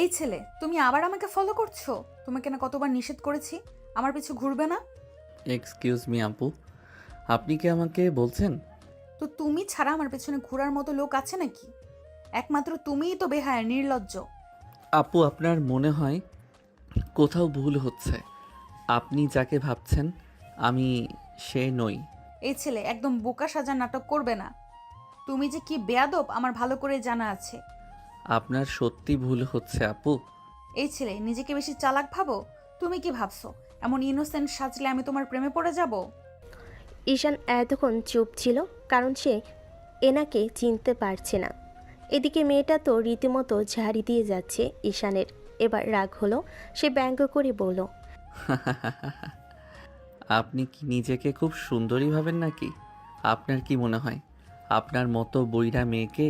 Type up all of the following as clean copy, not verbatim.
এই ছেলে, তুমি আবার আমাকে ফলো করছো? তোমাকে না কতবার নিষেধ করেছি আমার পিছু ঘুরবে না। এক্সকিউজ মি আপু, আপনি কি আমাকে বলছেন? তো তুমি ছাড়া আমার পেছনে ঘোরার মতো লোক আছে নাকি? একমাত্র তুমিই তো বেহায়া, নির্লজ্জ। আপু, আপনার মনে হয় কোথাও ভুল হচ্ছে। আপনি যাকে ভাবছেন আমি সে নই। এই ছেলে, একদম বোকা সাজার নাটক করবে না। তুমি যে কি বেয়াদব আমার ভালো করে জানা আছে। আপনার সত্যি ভুল হচ্ছে আপু। এই ছেলে, নিজেকে বেশি চালাক ভাবো? তুমি কি ভাবছো এমন ইনোসেন্ট সাজলে আমি তোমার প্রেমে পড়ে যাব? ঈশান এতক্ষণ চুপ ছিল, কারণ সে এনাকে চিনতে পারছে না। এদিকে মেয়েটা তো রীতিমতো ঝাড়ি দিয়ে যাচ্ছে ঈশানের। এবার রাগ হলো, সে ব্যঙ্গ করে বলল, আপনি কি নিজেকে খুব সুন্দরী ভাবেন নাকি? আপনার কি মনে হয় আপনার মতো বইরা মেয়েকে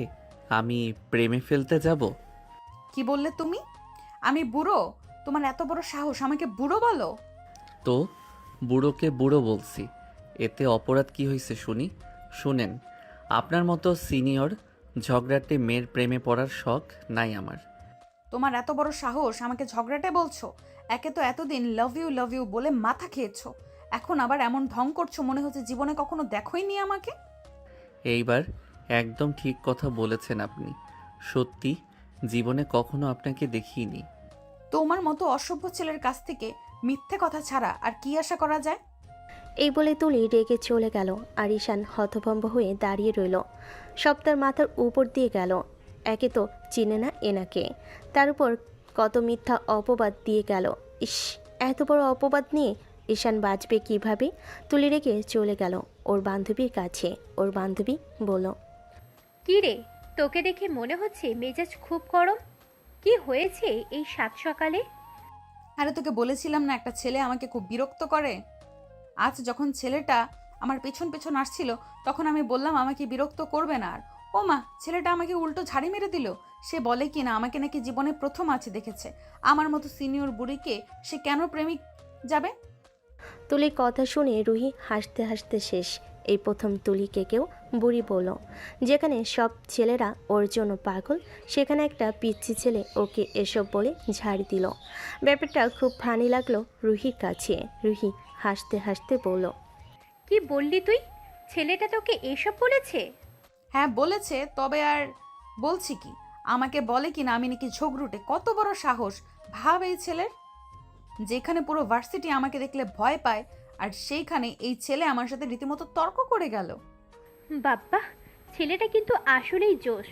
আমি প্রেমে ফেলতে যাব? কি বললে তুমি? আমি বুড়ো? তোমার এত বড় সাহস আমাকে বুড়ো বলো? তো বুড়োকে বুড়ো বলছি, এতে অপরাধ কি হয়েছে শুনি? শুনেন, আপনার মতো সিনিয়র ঝগড়াটে মেয়ের প্রেমে পড়ার শখ নাই আমার। তোমার এত বড় সাহস আমাকে ঝগড়াটে বলছো? একে তো এতদিন লাভ ইউ বলে মাথা খেয়েছো, এখন আবার এমন ঢং করছো মনে হচ্ছে জীবনে কখনো দেখোই নি আমাকে। এইবার একদম ঠিক কথা বলেছেন আপনি। সত্যি জীবনে কখনো আপনাকে দেখিনি। তোমার মতো অসভ্য ছেলের কাছ থেকে মিথ্যে কথা ছাড়া আর কি আশা করা যায়? এই বলে তুলি রেগে চলে গেল। আর ঈশান হতভম্ব হয়ে দাঁড়িয়ে রইল। সব তার মাথার উপর দিয়ে গেল। একে তো চিনে না এনাকে, তার উপর কত মিথ্যা অপবাদ দিয়ে গেল। ইস, এত বড় অপবাদ নিয়ে ঈশান বাঁচবে কিভাবে? তুলি রেগে চলে গেল ওর বান্ধবীর কাছে। ওর বান্ধবী বলল, কি রে, তোকে দেখে মনে হচ্ছে মেজাজ খুব গরম। কি হয়েছে এই সাত সকালে? আরে তোকে বলেছিলাম না একটা ছেলে আমাকে খুব বিরক্ত করে। আজ যখন ছেলেটা আমার পেছন পেছন আসছিল, তখন আমি বললাম আমাকে বিরক্ত করবে না আর। ও মা, ছেলেটা আমাকে উল্টো ঝাড়ি মেরে দিল। সে বলে কি না আমাকে নাকি জীবনে প্রথম আছে দেখেছে। আমার মতো সিনিয়র বুড়িকে সে কেন প্রেমিক যাবে? তুলির কথা শুনে রুহি হাসতে হাসতে শেষ। এই প্রথম তুলিকে কেউ বুড়ি বলল। যেখানে সব ছেলেরা ওর জন্য পাগল, সেখানে একটা পিচ্ছি ছেলে ওকে এসব বলে ঝাড়ি দিল। ব্যাপারটা খুব ফানি লাগলো রুহির কাছে। রুহি হাসতে হাসতে বলল, কি বললি তুই? ছেলেটা তোকে এসব বলেছে? হ্যাঁ বলেছে, তবে আর বলছি কি, আমাকে বলে কি না আমি নাকি ঝগড়ুটে। কত বড় সাহস ভাব এই ছেলের! যেখানে পুরো ভার্সিটি আমাকে দেখলে ভয় পায়, আর সেইখানে এই ছেলে আমার সাথে রীতিমতো তর্ক করে গেল। বাব্বা, ছেলেটা কিন্তু আসলেই জোশ।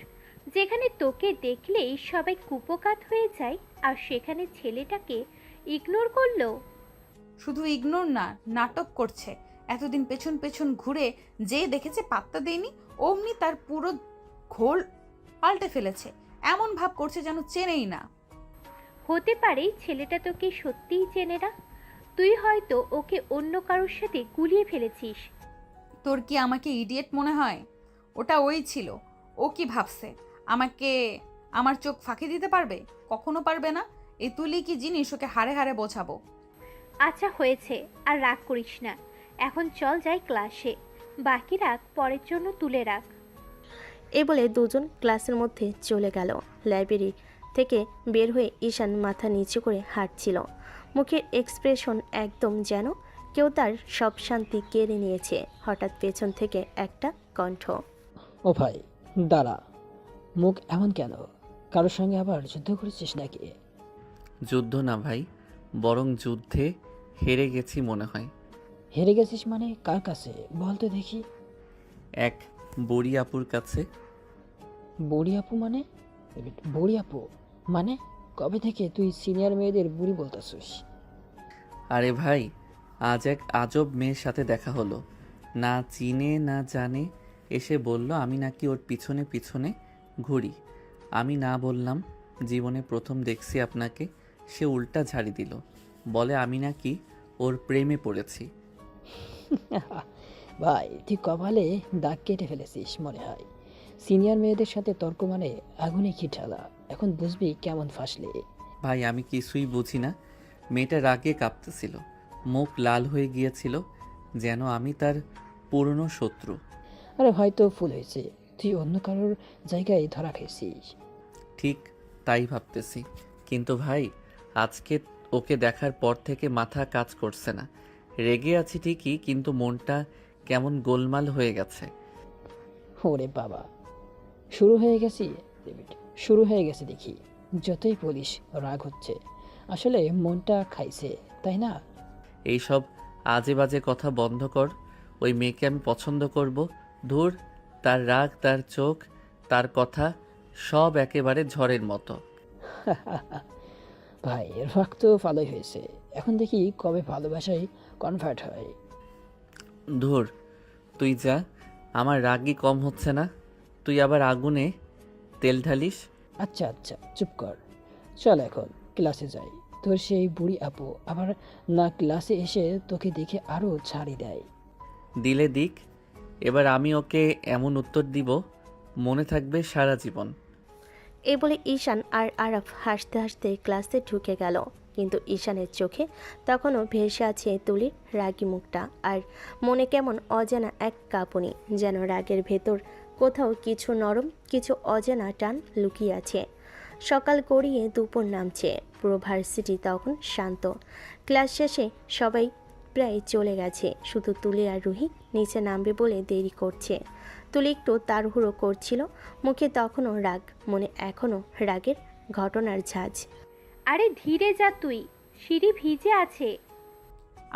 যেখানে তোকে দেখলেই সবাই কুপোকাত হয়ে যায়, আর সেখানে ছেলেটাকে ইগনোর করলো। শুধু ইগনোর না, নাটক করছে। এতদিন পেছন পেছন ঘুরে যে দেখেছে পাত্তা দেয়নি, অমনি তার পুরো ঘোল পাল্টে ফেলেছে। এমন ভাব করছে যেন চেনেই না। হতে পারে ছেলেটা তোকে সত্যিই চেনে না। তুই হয়তো ওকে অন্য কারোর সাথে গুলিয়ে ফেলেছিস। তোর কি আমাকে ইডিয়েট মনে হয়? ওটা ওই ছিল। ও কি ভাবছে আমাকে আমার চোখ ফাঁকি দিতে পারবে? কখনো পারবে না। এই তুলি কি জিনিস, ওকে হাড়ে হাড়ে বোঝাবো। আচ্ছা হয়েছে, আর রাগ করিস না। এখন চল যাই ক্লাসে। বাকি রাগ পরের জন্য তুলে রাখ। এই বলে দুজন ক্লাসের মধ্যে চলে গেল। লাইব্রেরি থেকে বের হয়ে ঈশান মাথা নিচু করে হাঁটছিল। মুখের এক্সপ্রেশন একদম যেন কেউ তার সব শান্তি কেড়ে নিয়েছে। হঠাৎ পেছন থেকে একটা কণ্ঠ, ও ভাই, দাঁড়া। মুখ এমন কেন? কারোর সঙ্গে আবার যুদ্ধ করেছিস নাকি? যুদ্ধ না ভাই, বরং যুদ্ধে হেরে গেছি মনে হয়। হেরে গেছিস মানে কার কাছে বল তো দেখি। এক বুড়ি আপুর কাছে। বুড়ি আপু মানে? বুড়ি আপু মানে? কবে থেকে তুই সিনিয়র মেয়েদের বুড়ি বলতেছিস? আরে ভাই, আজ এক আজব মেয়ের সাথে দেখা হলো। না চিনে না জানে, এসে বলল আমি নাকি ওর পিছনে পিছনে ঘুরি। আমি না বললাম জীবনে প্রথম দেখছি আপনাকে। সে উল্টা ঝাড়ি দিল, বলে আমি নাকি ওর প্রেমে পড়েছি। ভাই, তুই কপালে দাগ কেটে ফেলেছিস মনে হয়। সিনিয়র মেয়েদের সাথে তর্ক মানে আগুনে কি ঢালা। এখন বুঝবি কেমন ফাঁসলে। ভাই আমি কিছুই বুঝি না। মেয়েটা রাগে কাঁপতেছিল, মুখ লাল হয়ে গিয়েছিল, যেন আমি তার পুরনো শত্রু। আরে হয়তো ভুল হয়েছে, তুই অন্য কারোর জায়গায় ধরা খেয়েছিস। ঠিক তাই ভাবতেছি, কিন্তু ভাই আজকে ওকে দেখার পর থেকে মাথা কাজ করছে না। রেগে আছি ঠিকই, কিন্তু মনটা কেমন গোলমাল হয়ে গেছে। ওরে বাবা, শুরু হয়ে গেছি ডেভিড, শুরু হয়ে গেছে দেখি। যতই বলিস রাগ হচ্ছে, আসলে মনটা খাইছে, তাই না? এইসব আজে বাজে কথা বন্ধ কর। ওই মেয়েকে আমি পছন্দ করব। ধুর, তার রাগ, তার চোখ, তার কথা সব একেবারে ঝড়ের মতো। ভাই রাগ তো ভালোই হয়েছে, এখন দেখি কবে ভালোবাসায় কনভার্ট হয়। ধুর, তুই যা, আমার রাগই কম হচ্ছে না। তুই আবার আগুনে তেল ঢালিস। আচ্ছা আচ্ছা চুপ কর, চল এখন ক্লাসে যাই। তোর সেই বুড়ি আপু আবার না ক্লাসে এসে তোকে দেখে আরো ছাড়ি দেয়। দিলে দিক, এবার আমি ওকে এমন উত্তর দিব মনে থাকবে সারা জীবন। এই বলে ঈশান আর আরাফ হাসতে হাসতে ক্লাসে ঢুকে গেল, কিন্তু ঈশানের চোখে তখনও ভেসে আছে তুলির রাগী মুখটা, আর মনে কেমন অজানা এক কাঁপুনি, যেন রাগের ভেতর কোথাও কিছু নরম, কিছু অজানা টান লুকিয়ে আছে। সকাল গড়িয়ে দুপুর নামছে, পুরো ভার্সিটি তখন শান্ত। ক্লাস শেষে সবাই প্রায় চলে গেছে, শুধু তুলি আর রুহি নিচে নামবে বলে দেরি করছে। তুলি একটু তাড়াহুড়ো করছিল, মুখে তখনও রাগ, মনে এখনও রাগের ঘটনার ঝাঁজ। আরে ধীরে যা তুই, সিঁড়ি ভিজে আছে।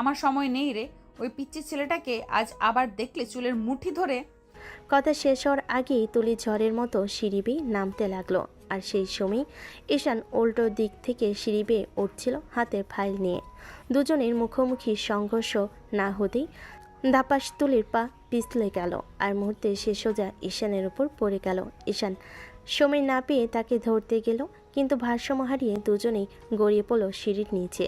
আমার সময় নেই রে, ওই পিচ্চি ছেলেটাকে আজ আবার দেখলে চুলের মুঠি ধরে। কথা শেষ হওয়ার আগেই তুলি ঝড়ের মতো সিঁড়ি বেয়ে নামতে লাগলো, আর সেই সময় ঈশান উল্টো দিক থেকে সিঁড়ি বেয়ে উঠছিল হাতে ফাইল নিয়ে। দুজনের মুখোমুখি সংঘর্ষ না হতেই ধাপাস তুলির পা পিছলে গেল, আর মুহূর্তে সে সোজা ঈশানের উপর পড়ে গেল। ঈশান সময় না পেয়ে তাকে ধরতে গেল, কিন্তু ভারসাম্য হারিয়ে দুজনেই গড়িয়ে পড়ল সিঁড়ির নিচে।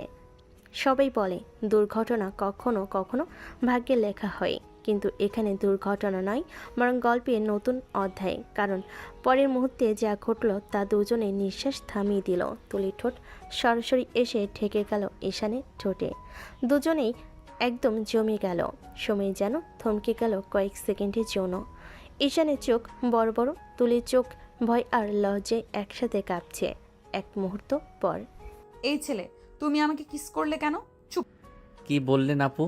সবাই বলে দুর্ঘটনা কখনো কখনো ভাগ্যে লেখা হয়, কিন্তু এখানে দুর্ঘটনা নয়, বরং গল্পের নতুন অধ্যায়। কারণ পরের মুহূর্তে যা ঘটল তা দুজনে নিঃশ্বাস থামিয়ে দিল। তুলির ঠোঁট সরাসরি এসে ঠেকে গেল ঈশানের ঠোঁটে। দুজনেই একদম জমে গেল, সময় যেন থমকে গেল কয়েক সেকেন্ডের জন্য। ঈশানের চোখ বড় বড়, তুলির চোখ ভয় আর লজ্জায় একসাথে কাঁপছে। এক মুহূর্ত পর, এই ছেলে, তুমি আমাকে কিস করলে কেন? চুপ। কি বললেন আপু?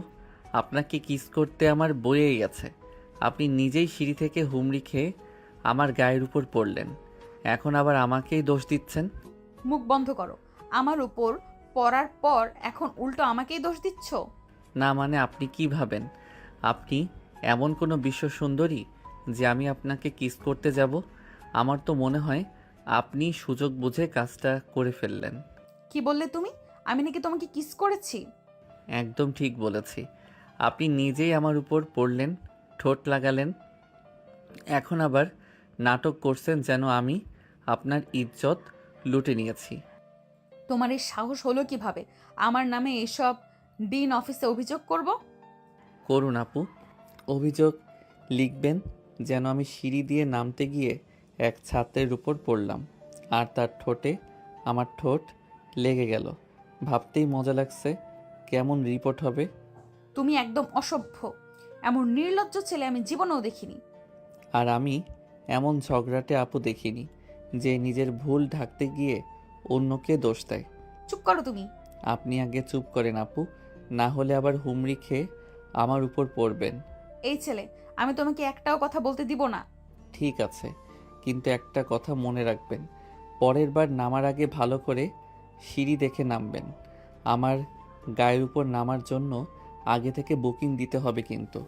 আপনাকে কিস করতে আমার বয়েই গেছে। আপনি নিজেই সিঁড়ি থেকে হুমড়ি খেয়ে আমার গায়ের উপর পড়লেন, এখন আবার আমাকেই দোষ দিচ্ছেন। মুখ বন্ধ করো। আমার উপর পড়ার পর এখন উল্টো আমাকেই দোষ দিচ্ছ। না মানে আপনি কি ভাবেন আপনি এমন কোনো বিশ্ব সুন্দরী যে আমি আপনাকে কিস করতে যাব? আমার তো মনে হয় আপনি সুযোগ বুঝে কাজটা করে ফেললেন। কি বললে তুমি? আমি নাকি তোমাকে কিস করেছি? একদম ঠিক বলেছি। আপনি নিজেই আমার উপর পড়লেন, ঠোঁট লাগালেন, এখন আবার নাটক করছেন যেন আমি আপনার ইজ্জত লুটে নিয়েছি। তোমার এই সাহস হলো কিভাবে আমার নামে এসব ডিন অফিসে অভিযোগ করব? করুন আপু, অভিযোগ লিখবেন যেন আমি সিঁড়ি দিয়ে নামতে গিয়ে এক ছাত্রের উপর পড়লাম আর তার ঠোঁটে আমার ঠোঁট লেগে গেল। ভাবতেই মজা লাগছে কেমন রিপোর্ট হবে। তুমি একদম অসভ্য। এমন নির্লজ্জ ছেলে আমি জীবনেও দেখিনি। আর আমি এমন ঝগড়াটে আপু দেখিনি যে নিজের ভুল ঢাকতে গিয়ে অন্যকে দোষ দেয়। চুপ করো তুমি। আপনি আগে চুপ করেন আপু, না হলে আবার হুমড়ি খেয়ে আমার উপর পড়বেন। এই ছেলে, আমি তোমাকে একটাও কথা বলতে দিব না। ঠিক আছে, কিন্তু একটা কথা মনে রাখবেন, পরের বার নামার আগে ভালো করে সিঁড়ি দেখে নামবেন। আমার গায়ের উপর নামার জন্য আগে থেকে বুকিং দিতে হবে কিন্তু।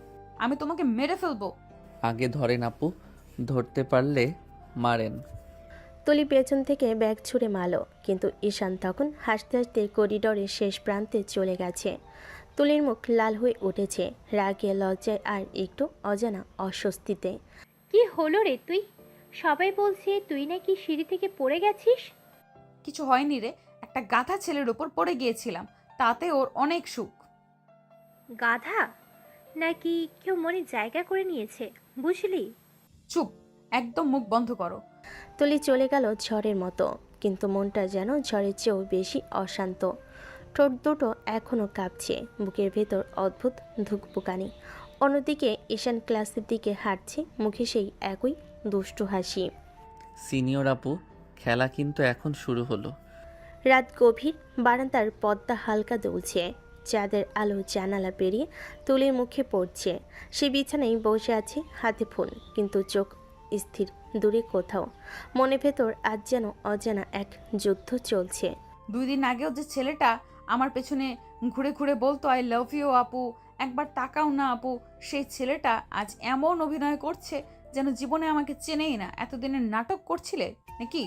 আমি তোমাকে মেরে ফেলবো। আগে ধরেন আপু, ধরতে পারলে মারেন। তুলি পেছন থেকে ব্যাগ ছুঁড়ে মারল, কিন্তু ঈশান তখন হাসতে হাসতে করিডোরের শেষ প্রান্তে চলে গেছে। তুলির মুখ লাল হয়ে উঠেছে, রাগে, লজ্জায় আর একটু অজানা অস্বস্তিতে। কি হলো রে তুই? সবাই বলছে তুই নাকি সিঁড়ি থেকে পড়ে গেছিস। কিছু হয়নি রে, একটা গাধা ছেলের উপর পড়ে গিয়েছিলাম, তাতে ওর অনেক সুখ। গাধা? নাকি কেউ মনে জায়গা করে নিয়েছে, বুঝলি? চুপ, একদম মুখ বন্ধ করো। তুলি চলে গেল ঝড়ের মতো, কিন্তু মনটা যেন ঝড়ের চেয়েও বেশি অশান্ত। ঠোঁট দুটো এখনও কাঁপছে, বুকের ভেতর অদ্ভুত ধুকপুকানি। অন্যদিকে ঈশান ক্লাসের দিকে হাঁটছে, মুখে সেই একই দুষ্টু হাসি। সিনিয়র আপু, খেলা কিন্তু এখন শুরু হলো। রাত গভীর, বারান্দার পর্দা হালকা দুলছে, চাঁদের আলো জানালা পেরিয়ে তুলির মুখে পড়ছে। সে বিছানায় বসে আছে, হাতে ফোন, কিন্তু চোখ স্থির দূরে কোথাও। মনে ভেতর আজ যেন অজানা এক যুদ্ধ চলছে। 2 দিন আগেও যে ছেলেটা আমার পেছনে ঘুরে ঘুরে বলতো আই লাভ ইউ আপু, একবার তাকাও না আপু, সেই ছেলেটা আজ এমন অভিনয় করছে যেন জীবনে আমাকে চেনেই না। এতদিনের নাটক করছিলে নাকি?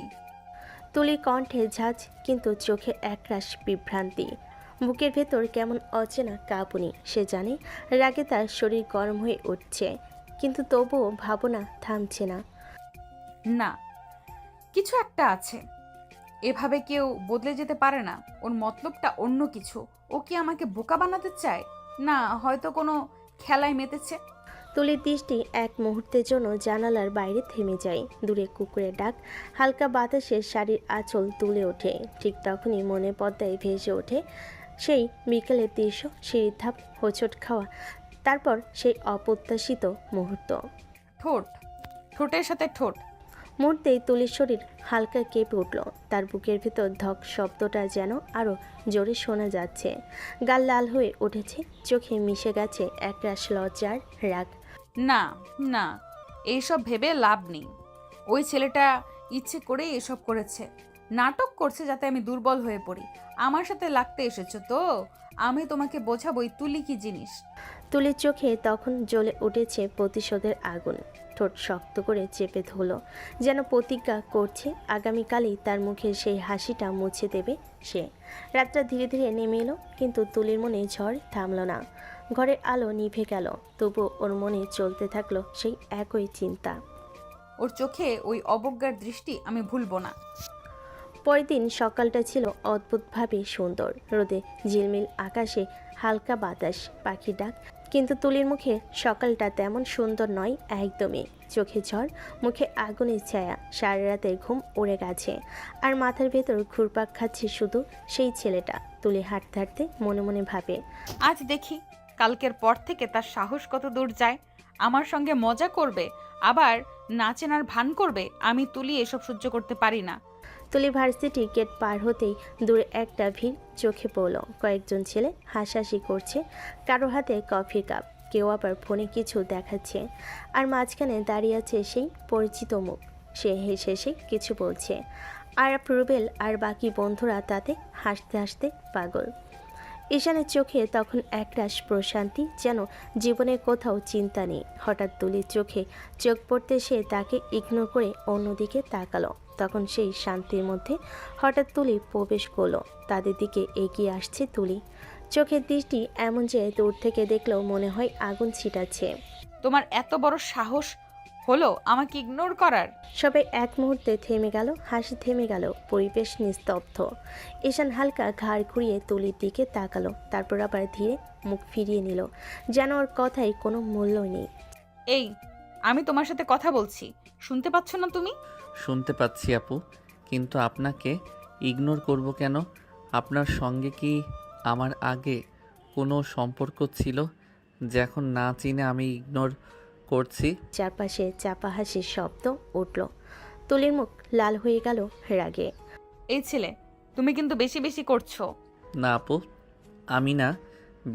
তুলির কণ্ঠে ঝাঁজ, কিন্তু চোখে একরাশ বিভ্রান্তি। বুকের ভেতর কেমন অচেনা কাঁপুনি। সে জানে রাগে তার শরীর গরম হয়ে উঠছে, কিন্তু তবুও ভাবনা থামছে না। না, কিছু একটা আছে। এভাবে কেউ বদলে যেতে পারে না। ওর মতলবটা অন্য কিছু। ও কি আমাকে বোকা বানাতে চায়? না, হয়তো কোনো খেলায় মেতেছে। তুলির দৃষ্টি এক মুহূর্তের জন্য জানালার বাইরে থেমে যায়। দূরে কুকুরের ডাক, হালকা বাতাসে শাড়ির আঁচল তুলে ওঠে। ঠিক তখনই মনে পদ্মায় ভেসে ওঠে সেই বিকেলের দৃশ্য, সিঁড়ির ধাপ, হোঁচট খাওয়া, তারপর সেই অপ্রত্যাশিত মুহূর্ত। ঠোঁটের সাথে ঠোঁট। মুহূর্তেই তুলির শরীর হালকা কেঁপে উঠল। তার বুকের ভিতর ধক শব্দটা যেন আরও জোরে শোনা যাচ্ছে। গাল লাল হয়ে উঠেছে, চোখে মিশে গেছে একরাশ লজ্জার রাগ। না না, এইসব ভেবে লাভ নেই। ওই ছেলেটা ইচ্ছে করেই এসব করেছে। নাটক করছে যাতে আমি দুর্বল হয়ে পড়ি। আমার সাথে লাগতে এসেছো তো? আমি তোমাকে বোঝাবোই তুলি কি জিনিস। তুলির চোখে তখন জ্বলে উঠেছে প্রতিশোধের আগুন। ঠোঁট শক্ত করে চেপে ধরল, যেন প্রতিজ্ঞা করছে আগামীকালই তার মুখে সেই হাসিটা মুছে দেবে সে। রাতটা ধীরে ধীরে নেমে এলো, কিন্তু তুলির মনে ঝড় থামল না। ঘরের আলো নিভে গেল, তবু ওর মনে চলতে থাকলো সেই একই চিন্তা। ওর চোখে ওই অবজ্ঞার দৃষ্টি আমি ভুলবো না। পরের দিন সকালটা ছিল অদ্ভুতভাবে সুন্দর। রোদে ঝিলমিল আকাশে হালকা বাতাস, পাখির ডাক, কিন্তু তুলির মুখে সকালটা তেমন সুন্দর নয় একদমই। চোখে ঝড়, মুখে আগুনের ছায়া, সারা রাতের ঘুম উড়ে গেছে, আর মাথার ভেতর ঘুরপাক খাচ্ছে শুধু সেই ছেলেটা। তুলি হাঁটতে হাঁটতে মনে মনে ভাবে, আজ দেখি কালকের পর থেকে তার সাহস কত দূর যায়। আমার সঙ্গে মজা করবে, আবার নাচেনার ভান করবে। আমি তুলি এসব সহ্য করতে পারি না। তুলি ভার্সিটি গেট পার হতেই দূরে একটা ভিড় চোখে পড়ল। কয়েকজন ছেলে হাসাহাসি করছে, কারো হাতে কফির কাপ, কেউ আবার ফোনে কিছু দেখাচ্ছে, আর মাঝখানে দাঁড়িয়ে আছে সেই পরিচিত মুখ। সে হেসে হেসে কিছু বলছে, আর রুবেল আর বাকি বন্ধুরা তাতে হাসতে হাসতে পাগল। ঈশানের চোখে তখন একরাশ প্রশান্তি, যেন জীবনের কোথাও চিন্তা নেই। হঠাৎ তুলির চোখে চোখ পড়তে সে তাকে ইগনোর করে অন্যদিকে তাকালো। তখন সেই শান্তির মধ্যে হঠাৎ তুলি প্রবেশ করলো। তাদের দিকে এগিয়ে আসছে তুলি। চোখের দৃষ্টি এমন যে দূর থেকে দেখলেও মনে হয় আগুন ছিটাচ্ছে। তোমার এত বড় সাহস হলো আমাকে ইগনোর করার? সবাই এক মুহূর্তে থেমে গেল, হাসি থেমে গেল, পরিবেশ নিস্তব্ধ। ঈশান হালকা ঘাড় ঘুরিয়ে তুলির দিকে তাকালো, তারপর আবার ধীরে মুখ ফিরিয়ে নিল, যেন ওর কথায় কোনো মূল্যই নেই। এই, আমি তোমার সাথে কথা বলছি, শুনতে পাচ্ছ না তুমি? শুনতে পাচ্ছি আপু, কিন্তু আপনাকে ইগনোর করব কেন? আপনার সঙ্গে কি আমার আগে কোনো সম্পর্ক ছিল যে এখন না চিনে আমি ইগনোর করছি? চারপাশে চাপা হাসির শব্দ উঠল। তুলির মুখ লাল হয়ে গেল রাগে। এই ছেলে, তুমি কিন্তু বেশি বেশি করছো। না আপু, আমি না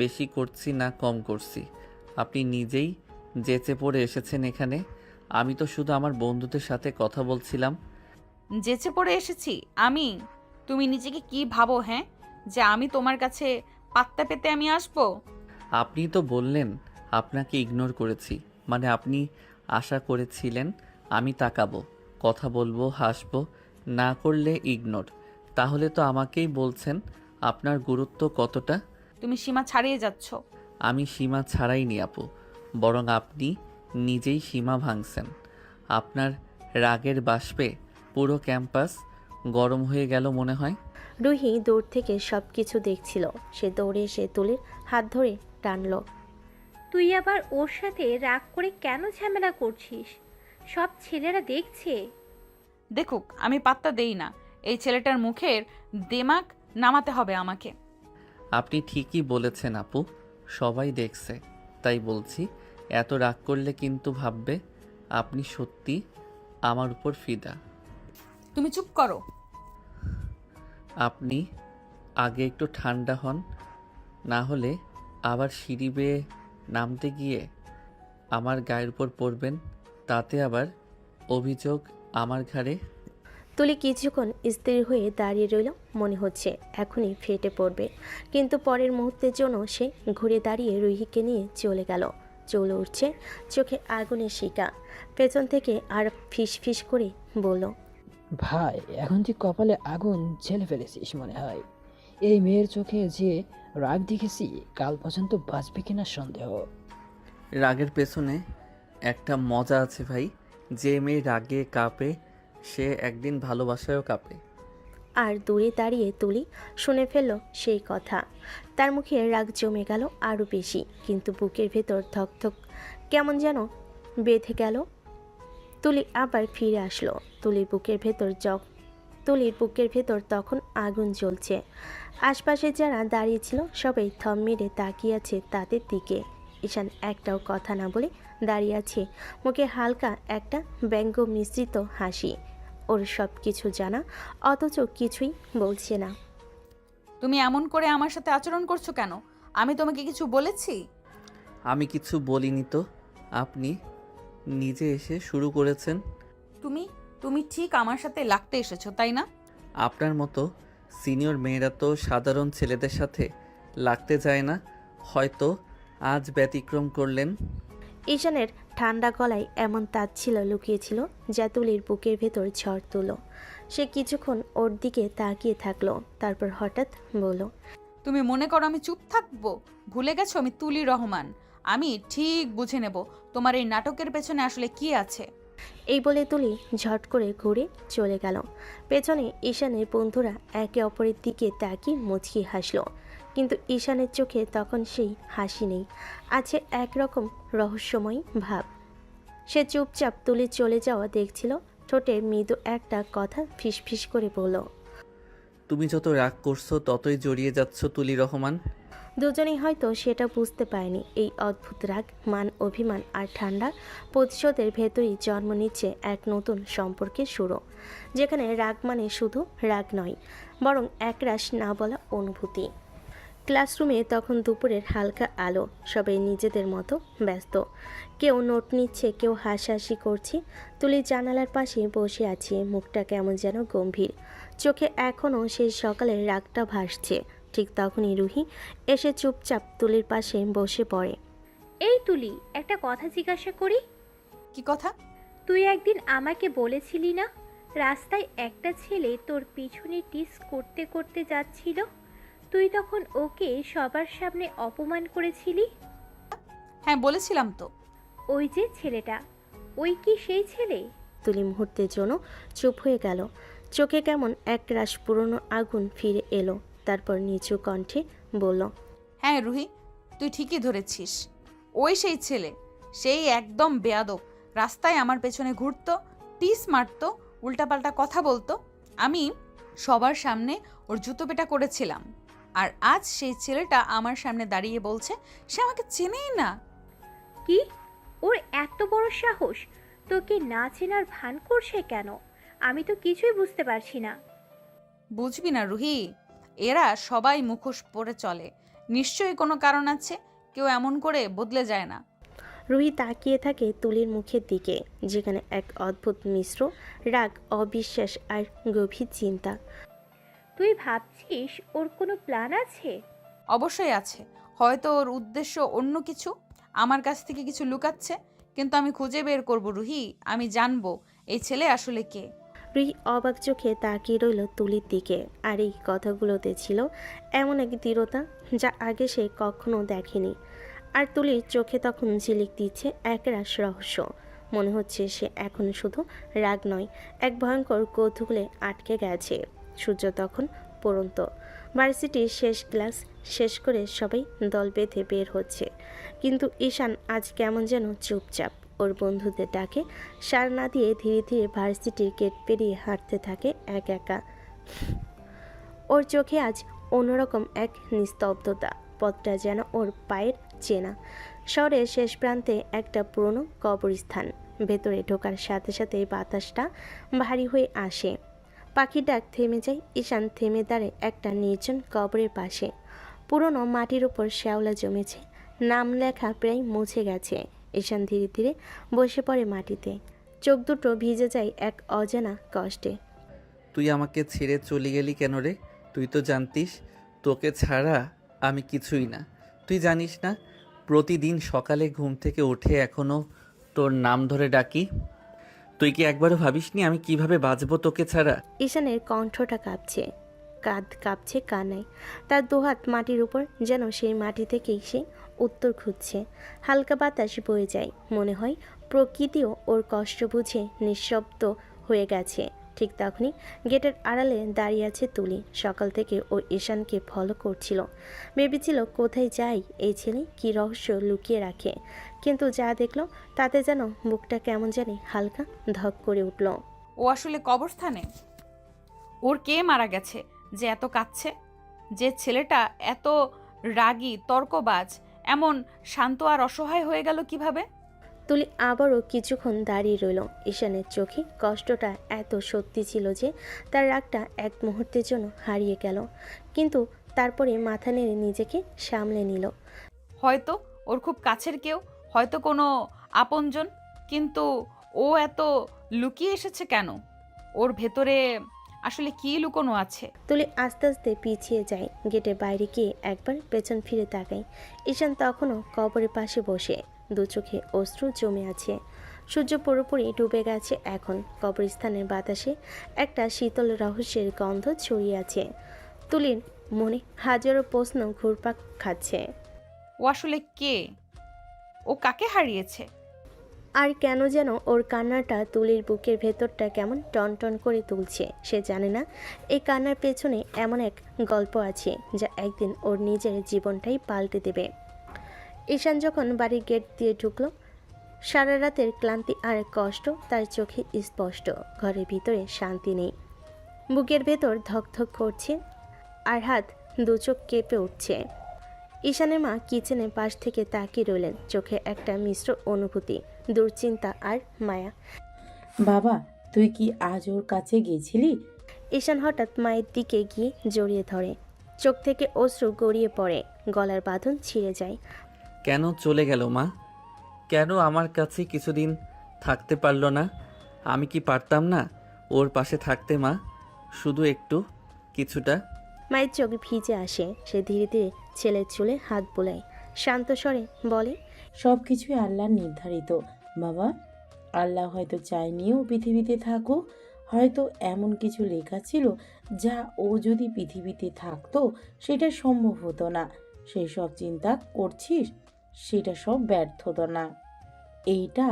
বেশি করছি না কম করছি। আপনি নিজেই যেচে পড়ে এসেছেন এখানে। আমি তো শুধু আমার বন্ধুদের সাথে কথা বলছিলাম। যেচে পড়ে এসেছি আমি? তুমি নিজেকে কি ভাবো হ্যাঁ, যে আমি তোমার কাছে পাত্তা পেতে আমি আসবো? আপনি তো বললেন আপনাকে ইগনোর করেছি, মানে আপনি আশা করেছিলেন আমি তাকাবো, কথা বলবো, হাসবো, না করলে ইগনোর। তাহলে তো আমাকেই বলছেন আপনার গুরুত্ব কতটা। তুমি সীমা ছাড়িয়ে যাচ্ছ। আমি সীমা ছাড়াইনি আপু, বরং আপনি নিজেই সীমা ভাঙছেন। আপনার রাগের বাষ্পে পুরো ক্যাম্পাস গরম হয়ে গেল মনে হয়। রুহি দূর থেকে সব কিছু দেখছিল। সে দৌড়ে এসে তুলির হাত ধরে টানল। তুই আবার ওর সাথে রাগ করে কেন ঝামেলা করছিস? সব ছেলেরা দেখছে। দেখুক, আমি পাত্তা দেই না। এই ছেলেটার মুখের দেমাক নামাতে হবে আমাকে। আপনি ঠিকই বলেছেন আপু, সবাই দেখছে, তাই বলছি এত রাগ করলে কিন্তু ভাববে আপনি সত্যি আমার উপর ফিদা। তুমি চুপ করো। আপনি আগে একটু ঠান্ডা হন, না হলে আবার সিঁড়ি বেয়ে নামতে গিয়ে আমার গায়ের উপর পড়বেন, তাতে আবার অভিযোগ আমার ঘাড়ে। তুলি কিছুক্ষণ স্থির হয়ে দাঁড়িয়ে রইল, মনে হচ্ছে এখনই ফেটে পড়বে, কিন্তু পরের মুহূর্তের জন্য সে ঘুরে দাঁড়িয়ে রুহিকে নিয়ে চলে গেল। চলে উঠছে, চোখে আগুনের শিকা। পেছন থেকে আর ফিস ফিস করে বলল, ভাই এখন তুই কপালে আগুন ঝেলে ফেলেছিস মনে হয়। এই মেয়ের চোখে যে রাগ দেখেছি, কাল পর্যন্ত বাঁচবে কিনা সন্দেহ। রাগের পেছনে একটা মজা আছে ভাই। যে মেয়ে রাগে কাঁপে সে একদিন ভালোবাসায়ও কাঁপে। আর দূরে দাঁড়িয়ে তুলি শুনে ফেলল সেই কথা। তার মুখে রাগ জমে গেল আরও বেশি, কিন্তু বুকের ভেতর ধকধক কেমন যেন বেঁধে গেল। তুলি আবার ফিরে আসলো। তুলির বুকের ভেতর তখন আগুন জ্বলছে। আশপাশে যারা দাঁড়িয়ে ছিল সবাই থম মেরে তাকিয়ে আছে তাদের দিকে। ঈশান একটাও কথা না বলে দাঁড়িয়ে আছে, মুখে হালকা একটা ব্যঙ্গ মিশ্রিত হাসি। ওর সব কিছু জানা, অথচ কিছুই বলছে না। তুমি এমন করে আমার সাথে আচরণ করছো কেন? আমি তোমাকে কিছু বলেছি? আমি কিছু বলিনি তো, আপনি নিজে এসে শুরু করেছেন। তুমি তুমি ঠিক আমার সাথে লাগতে এসেছো, তাই না? আপনার মতো সিনিয়র মেয়েরা তো সাধারণ ছেলেদের সাথে লাগতে যায় না, হয়তো আজ ব্যতিক্রম করলেন। ঈশানের ঠান্ডা গলায় এমন তাচ্ছিল লুকিয়েছিল যা তুলির বুকের ভেতর ঝড় তুলো। সে কিছুক্ষণ ওর দিকে তাকিয়ে থাকলো, তারপর হঠাৎ বলল, তুমি মনে করো আমি চুপ থাকবো? ভুলে গেছো আমি তুলি রহমান। আমি ঠিক বুঝে নেব তোমার এই নাটকের পেছনে আসলে কি আছে। এই বলে তুলি ঝট করে ঘুরে চলে গেল। পেছনে ঈশানের বন্ধুরা একে অপরের দিকে তাকিয়ে মুচকি হাসলো, কিন্তু ঈশানের চোখে তখন সেই হাসি নেই, আছে একরকম রহস্যময় ভাব। সে চুপচাপ তুলি চলে যাওয়া দেখছিল, ঠোঁটে মৃদু একটা কথা ফিসফিস করে বলল, তুমি যত রাগ করছো ততই জড়িয়ে যাচ্ছ তুলি রহমান। দুজনেই হয়তো সেটা বুঝতে পারেনি। এই অদ্ভুত রাগ, মান, অভিমান আর ঠান্ডা প্রতিশোধের ভেতরেই জন্ম নিচ্ছে এক নতুন সম্পর্কের শুরু, যেখানে রাগ মানে শুধু রাগ নয়, বরং একরাশ না বলা অনুভূতি। ক্লাসরুমে তখন দুপুরের হালকা আলো, সবাই নিজেদের মতো ব্যস্ত। কেউ নোট নিচ্ছে, কেউ হাসাহাসি করছে। তুলি জানালার পাশে বসে আছে, মুখটা কেমন যেন গম্ভীর, চোখে এখনও সেই সকালের রাগটা ভাসছে। ঠিক তখনই রুহি এসে চুপচাপ তুলির পাশে বসে পড়ে। এই তুলি, একটা কথা জিজ্ঞাসা করি? কি কথা? তুই একদিন আমাকে বলেছিলি না রাস্তায় একটা ছেলে তোর পিছনে টিস করতে করতে যাচ্ছিল, তুই তখন ওকে সবার সামনে অপমান করেছিলি? হ্যাঁ বলেছিলাম তো। ওই যে ছেলেটা, ওই কি সেই ছেলে? তুলি মুহূর্তের জন্য চুপ হয়ে গেল, চোখে কেমন একরাশ পুরনো আগুন ফিরে এলো। তারপর নিচু কণ্ঠে বলল, হ্যাঁ রুহি, তুই ঠিকই ধরেছিস। ওই সেই ছেলে, সেই একদম বেয়াদব। রাস্তায় আমার পেছনে ঘুরতো, টিস মারতো, উল্টাপাল্টা কথা বলতো। আমি সবার সামনে ওর জুতো পেটা করেছিলাম, আর আজ সেই ছেলেটা আমার সামনে দাঁড়িয়ে বলছে সে আমাকে চেনেই না। কি? ওর এত বড় সাহস? তোকে না চেনার ভান করছে কেন? আমি তো কিছুই বুঝতে পারছি না। বুঝবি না রুহি, এরা সবাই মুখোশ পরে চলে। নিশ্চয়ই কোনো কারণ আছে, কেউ এমন করে বদলে যায় না। রুহি তাকিয়ে থাকে তুলির মুখের দিকে, যেখানে এক অদ্ভুত মিশ্র রাগ, অবিশ্বাস আর গভীর চিন্তা। তুই ভাবছিস ওর কোনো প্ল্যান আছে? অবশ্যই আছে, হয়তো ওর উদ্দেশ্য অন্য কিছু, আমার কাছ থেকে কিছু লুকাচ্ছে। কিন্তু আমি খুঁজে বের করব রুহি, আমি জানবো এই ছেলে আসলে কে। রুহি অবাক চোখে তাকিয়ে রইল তুলির দিকে, আর এই কথাগুলোতে ছিল এমন এক দৃঢ়তা যা আগে সে কখনো দেখেনি। আর তুলির চোখে তখন ঝিলিক দিচ্ছে একরাশ রহস্য। মনে হচ্ছে সে এখন শুধু রাগ নয়, এক ভয়ঙ্কর কৌতূহলে আটকে গেছে। সূর্য তখন পড়ন্ত। ভার্সিটির শেষ ক্লাস শেষ করে সবাই দল বেঁধে বের হচ্ছে, কিন্তু ঈশান আজ কেমন যেন চুপচাপ। ওর বন্ধুদের ডাকে সাড়া না দিয়ে ধীরে ধীরে ভার্সিটির গেট পেরিয়ে হাঁটতে থাকে এক একা। ওর চোখে আজ অন্যরকম এক নিস্তব্ধতা, পথটা যেন ওর পায়ের চেনা। শহরের শেষ প্রান্তে একটা পুরনো কবরস্থান। ভেতরে ঢোকার সাথে সাথে বাতাসটা ভারী হয়ে আসে, পাখির ডাক থেমে যায়। ঈশান থেমে দাঁড়ায় একটা নির্জন কবরের পাশে। পুরনো মাটির উপর শ্যাওলা জমেছে, নাম লেখা প্রায় মুছে গেছে। ঈশান ধীরে ধীরে বসে পড়ে মাটিতে, চোখ দুটো ভিজে যায় এক অজানা কষ্টে। তুই আমাকে ছেড়ে চলে গেলি কেন রে? তুই তো জানতিস তোকে ছাড়া আমি কিছুই না। তুই জানিস না প্রতিদিন সকালে ঘুম থেকে উঠে এখনও তোর নাম ধরে ডাকি। তুই কি একবারও ভাবিসনি আমি কিভাবে বাঁচবো তোকে ছাড়া? ঈশানের কণ্ঠটা কাঁপছে, কাঁধ কাঁপছে কান্নায়। তার দুহাত মাটির উপর, যেন সেই মাটি থেকেই সে উত্তর খুঁজছে। হালকা বাতাস বয়ে যায়, মনে হয় প্রকৃতিও ওর কষ্ট বুঝে নিঃশব্দ হয়ে গেছে। ঠিক তখনই গেটের আড়ালে দাঁড়িয়ে আছে তুলি। সকাল থেকে ও ঈশানকে ফলো করছিল, ভেবেছিল কোথায় যায় এই ছেলে, কি রহস্য লুকিয়ে রাখে। কিন্তু যা দেখলো তাতে যেন বুকটা কেমন জানি হালকা ধক করে উঠল। ও আসলে কবরস্থানে? ওর কে মারা গেছে যে এত কাঁদছে? যে ছেলেটা এত রাগী তর্কবাজ এমন শান্ত আর অসহায় হয়ে গেল কিভাবে? তুলি আবারও কিছুক্ষণ দাঁড়িয়ে রইল। ঈশানের চোখে কষ্টটা এত সত্যি ছিল যে তার রাগটা এক মুহূর্তের জন্য হারিয়ে গেল। কিন্তু তারপরে মাথা নেড়ে নিজেকে সামলে নিল। হয়তো ওর খুব কাছের কেউ, হয়তো কোনো আপনজন। কিন্তু ও এত লুকিয়ে এসেছে কেন? ওর ভেতরে আসলে কি লুকোনো আছে? তুলি আস্তে আস্তে পিছিয়ে যায়, গেটের বাইরে গিয়ে একবার পেছন ফিরে তাকায়। ঈশান তখনও কবরের পাশে বসে, দু চোখে অশ্রু জমে আছে। সূর্য পুরোপুরি ডুবে গেছে এখন। কবরস্থানের বাতাসে একটা শীতল রহস্যের গন্ধ ছড়িয়ে আছে। তুলির মনে হাজারো প্রশ্ন ঘুরপাক খাচ্ছে। ও আসলে কে? ও কাকে হারিয়েছে? আর কেন যেন ওর কান্নাটা তুলির বুকের ভেতরটা কেমন টনটন করে তুলছে। সে জানে না এই কান্নার পেছনে এমন এক গল্প আছে যা একদিন ওর নিজের জীবনটাই পাল্টে দেবে। ঈশান যখন বাড়ির গেট দিয়ে ঢুকলো, সারা রাতের ক্লান্তি আর কষ্ট তার চোখে স্পষ্ট। ঘরের ভিতরে শান্তি নেই, বুকের ভেতর ধকধক করছে আর হাত দু চোখ কেঁপে উঠছে। ঈশানের মা কিচেনের পাশ থেকে তাকিয়ে রইলেন, চোখে একটা মিশ্র অনুভূতি, দুশ্চিন্তা আর মায়া। বাবা, তুই কি আজ ওর কাছে গেছিলি? ঈশান হঠাৎ মায়ের দিকে গিয়ে জড়িয়ে ধরে, চোখ থেকে অশ্রু গড়িয়ে পড়ে, গলার বাঁধন ছিঁড়ে যায়। কেন চলে গেল মা? কেন আমার কাছে কিছুদিন থাকতে পারলো না? আমি কি পারতাম না ওর পাশে থাকতে মা? শুধু একটু, কিছুটা। মায়ের চোখ ভিজে আসে। সে ধীরে ধীরে ছেলের চুলে হাত বোলায়, শান্ত স্বরে বলে, সব কিছুই আল্লাহর নির্ধারিত বাবা। আল্লাহ হয়তো চায়নিও পৃথিবীতে থাকুক, হয়তো এমন কিছু লেখা ছিল যা ও যদি পৃথিবীতে থাকতো সেটা সম্ভব হতো না। সেই সব চিন্তা করছিস, সেটা সব ব্যর্থতা না, এইটা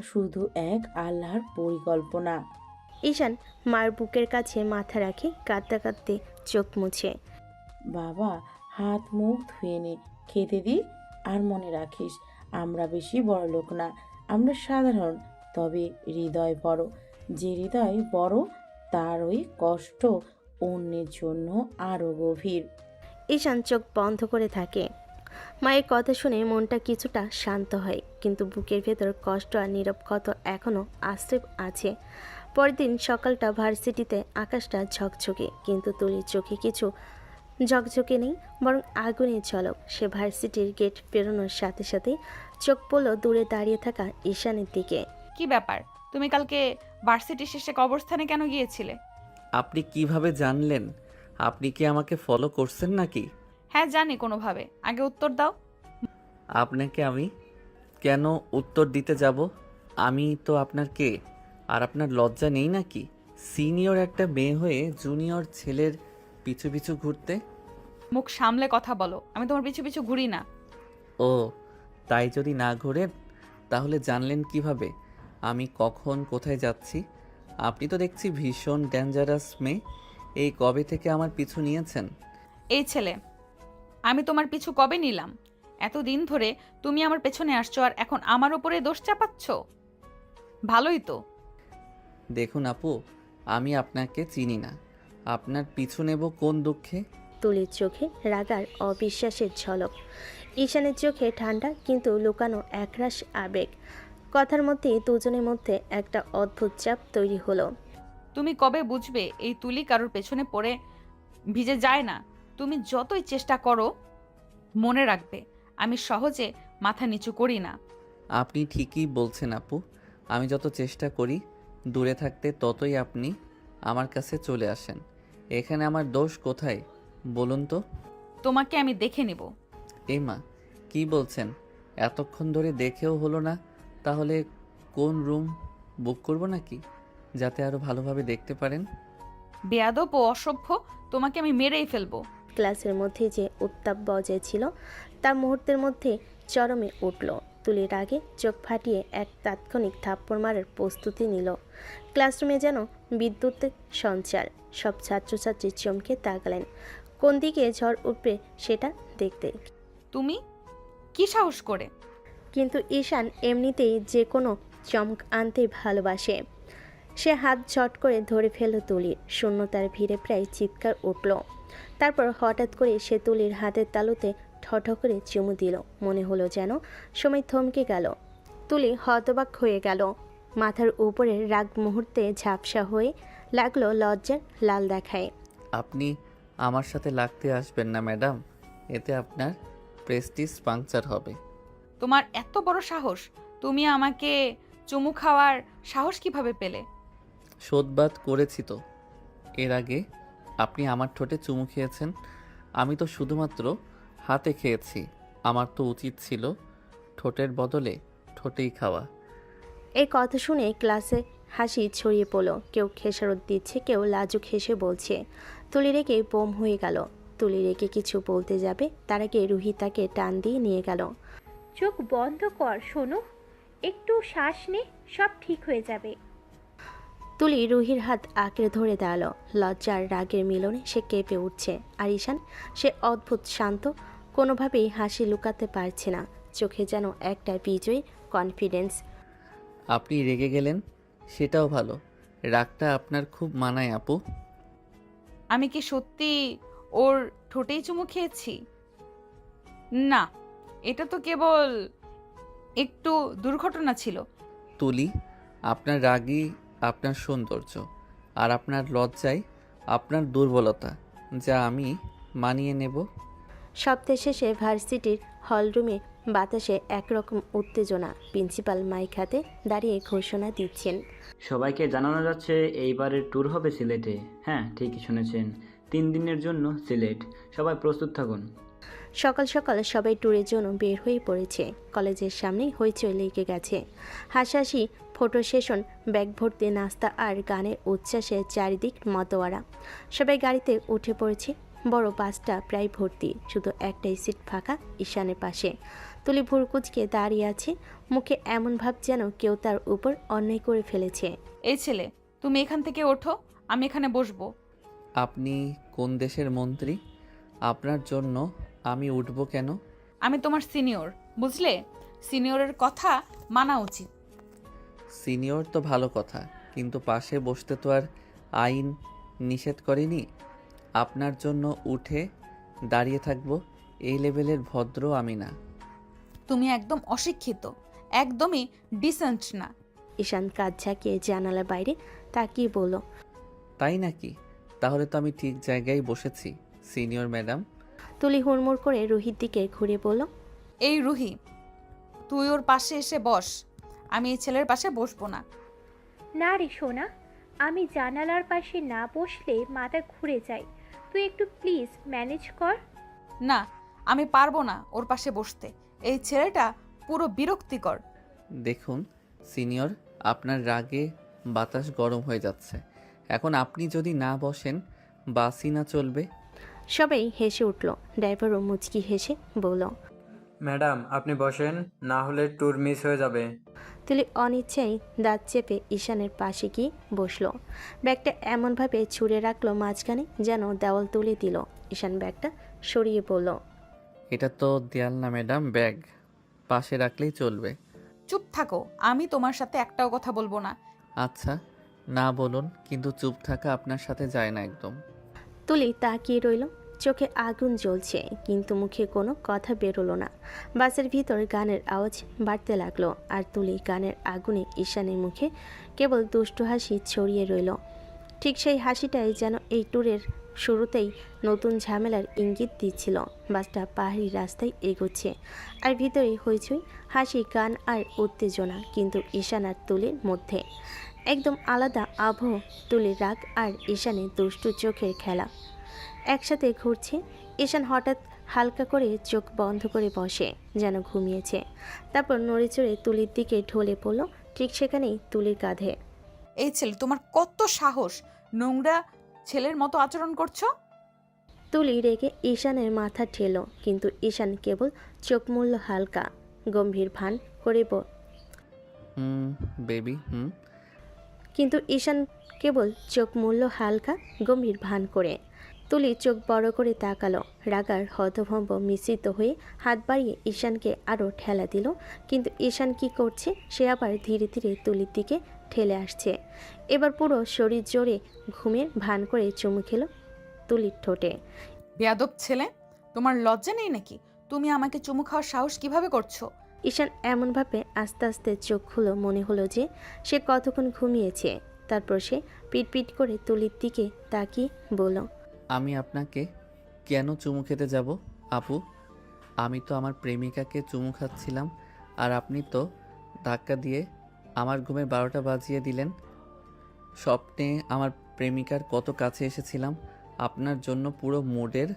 শুধু এক আল্লাহর পরিকল্পনা। ঈশান মার বুকের কাছে মাথা রাখে, কাঁদতে কাঁদতে চোখ মুছে। বাবা, হাত মুখ ধুয়ে নে, খেতে দি। আর মনে রাখিস, আমরা বেশি বড় লোক না, আমরা সাধারণ, তবে হৃদয় বড়। যে হৃদয় বড় তার ওই কষ্ট অন্যের জন্য আরও গভীর। ঈশান চোখ বন্ধ করে থাকে। মায়ের কথা শুনে মনটা কিছুটা শান্ত হয়, কিন্তু বুকের ভেতর কষ্ট আর নীরব ক্ষত এখনও আশ্রয় আছে। পরের দিন সকালটা ভার্সিটিতে, আকাশটা ঝকঝকে, কিন্তু তুলির চোখে কিছু ঝকঝকে নেই, বরং আগুনের ঝলক। সে ভার্সিটির গেট পেরোনোর সাথে সাথে চোখ পড়ল দূরে দাঁড়িয়ে থাকা ঈশানের দিকে। কি ব্যাপার, তুমি কালকে ভার্সিটি শেষে কবরস্থানে কেন গিয়েছিলে? আপনি কিভাবে জানলেন? আপনি কি আমাকে ফলো করছেন নাকি? হ্যাঁ জানি কোনোভাবে, আগে উত্তর দাও। আপনাকে আমি কেন উত্তর দিতে যাব? আমি তো আপনার কে? আর আপনার লজ্জা নেই নাকি সিনিয়র একটা মেয়ে হয়ে জুনিয়র ছেলের পিছু পিছু ঘুরতে? মুখ সামলে কথা বলো, আমি তোমার পিছু পিছু ঘুরি না। ও, তাই যদি না ঘোরেন তাহলে জানলেন কিভাবে আমি কখন কোথায় যাচ্ছি? আপনি তো দেখছি ভীষণ ডেঞ্জারাস মেয়ে। এই কবে থেকে আমার পিছু নিয়েছেন? এই ছেলে, আমি তোমার পিছু কবে নিলাম? এতদিন ধরে তুমি আমার পেছনে আসছো আর এখন আমার উপরে দোষ চাপাচ্ছ? ভালোই তো। দেখুন আপু, আমি আপনাকে চিনি না, আপনার পিছু নেব কোন দুঃখে? তুলির চোখে রাগার অবিশ্বাসের ঝলক, ঈশানের চোখে ঠান্ডা কিন্তু লুকানো একরাশ আবেগ। কথার মধ্যে দুজনের মধ্যে একটা অদ্ভুত চাপ তৈরি হলো। তুমি কবে বুঝবে এই তুলি কারোর পেছনে পড়ে ভিজে যায় না? তুমি যতই চেষ্টা করো, মনে রাখবে আমি সহজে মাথা নিচু করি না। আপনি ঠিকই বলছেন আপু। আমি যত চেষ্টা করি দূরে থাকতে, ততই আপনি আমার কাছে চলে আসেন। এখানে আমার দোষ কোথায় বলুন তো? তোমাকে আমি দেখে নেব। এই মা, কি বলছেন? এতক্ষণ ধরে দেখেও হলো না, তাহলে কোন রুম বুক করব নাকি, যাতে আরও ভালোভাবে দেখতে পারেন? বেয়াদব ও অসভ্য, তোমাকে আমি মেরেই ফেলবো। ক্লাসের মধ্যে যে উত্তাপ বজায় ছিল তা মুহূর্তের মধ্যে চরমে উঠল। তুলির আগে চোখ ফাটিয়ে এক তাৎক্ষণিক থাপ্পড় মারার প্রস্তুতি নিল। ক্লাসরুমে যেন বিদ্যুতের সঞ্চার। সব ছাত্রছাত্রী চমকে তাকালেন। কোন দিকে ঝড় উঠবে সেটা দেখতে। তুমি কি সাহস করে? কিন্তু ঈশান এমনিতেই যে কোনো চমক আনতেই ভালোবাসে। সে হাত ঝট করে ধরে ফেলল তুলির। শূন্যতার ভিড়ে প্রায় চিৎকার উঠল। তারপর হঠাৎ করে সে তুলির হাতের তালুতে ঠঠ করে চুমু দিল। মনে হলো যেন সময় থমকে গেল। তুলি হতবাক হয়ে গেল। মাথার উপরে রাগ মুহূর্তে ঝাপসা হয়ে লাগলো লজ্জার লাল দেখায়। আপনি আমার সাথে লাগতে আসবেন না ম্যাডাম, এতে আপনার প্রেস্টিজ পাংচার হবে। তোমার এত বড় সাহস! তুমি আমাকে চুমু খাওয়ার সাহস কিভাবে পেলে? শোধবাদ করেছি তো। এর আগে আপনি আমার ঠোঁটে চুমু খেয়েছেন, আমি তো শুধুমাত্র হাতে খেয়েছি। আমার তো উচিত ছিল ঠোঁটের বদলে ঠোঁটেই খাওয়া। এই কথা শুনে ক্লাসে হাসি ছড়িয়ে পড়ল। কেউ খেসারত দিচ্ছে, কেউ লাজুক হেসে বলছে। তুলি রেগে বোম হয়ে গেল। তুলি রেগে কিছু বলতে যাবে, তার আগে রুহি তাকে টান দিয়ে নিয়ে গেল। চোখ বন্ধ কর শোনো, একটু শ্বাস নে, সব ঠিক হয়ে যাবে। তুলি রুহির হাত আঁকড়ে ধরে দাঁড়ালো। লজ্জার রাগের মিলনে সে কেঁপে উঠছে। আর ঈশান, সে অদ্ভুত শান্ত, কোনোভাবেই হাসি লুকাতে পারছে না। চোখে যেন একটা বিজয়ী কনফিডেন্স। আপনি রেগে গেলেন, সেটাও ভালো। রাগটা আপনার খুব মানায় আপু। আমি কি সত্যি ওর ঠোঁটেই চুমু খেয়েছি? না, এটা তো কেবল একটু দুর্ঘটনা ছিল। তুলি, আপনার রাগই আপনার সৌন্দর্য, আর আপনার লজ্জাই আপনার দুর্বলতা, যা আমি মানিয়ে নেব। সপ্তাহ শেষে ভার্সিটির হলরুমে বাতাসে একরকম উত্তেজনা। প্রিন্সিপাল মাইক হাতে দাঁড়িয়ে ঘোষণা দিচ্ছেন। সবাইকে জানানো যাচ্ছে এইবারের ট্যুর হবে সিলেটে। হ্যাঁ, ঠিকই শুনেছেন, 3 দিনের জন্য সিলেট। সবাই প্রস্তুত থাকুন। সকাল সকাল সবাই ট্যুরের জন্য বের হয়ে পড়েছে। কলেজের সামনেই হইচই লেগে গেছে। হাসাহাসি, ফটো সেশন, ব্যাগ ভর্তি নাস্তা আর গানের উচ্ছ্বাসে চারিদিক মতোয়ারা। সবাই গাড়িতে উঠে পড়েছে। বড় বাসটা প্রায় ভর্তি, শুধু একটাই সিট ফাঁকা ঈশানের পাশে। তুলি ভুরকুচকে দাঁড়িয়ে আছে, মুখে এমন ভাব যেন কেউ তার উপর অন্যায় করে ফেলেছে। এই ছেলে, তুমি এখান থেকে ওঠো, আমি এখানে বসবো। আপনি কোন দেশের মন্ত্রী? আপনার জন্য আমি উঠব কেন? আমি তোমার সিনিয়র, বুঝলে? সিনিয়রের কথা মানা উচিত। সিনিয়র তো ভালো কথা, কিন্তু পাশে বসতে তো আর আইন নিষেধ করেনি। আপনার জন্য উঠে দাঁড়িয়ে থাকবো, এই লেভেলের ভদ্র আমি না। তুমি একদম অশিক্ষিত, একদমই ডিসেন্ট না। ঈশান কাজ ঝাঁকিয়ে জানালার বাইরে তাকিয়ে বলল। তাই নাকি? তাহলে তো আমি ঠিক জায়গায় বসেছি সিনিয়র ম্যাডাম। তুলি হুড়মুড় করে রুহির দিকে ঘুরে বলল। এই রুহি, তুই ওর পাশে এসে বস, আমি এই ছেলের পাশে বসবো না। না রে সোনা, আমি জানালার পাশে না বসলে মাথা ঘুরে যায়। তুই একটু প্লিজ ম্যানেজ কর। না, আমি পারবো না ওর পাশে বসতে। এই ছেলেটা পুরো বিরক্তিকর। দেখুন সিনিয়র, আপনার রাগে বাতাস গরম হয়ে যাচ্ছে। এখন আপনি যদি না বসেন বাসই না চলবে। সবাই হেসে উঠল। ড্রাইভারও মুচকি হেসে বলল। ম্যাডাম আপনি বসেন, না হলে ট্যুর মিস হয়ে যাবে। তুলি অনিচ্ছায় দাঁত চেপে ঈশানের পাশে গিয়ে বসলো। ব্যাগটা এমনভাবে ছুঁড়ে রাখলো মাঝখানে যেন দেওয়াল তুলে দিল। ঈশান ব্যাগটা সরিয়ে বলল। এটা তো দেয়াল না ম্যাডাম, ব্যাগ। পাশে রাখলেই চলবে। চুপ থাকো, আমি তোমার সাথে একটাও কথা বলবো না। আচ্ছা, না বলুন, কিন্তু চুপ থাকা আপনার সাথে যায় না একদম। তুলি তাকিয়ে রইল। চোখে আগুন জ্বলছে, কিন্তু মুখে কোনো কথা বেরোলো না। বাসের ভিতর গানের আওয়াজ বাড়তে লাগলো, আর তুলি গানের আগুনে ঈশানের মুখে কেবল দুষ্টু হাসি ছড়িয়ে রইল। ঠিক সেই হাসিটাই যেন এই ট্যুরের শুরুতেই নতুন ঝামেলার ইঙ্গিত দিচ্ছিল। বাসটা পাহাড়ি রাস্তায় এগোচ্ছে আর ভিতরে হইচই, হাসি, গান আর উত্তেজনা, কিন্তু ঈশান আর তুলির মধ্যে একদম আলাদা আবহ। তুলির রাগ আর ঈশানের দুষ্টু চোখের খেলা একসাথে ঘুরছে। ঈশান হঠাৎ হালকা করে চোখ বন্ধ করে বসে, যেন ঘুমিয়েছে। তারপর নড়েচড়ে তুলির দিকে ঢলে পড়ল, ঠিক সেখানেই তুলির কাঁধে। এই ছেলে, তোমার কত সাহস! নোংরা ছেলের মতো আচরণ করছো। তুলি রেগে ঈশানের মাথা ঠেল, কিন্তু ঈশান কেবল চোখ মুড়ল হালকা, গম্ভীর ভান করে বেবি কিন্তু ঈশান কেবল চোখ মুড়ল হালকা, গম্ভীর ভান করে। তুলি চোখ বড় করে তাকালো, রাগার হতভম্ব মিশ্রিত হয়ে হাত বাড়িয়ে ঈশানকে আরও ঠেলা দিল। কিন্তু ঈশান কি করছে? সে আবার ধীরে ধীরে তুলির দিকে ঠেলে আসছে। এবার পুরো শরীর জোরে ঘুমের ভান করে চুমু খেলো তুলির ঠোঁটে। বেয়াদব ছেলে, তোমার লজ্জা নেই নাকি? তুমি আমাকে চুমু খাওয়ার সাহস কিভাবে করছো? ঈশান এমনভাবে আস্তে আস্তে চোখ খুলো, মনে হলো যে সে কতক্ষণ ঘুমিয়েছে। তারপর সে পিটপিট করে তুলির দিকে তাকিয়ে বলল, আমি আপনাকে কেন চুমু খেতে যাব আপু? আমি তো আমার প্রেমিকাকে চুমু খাচ্ছিলাম, আর আপনি তো ধাক্কা দিয়ে আমার ঘুমের 12টা বাজিয়ে দিলেন। স্বপ্নে আমার প্রেমিকার কত কাছে এসেছিলাম, আপনার জন্য পুরো মুডের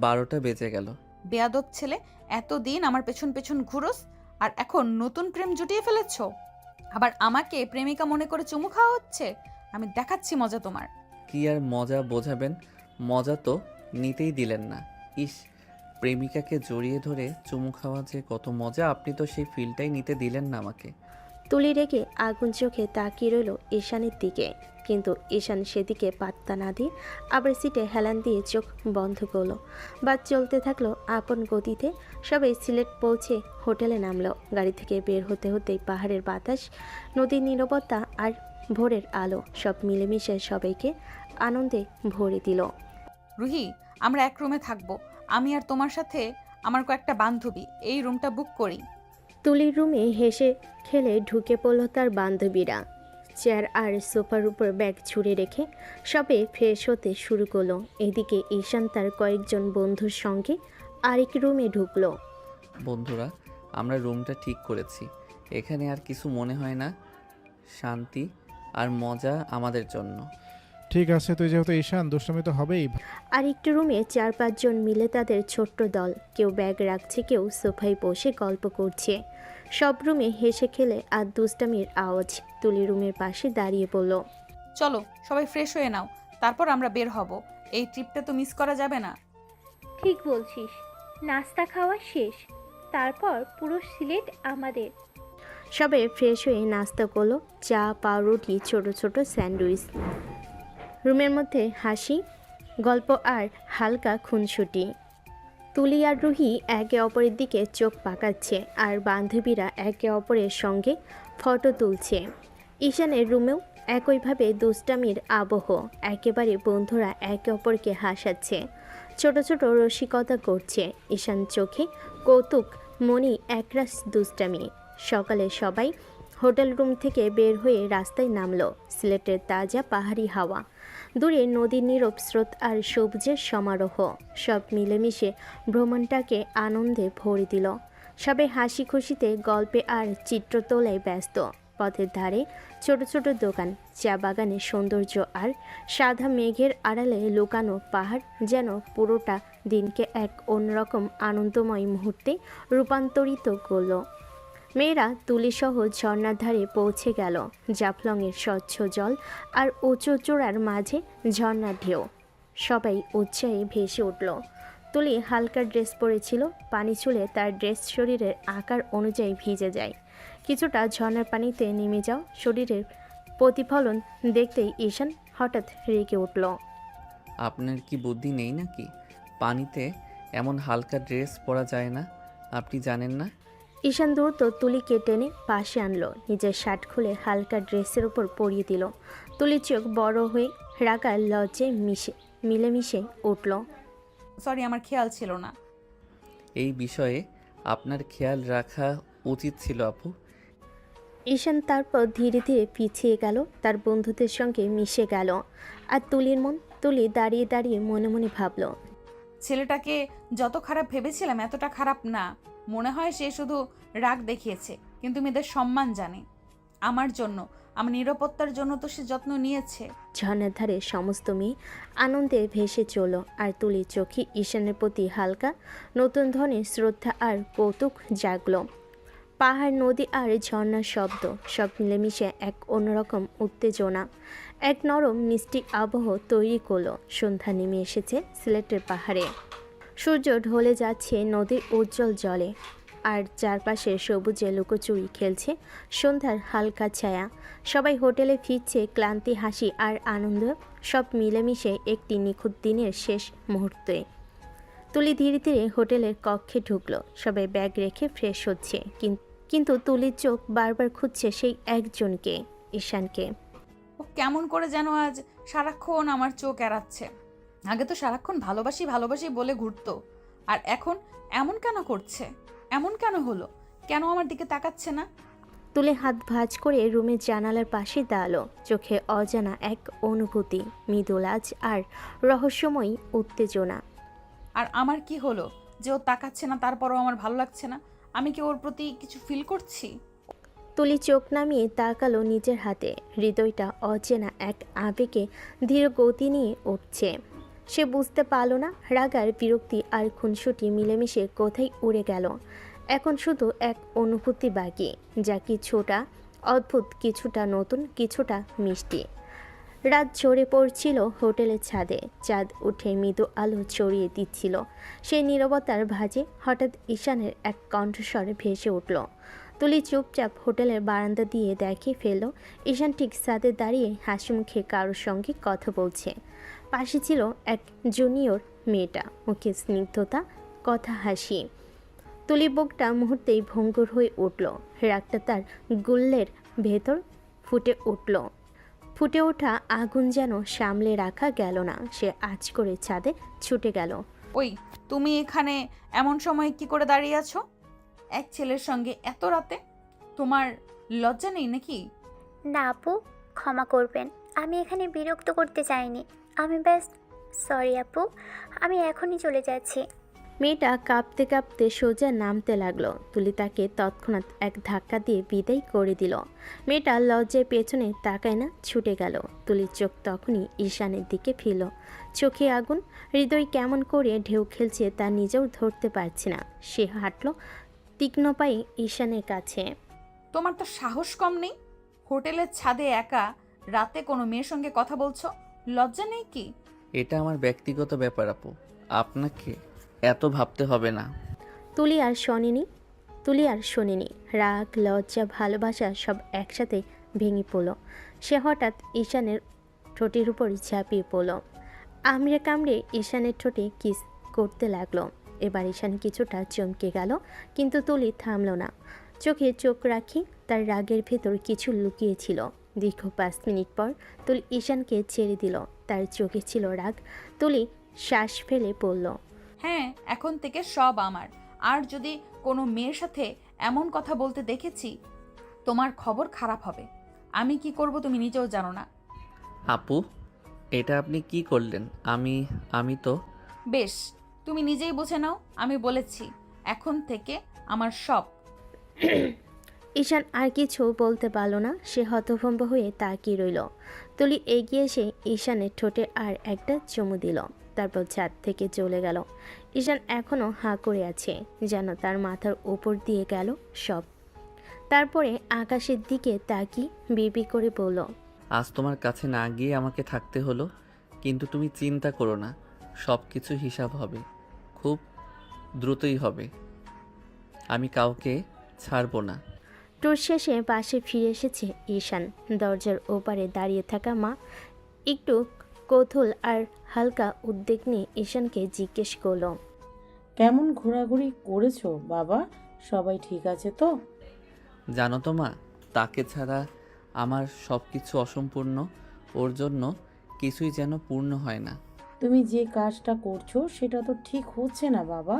12টা বেজে গেল। বেয়াদব ছেলে, এতদিন আমার পেছন পেছন ঘুরোস, আর এখন নতুন প্রেম জুটিয়ে ফেলেছো। আবার আমাকে প্রেমিকা মনে করে চুমু খাওয়া হচ্ছে। আমি দেখাচ্ছি মজা তোমার। কি আর মজা বোঝাবেন? মজা তো নিতেই দিলেন না। ইস, প্রেমিকাকে জড়িয়ে ধরে চুমু খাওয়া যে কত মজা, আপনি তো সেই ফিলটাই নিতে দিলেন না আমাকে। তুলি রেগে আগুন চোখে তাকিয়ে রইল ঈশানের দিকে, কিন্তু ঈশান সেদিকে পাত্তা না দিয়ে আবার সিটে হেলান দিয়ে চোখ বন্ধ করলো। বাস চলতে থাকলো আপন গতিতে। সবাই সিলেট পৌঁছে হোটেলে নামলো। গাড়ি থেকে বের হতে হতেই পাহাড়ের বাতাস, নদীর নীরবতা আর ভোরের আলো সব মিলেমিশে সবাইকে আনন্দে ভরে দিল। রুহি, আমরা এক রুমে থাকবো। আমি আর তোমার সাথে আমার কয়েকটা বান্ধবী। এই রুমটা বুক করি। তুলির রুমে হেসে খেলে ঢুকে পড়ল তার বান্ধবীরা। চেয়ার আর সোফার উপর ব্যাগ ছুঁড়ে রেখে সবে ফ্রেশ হতে শুরু করলো। এদিকে ঈশান তার কয়েকজন বন্ধুর সঙ্গে আরেক রুমে ঢুকলো। বন্ধুরা, আমরা রুমটা ঠিক করেছি। এখানে আর কিছু মনে হয় না। শান্তি আর মজা আমাদের জন্য। ঠিক আছে, তুই যেহেতু ঈশান, দুষ্টামি তো হবেই। আর একটু রুমে 4-5 জন মিলে তাদের ছোট্ট দল, কেউ ব্যাগ রাখছে, কেউ সোফায় বসে গল্প করছে। সব রুমে হেসে খেলে আর দুষ্টামির আওয়াজ। তুলি রুমের পাশে দাঁড়িয়ে পড়ল। চলো সবাই ফ্রেশ হয়ে নাও, তারপর আমরা বের হব। এই ট্রিপটা তো মিস করা যাবে না। ঠিক বলছিস। নাস্তা খাওয়া শেষ, তারপর পুরো সিলেট আমাদের। সবাই ফ্রেশ হয়ে নাস্তা করলো, চা, পাউরুটি, ছোট ছোট স্যান্ডউইচ। রুমের মধ্যে হাসি, গল্প আর হালকা খুনসুটি। তুলি আর রুহি একে অপরের দিকে চোখ পাকাচ্ছে, আর বান্ধবীরা একে অপরের সঙ্গে ফটো তুলছে। ঈশানের রুমেও একইভাবে দুষ্টামির আবহ। একেবারে বন্ধুরা একে অপরকে হাসাচ্ছে, ছোট ছোট রসিকতা করছে। ঈশান চোখে কৌতুক, মনে একরাশ দুষ্টামি। সকালে সবাই হোটেল রুম থেকে বের হয়ে রাস্তায় নামলো। সিলেটের তাজা পাহাড়ি হাওয়া, দূরে নদীর নীরব স্রোত আর সবুজের সমারোহ সব মিলেমিশে ভ্রমণটাকে আনন্দে ভরে দিল। সবাই হাসি খুশিতে, গল্পে আর চিত্র তোলায় ব্যস্ত। পথের ধারে ছোট ছোট দোকান, চা বাগানের সৌন্দর্য আর সাদা মেঘের আড়ালে লুকানো পাহাড় যেন পুরোটা দিনকে এক অন্যরকম আনন্দময় মুহূর্তে রূপান্তরিত করল। মেয়েরা তুলিসহ ঝর্ণার ধারে পৌঁছে গেল। জাফলংয়ের স্বচ্ছ জল আর উঁচু চূড়ার মাঝে ঝর্ণার ঢেউ, সবাই উৎসাহে ভেসে উঠল। তুলি হালকা ড্রেস পরেছিল, পানি ছুঁলে তার ড্রেস শরীরের আকার অনুযায়ী ভিজে যায়। কিছুটা ঝর্ণার পানিতে নেমে যাও শরীরের প্রতিফলন দেখতেই ঈশান হঠাৎ রেগে উঠল। আপনার কি বুদ্ধি নেই নাকি? পানিতে এমন হালকা ড্রেস পরা যায় না, আপনি জানেন না? ঈশান দ্রুত তুলিকে টেনে পাশে আনলো, নিজের শার্ট খুলে হালকা ড্রেসের উপর পরিয়ে দিল। তুলির চোখ বড় হয়ে রাগার লজ্জে মিলেমিশে উঠল। সরি, আমার খেয়াল ছিল না। এই বিষয়ে আপনার খেয়াল রাখা উচিত ছিল আপু। ঈশান তারপর ধীরে ধীরে পিছিয়ে গেল, তার বন্ধুদের সঙ্গে মিশে গেল। আর তুলি দাঁড়িয়ে দাঁড়িয়ে মনে মনে ভাবল, ছেলেটাকে যত খারাপ ভেবেছিলাম এতটা খারাপ না। মনে হয় সে শুধু রাগ দেখিয়েছে, কিন্তু মেয়েদের সম্মান জানে। আমার জন্য, আমার নিরাপত্তার জন্য তো সে যত্ন নিয়েছে। ঝর্ণার ধারে সমস্ত মেয়ে আনন্দে ভেসে চলল, আর তুলির চোখে ঈশানের প্রতি হালকা নতুন ধরনের শ্রদ্ধা আর কৌতুক জাগল। পাহাড়, নদী আর ঝর্ণার শব্দ সব মিলেমিশে এক অন্যরকম উত্তেজনা, এক নরম মিষ্টি আবহ তৈরি করলো। সন্ধ্যা নেমে এসেছে সিলেটের পাহাড়ে। সূর্য ঢলে যাচ্ছে নদীর উজ্জ্বল জলে, আর চারপাশে সবুজে লুকোচুরি খেলছে সন্ধ্যার হালকা ছায়া। সবাই হোটেলে ফিরছে, ক্লান্তি, হাসি আর আনন্দ সব মিলেমিশে একটি নিখুঁত দিনের শেষ মুহূর্তে। তুলি ধীরে ধীরে হোটেলের কক্ষে ঢুকলো। সবাই ব্যাগ রেখে ফ্রেশ হচ্ছে, কিন্তু তুলির চোখ বারবার খুঁজছে সেই একজনকে, ঈশানকে। ও কেমন করে যেন আজ সারাক্ষণ আমার চোখ এড়াচ্ছে। আগে তো সারাক্ষণ ভালোবাসি ভালোবাসি বলে ঘুরতো, আর এখন এমন কেন করছে? এমন কেন হলো? কেন আমার দিকে তাকাচ্ছে না? তুলে হাত ভাঁজ করে রুমের জানালার পাশে দাঁড়ালো। চোখে অজানা এক অনুভূতি, মৃদুলাজ আর রহস্যময়ী উত্তেজনা। আর আমার কি হলো যে ও তাকাচ্ছে না, তারপরও আমার ভালো লাগছে না? আমি কি ওর প্রতি কিছু ফিল করছি? তুলি চোখ নামিয়ে তাকালো নিজের হাতে। হৃদয়টা অচেনা এক আবেগে ধীর গতি নিয়ে উঠছে। সে বুঝতে পারল না রাগ আর বিরক্তি আর খুনসুটি মিলেমিশে কোথায় উড়ে গেল। এখন শুধু এক অনুভূতি বাকি, যা কিছুটা অদ্ভুত, কিছুটা নতুন, কিছুটা মিষ্টি। রাত ঝরে পড়ছিল হোটেলের ছাদে। চাঁদ উঠে মৃদু আলো ছড়িয়ে দিচ্ছিল সেই নীরবতার ভাঁজে। হঠাৎ ঈশানের এক কণ্ঠস্বর ভেসে উঠল। তুলি চুপচাপ হোটেলের বারান্দা দিয়ে দেখে ফেলল ঈশান ঠিক ছাদে দাঁড়িয়ে হাসি মুখে কারোর সঙ্গে কথা বলছে। পাশে ছিল এক জুনিয়র মেয়েটা, মুখে স্নিগ্ধতা, কথা, হাসি। তুলি বুকটা মুহূর্তেই ভঙ্গুর হয়ে উঠল। রাগটা তার গুল্লের ভেতর ফুটে ওঠা আগুন যেন সামলে রাখা গেল না। সে আঁচ করে ছাদে ছুটে গেল। ওই, তুমি এখানে এমন সময় কি করে দাঁড়িয়ে আছো এক ছেলের সঙ্গে এত রাতে? তোমার লজ্জা নেই নাকি? না আপু, ক্ষমা করবেন, আমি এখানে বিরক্ত করতে চাইনি। আমি ব্যাস সরি আপু, আমি এখনই চলে যাচ্ছি। মেয়েটা কাঁপতে কাঁপতে সোজা নামতে লাগলো। তুলি তাকে তৎক্ষণাৎ এক ধাক্কা দিয়ে বিদায় করে দিল। মেয়েটা লজ্জায় পেছনে তাকায় না, ছুটে গেল। তুলির চোখ তখনই ঈশানের দিকে ফিরল। চোখে আগুন, হৃদয় কেমন করে ঢেউ খেলছে তা নিজেও ধরতে পারছে না। সে হাঁটল তীক্ষ্ণ পায়ে ঈশানের কাছে। তোমার তো সাহস কম নেই? হোটেলের ছাদে একা রাতে কোনো মেয়ের সঙ্গে কথা বলছো, লজ্জা নেই কি? এটা আমার ব্যক্তিগত ব্যাপার আপু, আপনাকে এত ভাবতে হবে না। তুলি আর শোনেনি। রাগ, লজ্জা, ভালোবাসা সব একসাথে ভেঙে পড়ল। সে হঠাৎ ঈশানের ঠোঁটের উপর ঝাঁপিয়ে পড়ল। আমড়ে কামড়ে ঈশানের ঠোঁটে কিস করতে লাগলো। এবার ঈশান কিছুটা চমকে গেল, কিন্তু তুলি থামল না। চোখে চোখ রাখি, তার রাগের ভেতর কিছু লুকিয়েছিল। দীর্ঘ 5 মিনিট পর তুলি ঈশানকে ছেড়ে দিল। তার চোখে ছিল রাগ। তুলি শ্বাস ফেলে পড়ল, হ্যাঁ, এখন থেকে সব আমার। আর যদি কোনো মেয়ের সাথে এমন কথা বলতে দেখেছি, তোমার খবর খারাপ হবে। আমি কি করব তুমি নিজেও জানো না। আপু, এটা আপনি কি করলেন? আমি তো বেশ, তুমি নিজেই বুঝে নাও। আমি বলেছি এখন থেকে আমার সব। ঈশান আর কিছু বলতে পারল না। সে হতভম্ব হয়ে তাকিয়ে রইল। তুলি এগিয়ে এসে ঈশানের ঠোঁটে আর একটা চুমু দিল, তারপর ছাদ থেকে চলে গেল। ঈশান এখনও হাঁ করে আছে, যেন তার মাথার উপর দিয়ে গেল সব। তারপরে আকাশের দিকে তাকিয়ে বিড়বি করে বলল, আজ তোমার কাছে না গিয়ে আমাকে থাকতে হলো, কিন্তু তুমি চিন্তা করো না, সব কিছু হিসাব হবে, খুব দ্রুতই হবে। আমি কাউকে ছাড়বো না। ট্যুর শেষে পাশে ফিরে এসেছে ঈশান। দরজার ওপারে দাঁড়িয়ে থাকা মা একটু কৌতূহল আর হালকা উদ্বেগ নিয়ে ঈশানকে জিজ্ঞেস করলো, কেমন ঘোরাঘুরি করেছো বাবা? সবাই ঠিক আছে তো? জানো তো মা, তাকে ছাড়া আমার সব কিছু অসম্পূর্ণ। ওর জন্য কিছুই যেন পূর্ণ হয় না। তুমি যে কাজটা করছো সেটা তো ঠিক হচ্ছে না বাবা।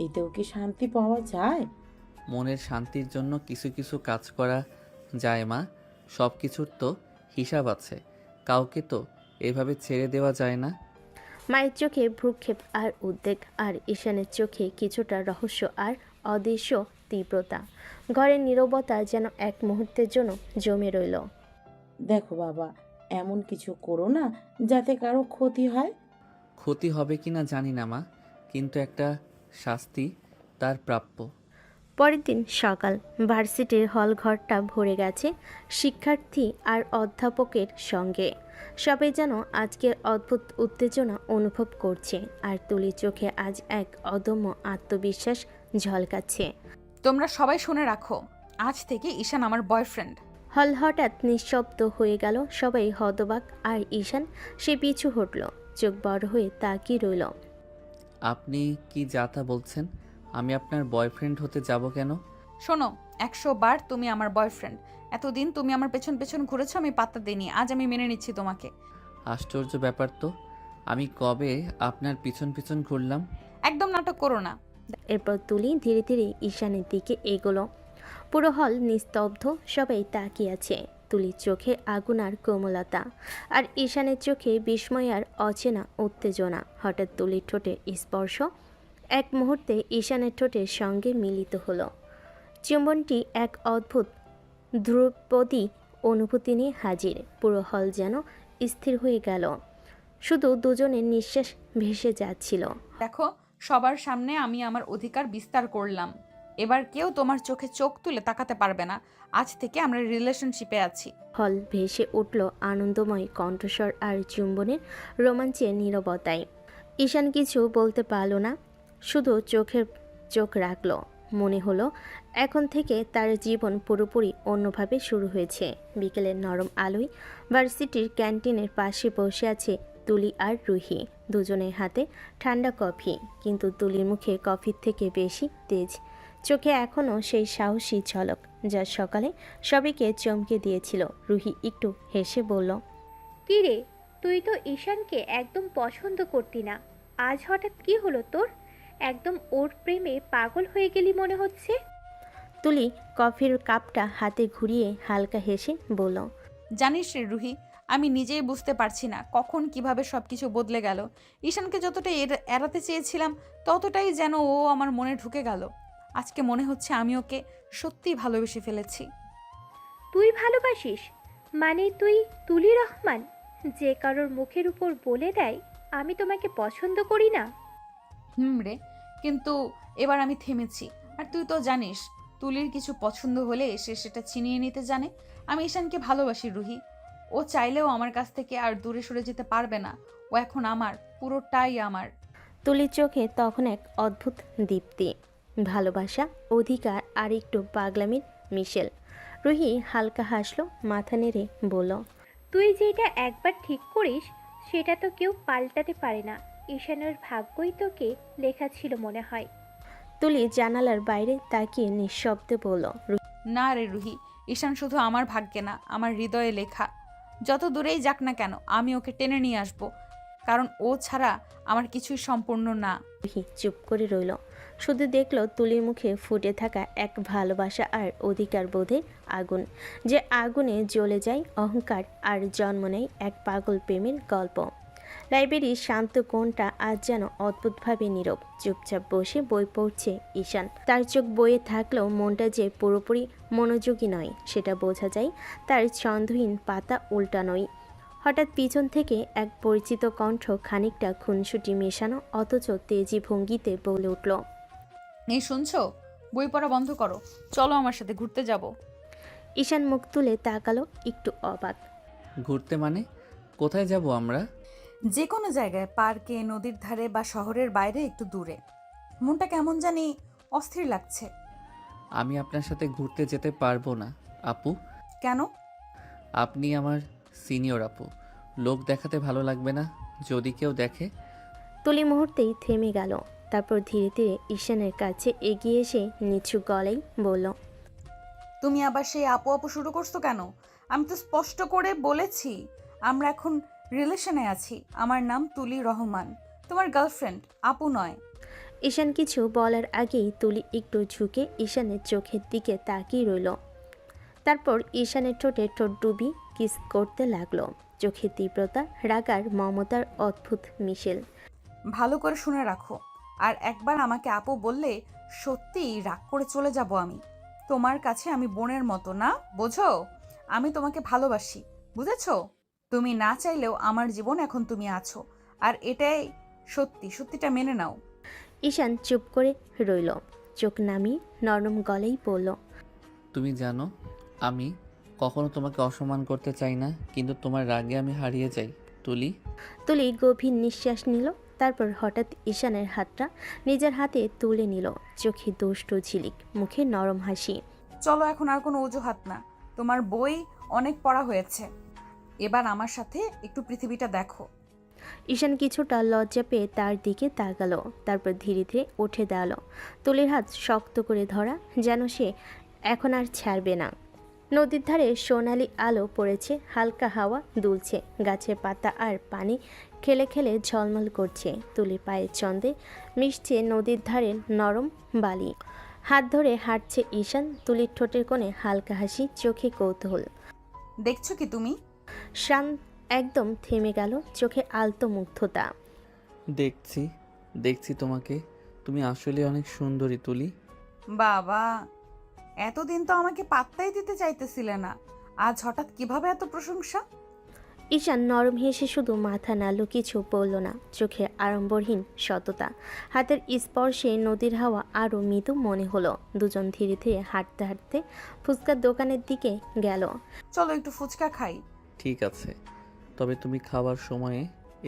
এতেও কি শান্তি পাওয়া যায়? মনের শান্তির জন্য কিছু কিছু কাজ করা যায় মা, সব কিছুর তো হিসাব আছে, কাউকে তো এভাবে ছেড়ে দেওয়া যায় না। মায়ের চোখে ভ্রুক্ষেপ আর উদ্বেগ, আর ঈশানের চোখে কিছুটা রহস্য আর অদৃশ্য তীব্রতা। ঘরের নীরবতা যেন এক মুহূর্তের জন্য জমে রইল। দেখো বাবা, এমন কিছু করো না যাতে কারো ক্ষতি হয়। ক্ষতি হবে কি না জানি না মা, কিন্তু একটা শাস্তি তার প্রাপ্য। পরের দিন সকাল, ভার্সিটির হল ঘরটা ভরে গেছে শিক্ষার্থী আর অধ্যাপকের সঙ্গে। সবাই যেন আজকের অদ্ভুত উত্তেজনা অনুভব করছে, আর তুলির চোখে আজ এক অদম্য আত্মবিশ্বাস ঝলকাচ্ছে। তোমরা সবাই শুনে রাখো, আজ থেকে ঈশান আমার বয়ফ্রেন্ড। হল হঠাৎ নিঃশব্দ হয়ে গেল, সবাই হতবাক, আর ঈশান সে পিছু হটল, চোখ বড় হয়ে তাকিয়ে রইল। আপনি কি যা তা বলছেন? আমি আপনার বয়ফ্রেন্ড হতে যাব কেন? শোনো, 100 বার তুমি আমার বয়ফ্রেন্ড। এতদিন তুমি আমার পেছন পেছন ঘুরেছো, আমি পাত্তা দিইনি, আজ আমি মেনে নিচ্ছি তোমাকে। আশ্চর্য ব্যাপার তো, আমি কবে আপনার পিছন পিছন ঘুরলাম? একদম নাটক করো না। এরপর তুলি ধীরে ধীরে ঈশানের দিকে এগোলো। পুরো হল নিস্তব্ধ, সবাই তাকিয়ে আছে। তুলির চোখে আগুন আর কোমলতা, আর ঈশানের চোখে বিস্ময় আর অচেনা উত্তেজনা। হঠাৎ তুলির ঠোঁটে স্পর্শ, এক মুহূর্তে ঈশানের ঠোঁটের সঙ্গে মিলিত হলো। চুম্বনটি এক অদ্ভুত ধ্রুপদী অনুভূতি নিয়ে হাজির। পুরো হল যেন স্থির হয়ে গেল, শুধু দুজনের নিঃশ্বাস ভেসে যাচ্ছিল। দেখো, সবার সামনে আমি আমার অধিকার বিস্তার করলাম। এবার কেউ তোমার চোখে চোখ তুলে তাকাতে পারবে না। আজ থেকে আমরা রিলেশনশিপে আছি। হল ভেসে উঠল আনন্দময় কণ্ঠস্বর আর চুম্বনের রোমাঞ্চের নীরবতায়। ঈশান কিছু বলতে পারল না, শুধু চোখ রাখল। মনে হলো এখন থেকে তার জীবন পুরোপুরি অন্যভাবে শুরু হয়েছে। বিকেলের নরম আলোয় ভার্সিটির ক্যান্টিনের পাশে বসে আছে তুলি আর রুহি, দুজনের হাতে ঠান্ডা কফি, কিন্তু তুলির মুখে কফির থেকে বেশি তেজ, চোখে এখনও সেই সাহসী ঝলক যা সকালে সবাইকে চমকে দিয়েছিল। রুহি একটু হেসে বলল, কি রে, তুই তো ঈশানকে একদম পছন্দ করতি না, আজ হঠাৎ কি হলো তোর? একদম ওর প্রেমে পাগল হয়ে গেলি মনে হচ্ছে। তুলি কফির কাপটা হাতে ঘুরিয়ে হালকা হেসে বলল, জানিস রে রুহি, আমি নিজেই বুঝতে পারছি না কখন কিভাবে সবকিছু বদলে গেল। ঈশানকে যতটা এড়াতে চেয়েছিলাম, ততটাই যেন ও আমার মনে ঢুকে গেল। আজকে মনে হচ্ছে আমি ওকে সত্যিই ভালোবেসে ফেলেছি। তুই ভালোবাসিস? মানে তুই তুলি রহমান, যে কারোর মুখের উপর বলে দেয় আমি তোমাকে পছন্দ করি না? রে, কিন্তু এবার আমি থেমেছি। আর তুই তো জানিস, তুলির কিছু পছন্দ হলে সে সেটা ছিনিয়ে নিতে জানে। আমি ঈশানকে ভালোবাসি রুহি। ও চাইলেও আমার কাছ থেকে আর দূরে সরে যেতে পারবে না। ও এখন আমার, পুরোটাই আমার। তুলির চোখে তখন এক অদ্ভুত দীপ্তি, ভালোবাসা, অধিকার আর একটু পাগলামির মিশেল। রুহি হালকা হাসলো, মাথা নেড়ে বলল, তুই যেটা একবার ঠিক করিস সেটা তো কেউ পাল্টাতে পারে না। ঈশানের ভাগ্যই তোকে লেখা ছিল মনে হয়। তুলি জানালার বাইরে তাকিয়ে নিঃশব্দে বলল, না রে রুহি, ঈশান শুধু আমার ভাগ্যে না, আমার হৃদয়ে লেখা। যত দূরেই যাক না কেন, আমি ওকে টেনে নিয়ে আসবো, কারণ ও ছাড়া আমার কিছুই সম্পূর্ণ না। রুহি চুপ করে রইল, শুধু দেখল তুলির মুখে ফুটে থাকা এক ভালোবাসা আর অধিকার বোধের আগুন, যে আগুনে জ্বলে যায় অহংকার আর জন্ম নেয় এক পাগল প্রেমের গল্প। লাইব্রেরির শান্ত কোণটা আজ যেন অদ্ভুতভাবে নীরব। চুপচাপ বসে বই পড়ছে ঈশান। তার চোখ বইয়ে থাকলেও মনটা যে পুরোপুরি মনোযোগী নয় সেটা বোঝা যায় তার ছন্দহীন পাতা উল্টানোই। হঠাৎ পিছন থেকে এক পরিচিত কণ্ঠ খানিকটা খুনসুটি মেশানো অথচ তেজি ভঙ্গিতে বলে উঠল, এই শুনছো? বই পড়া বন্ধ করো, চলো আমার সাথে ঘুরতে যাব। ঈশান মুখ তুলে তাকালো, একটু অবাক। ঘুরতে মানে? কোথায় যাব আমরা? যে কোনো জায়গায়, পার্কে, নদীর ধারে বা শহরের বাইরে, একটু দূরে। মনটা কেমন জানি অস্থির লাগছে। আমি আপনার সাথে ঘুরতে যেতে পারবো না আপু। কেন? আপনি আমার সিনিয়র আপু, লোক দেখাতে ভালো লাগবে না যদি কেউ দেখে। তুলি মুহূর্তেই থেমে গেল, তারপর ধীরে ধীরে ঈশানের কাছে এগিয়ে এসে নিচু গলায় বলল, তুমি আবার সেই আপু আপু শুরু করছো কেন? আমি তো স্পষ্ট করে বলেছি আমরা এখন রিলেশনে আছি। আমার নাম তুলি রহমান, তোমার গার্লফ্রেন্ড, আপু নয়। ঈশান কিছু বলার আগেই তুলি একটু ঝুঁকে ঈশানের চোখের দিকে তাকিয়ে রইল। তারপর ঈশানের ঠোঁটে ঠোঁট ডুবি কিস করতে লাগলো। চোখে তীব্রতা, রাগ আর মমতার অদ্ভুত মিশেল। ভালো করে শুনে রাখো, আর একবার আমাকে আপু বললে সত্যিই রাগ করে চলে যাব আমি। তোমার কাছে আমি বোনের মতো, না বোঝো? আমি তোমাকে ভালোবাসি, বুঝেছো? তুমি না চাইলেও আমার জীবন এখন তুমি আছো, আর এটাই সত্যি, সত্যিটা মেনে নাও। ঈশান চুপ করে রইল, চোখ নামিয়ে নরম গলেই বলল, তুমি জানো আমি কখনো তোমাকে অসম্মান করতে চাই না, কিন্তু তোমার রাগে আমি হারিয়ে যাই তুলি। তুলি গভীর নিঃশ্বাস নিল, তারপর হঠাৎ ঈশানের হাতটা নিজের হাতে তুলে নিল। চোখে দুষ্টু ঝিলিক, মুখে নরম হাসি। চলো, এখন আর কোনো অজুহাত না। তোমার বই অনেক পড়া হয়েছে, এবার আমার সাথে একটু পৃথিবীটা দেখো। ঈশান কিছুটা লজ্জা পেয়ে তার দিকে তাকালো, তারপর ধীরে ধীরে উঠে দাঁড়ালো। তুলির হাত শক্ত করে ধরা, যেন সে এখন আর ছাড়বে না। নদীর ধারে সোনালি আলো পড়েছে, হালকা হাওয়া দুলছে, গাছের পাতা আর পানি খেলে খেলে ঝলমল করছে। তুলির পায়ের চন্দে মিশছে নদীর ধারে নরম বালি। হাত ধরে হাঁটছে ঈশান, তুলির ঠোঁটের কোণে হালকা হাসি, চোখে কৌতূহল। দেখছো কি তুমি? শান একদম থেমে গেল, চোখে আলতো মুগ্ধতা। দেখছি দেখছি তোমাকে, তুমি আসলে অনেক সুন্দরী তুলি। বাবা, এতদিন তো আমাকে পাত্তাই দিতে চাইতেছিলে না, আজ হঠাৎ কিভাবে এত প্রশংসা? ঈশান নরম হেসে শুধু মাথা নাড়ল, কিছু বলল না। চোখে আড়ম্বরহীন সততা, হাতের স্পর্শে নদীর হাওয়া আরও মৃদু মনে হলো। দুজন ধীরে ধীরে হাঁটতে হাঁটতে ফুচকার দোকানের দিকে গেল। চলো একটু ফুচকা খাই। ঠিক আছে, তবে তুমি খাওয়ার সময়ে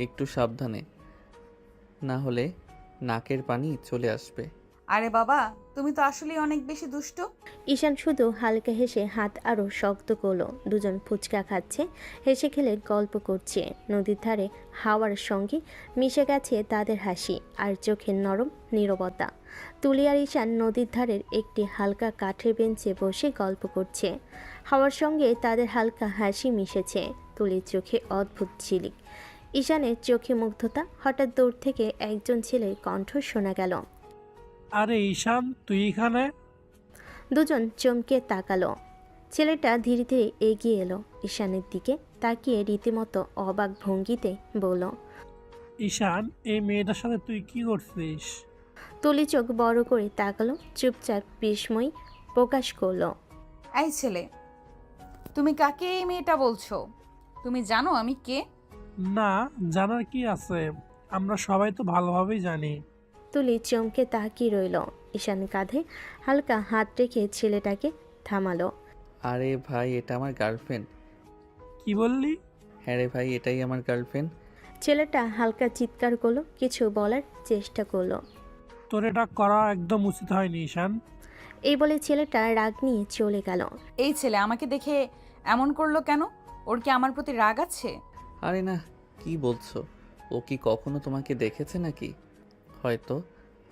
একটু সাবধানে, না হলে নাকের পানি চলে আসবে। আরে বাবা, তুমি তো আসলেই অনেক বেশি দুষ্ট। ঈশান শুধু হালকা হেসে হাত আরও শক্ত করলো। দুজন ফুচকা খাচ্ছে, হেসে খেলে গল্প করছে। নদীর ধারে হাওয়ার সঙ্গে মিশে গেছে তাদের হাসি আর চোখের নরম নীরবতা। তুলি আর ঈশান নদীর ধারের একটি হালকা কাঠের বেঞ্চে বসে গল্প করছে। হাওয়ার সঙ্গে তাদের হালকা হাসি মিশেছে। তুলির চোখে অদ্ভুত ঝিলিক, ঈশানের চোখে মুগ্ধতা। হঠাৎ দূর থেকে একজন ছেলের কণ্ঠ শোনা গেল। আরে ঈশান, তুই এখানে? দুজন চমকে তাকালো। ছেলেটা ধীরে ধীরে এগিয়ে এলো ঈশানের দিকে, তাকিয়ে রীতিমতো অবাক ভঙ্গিতে বলল, ঈশান, এই মেয়েটার সাথে তুই কি করছিস? তুলি চোখ বড় করে তাকালো, চুপচাপ বিস্ময় প্রকাশ করলো। এই ছেলে, তুমি কাকে এই মেয়েটা বলছো? তুমি জানো আমি কে? না, জানার কি আছে, আমরা সবাই তো ভালোভাবেই জানি। তুলি চমকে তাকিয়ে রইল। ঈশান কাঁধে হালকা হাত রেখে ছেলেটাকে থামালো। আরে ভাই, এটা আমার গার্লফ্রেন্ড। কি বললি? হ্যাঁ রে ভাই, এটাই আমার গার্লফ্রেন্ড। ছেলেটা হালকা চিৎকার করলো, কিছু বলার চেষ্টা করলো। তোর এটা করা একদম উচিত হয়নি ঈশান। এই বলে ছেলেটা রাগ নিয়ে চলে গেল। এই ছেলে আমাকে দেখে এমন করলো কেন? ওর কি আমার প্রতি রাগ আছে? আরে না, কি বলছো? ও কি কখনো তোমাকে দেখেছে নাকি? হয়তো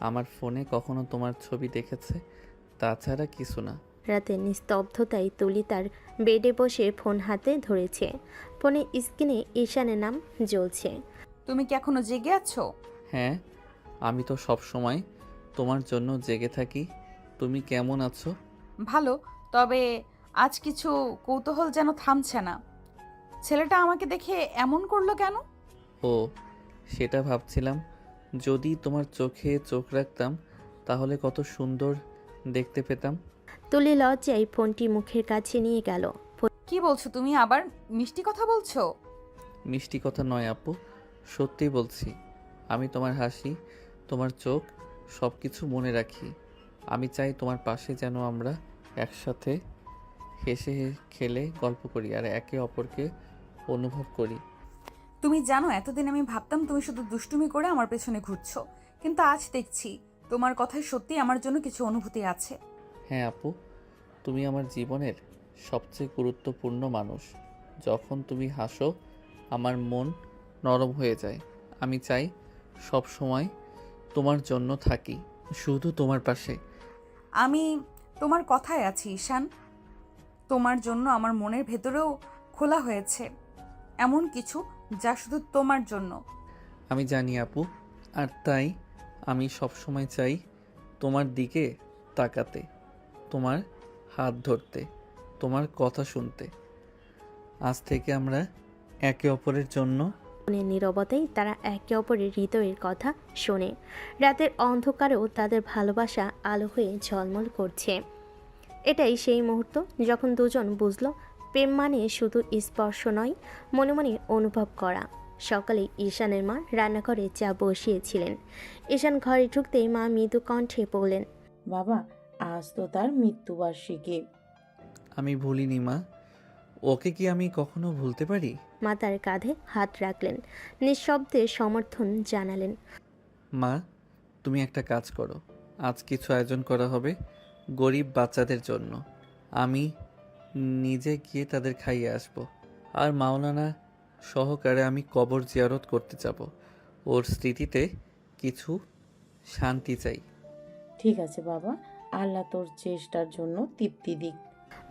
আমার ফোনে কখনো তোমার ছবি দেখেছে, তাছাড়া কিছু না। রাতে নিস্তব্ধতায় তুলি তার বেডে বসে ফোন হাতে ধরেছে। ফোনে স্ক্রিনে ঈশানের নাম জ্বলছে। তুমি কি এখনো জেগে আছো? হ্যাঁ, আমি তো সব সময় তোমার জন্য জেগে থাকি। তুমি কেমন আছো? ভালো, তবে আজ কিছু কৌতূহল যেন থামছে না। ছেলেটা আমাকে দেখে এমন করলো কেন? ও, সেটা ভাবছিলাম, যদি তোমার চোখে চোখ রাখতাম তাহলে কত সুন্দর দেখতে পেতাম। তুলি লজ্জায় ফোনটি মুখের কাছে নিয়ে গেল। কি বলছো তুমি? আবার মিষ্টি কথা বলছো? মিষ্টি কথা নয় আপু, সত্যি বলছি। আমি তোমার হাসি, তোমার চোখ, সব কিছু মনে রাখি। আমি চাই তোমার পাশে যেন আমরা একসাথে হেসে খেলে গল্প করি আর একে অপরকে অনুভব করি। তুমি জানো, এতদিন আমি ভাবতাম তুমি শুধু দুষ্টুমি করে আমার পেছনে ঘুরছো, কিন্তু আজ দেখছি তোমার কথায় সত্যি আমার জন্য কিছু অনুভূতি আছে। হ্যাঁ আপু, তুমি আমার জীবনের সবচেয়ে গুরুত্বপূর্ণ মানুষ। যখন তুমি হাসো আমার মন নরম হয়ে যায়। আমি চাই সব সময় তোমার জন্য থাকি, শুধু তোমার পাশে। আমি তোমার কথায় আছি ঈশান। তোমার জন্য আমার মনের ভেতরেও খোলা হয়েছে এমন কিছু যা শুধু তোমার জন্য। আমি জানি আপু, আর তাই আমি সব সময় চাই তোমার দিকে তাকাতে, তোমার হাত ধরতে, তোমার কথা শুনতে। আজ থেকে আমরা একে অপরের জন্য। নীরবতায় তারা একে অপরের হৃদয়ের কথা শোনে। রাতের অন্ধকারেও তাদের ভালোবাসা আলো হয়ে ঝলমল করছে। এটাই সেই মুহূর্ত যখন দুজন বুঝলো প্রেম মানে শুধু স্পর্শ নয়, মনে মনে অনুভব করা। সকালে ঈশানের মা রান্নাঘরে চা বসিয়েছিলেন। ঈশান ঘরে ঢুকতেই মা মৃদু কণ্ঠে বললেন, বাবা, আজ তো তার মৃত্যুবার্ষিকী। আমি ভুলিনি মা, ওকে কি আমি কখনো ভুলতে পারি? মা তার কাঁধে হাত রাখলেন, নিঃশব্দে সমর্থন জানালেন। মা, তুমি একটা কাজ করো, আজ কিছু আয়োজন করা হবে গরিব বাচ্চাদের জন্য। আমি নিজে গিয়ে তাদের খাইয়ে আসব। আর মাওলানা সহকারে আমি কবর জিয়ারত করতে যাব। ওর স্মৃতিতে কিছু শান্তি চাই। ঠিক আছে বাবা, আল্লাহ তোর চেষ্টার জন্য তৃপ্তি দিক।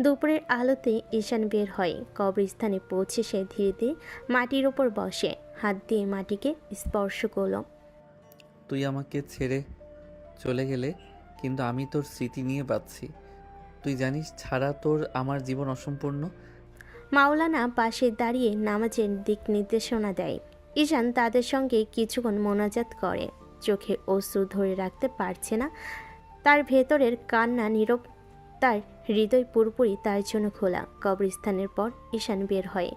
দুপুরের আলোতে ঈশান বের হয়। কবরস্থানে পৌঁছে সে ধীরে ধীরে মাটির ওপর বসে, হাত দিয়ে মাটিকে স্পর্শ করল। তুই আমাকে ছেড়ে চলে গেলে কিন্তু আমি তোর স্মৃতি নিয়ে বাঁচছি। তুই জানিস ছাড়া তোর আমার জীবন অসম্পূর্ণ। মাওলানা পাশে দাঁড়িয়ে নামাজের দিক নির্দেশনা দেয়। ঈশান তাদের সঙ্গে কিছুক্ষণ মোনাজাত করে। চোখে অশ্রু ধরে রাখতে পারছে না। তার ভেতরের কান্না নীরব, তার হৃদয় পুরোপুরি তার জন্য খোলা। কবরস্থানের পর ঈশান বের হয়।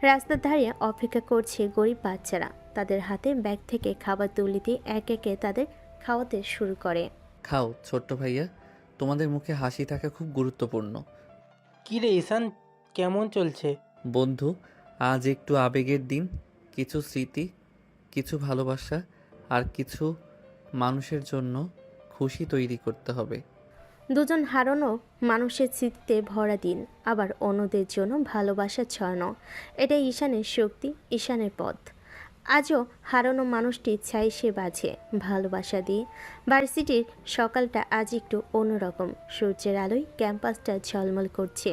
রাস্তার ধারে অপেক্ষা করছে গরিব বাচ্চারা। তাদের হাতে ব্যাগ থেকে খাবার তুলে দিয়ে এক একে তাদের খাওয়াতে শুরু করে। খাও ছোট্ট ভাইয়া, তোমাদের মুখে হাসি থাকা খুব গুরুত্বপূর্ণ। কি রে ঈশান, কেমন চলছে? বন্ধু, আজ একটু আবেগের দিন। কিছু স্মৃতি, কিছু ভালোবাসা আর কিছু মানুষের জন্য খুশি তৈরি করতে হবে। দুজন হারানো মানুষের স্মৃতিতে ভরা দিন, আবার অন্যদের জন্য ভালোবাসা ছড়ানো। এটাই ঈশানের শক্তি, ঈশানের পথ। আজও হারানো মানুষটি চাই সে বাজে ভালোবাসা দিয়ে। ভার্সিটির সকালটা আজ একটু অন্যরকম। সূর্যের আলোয় ক্যাম্পাসটা ঝলমল করছে,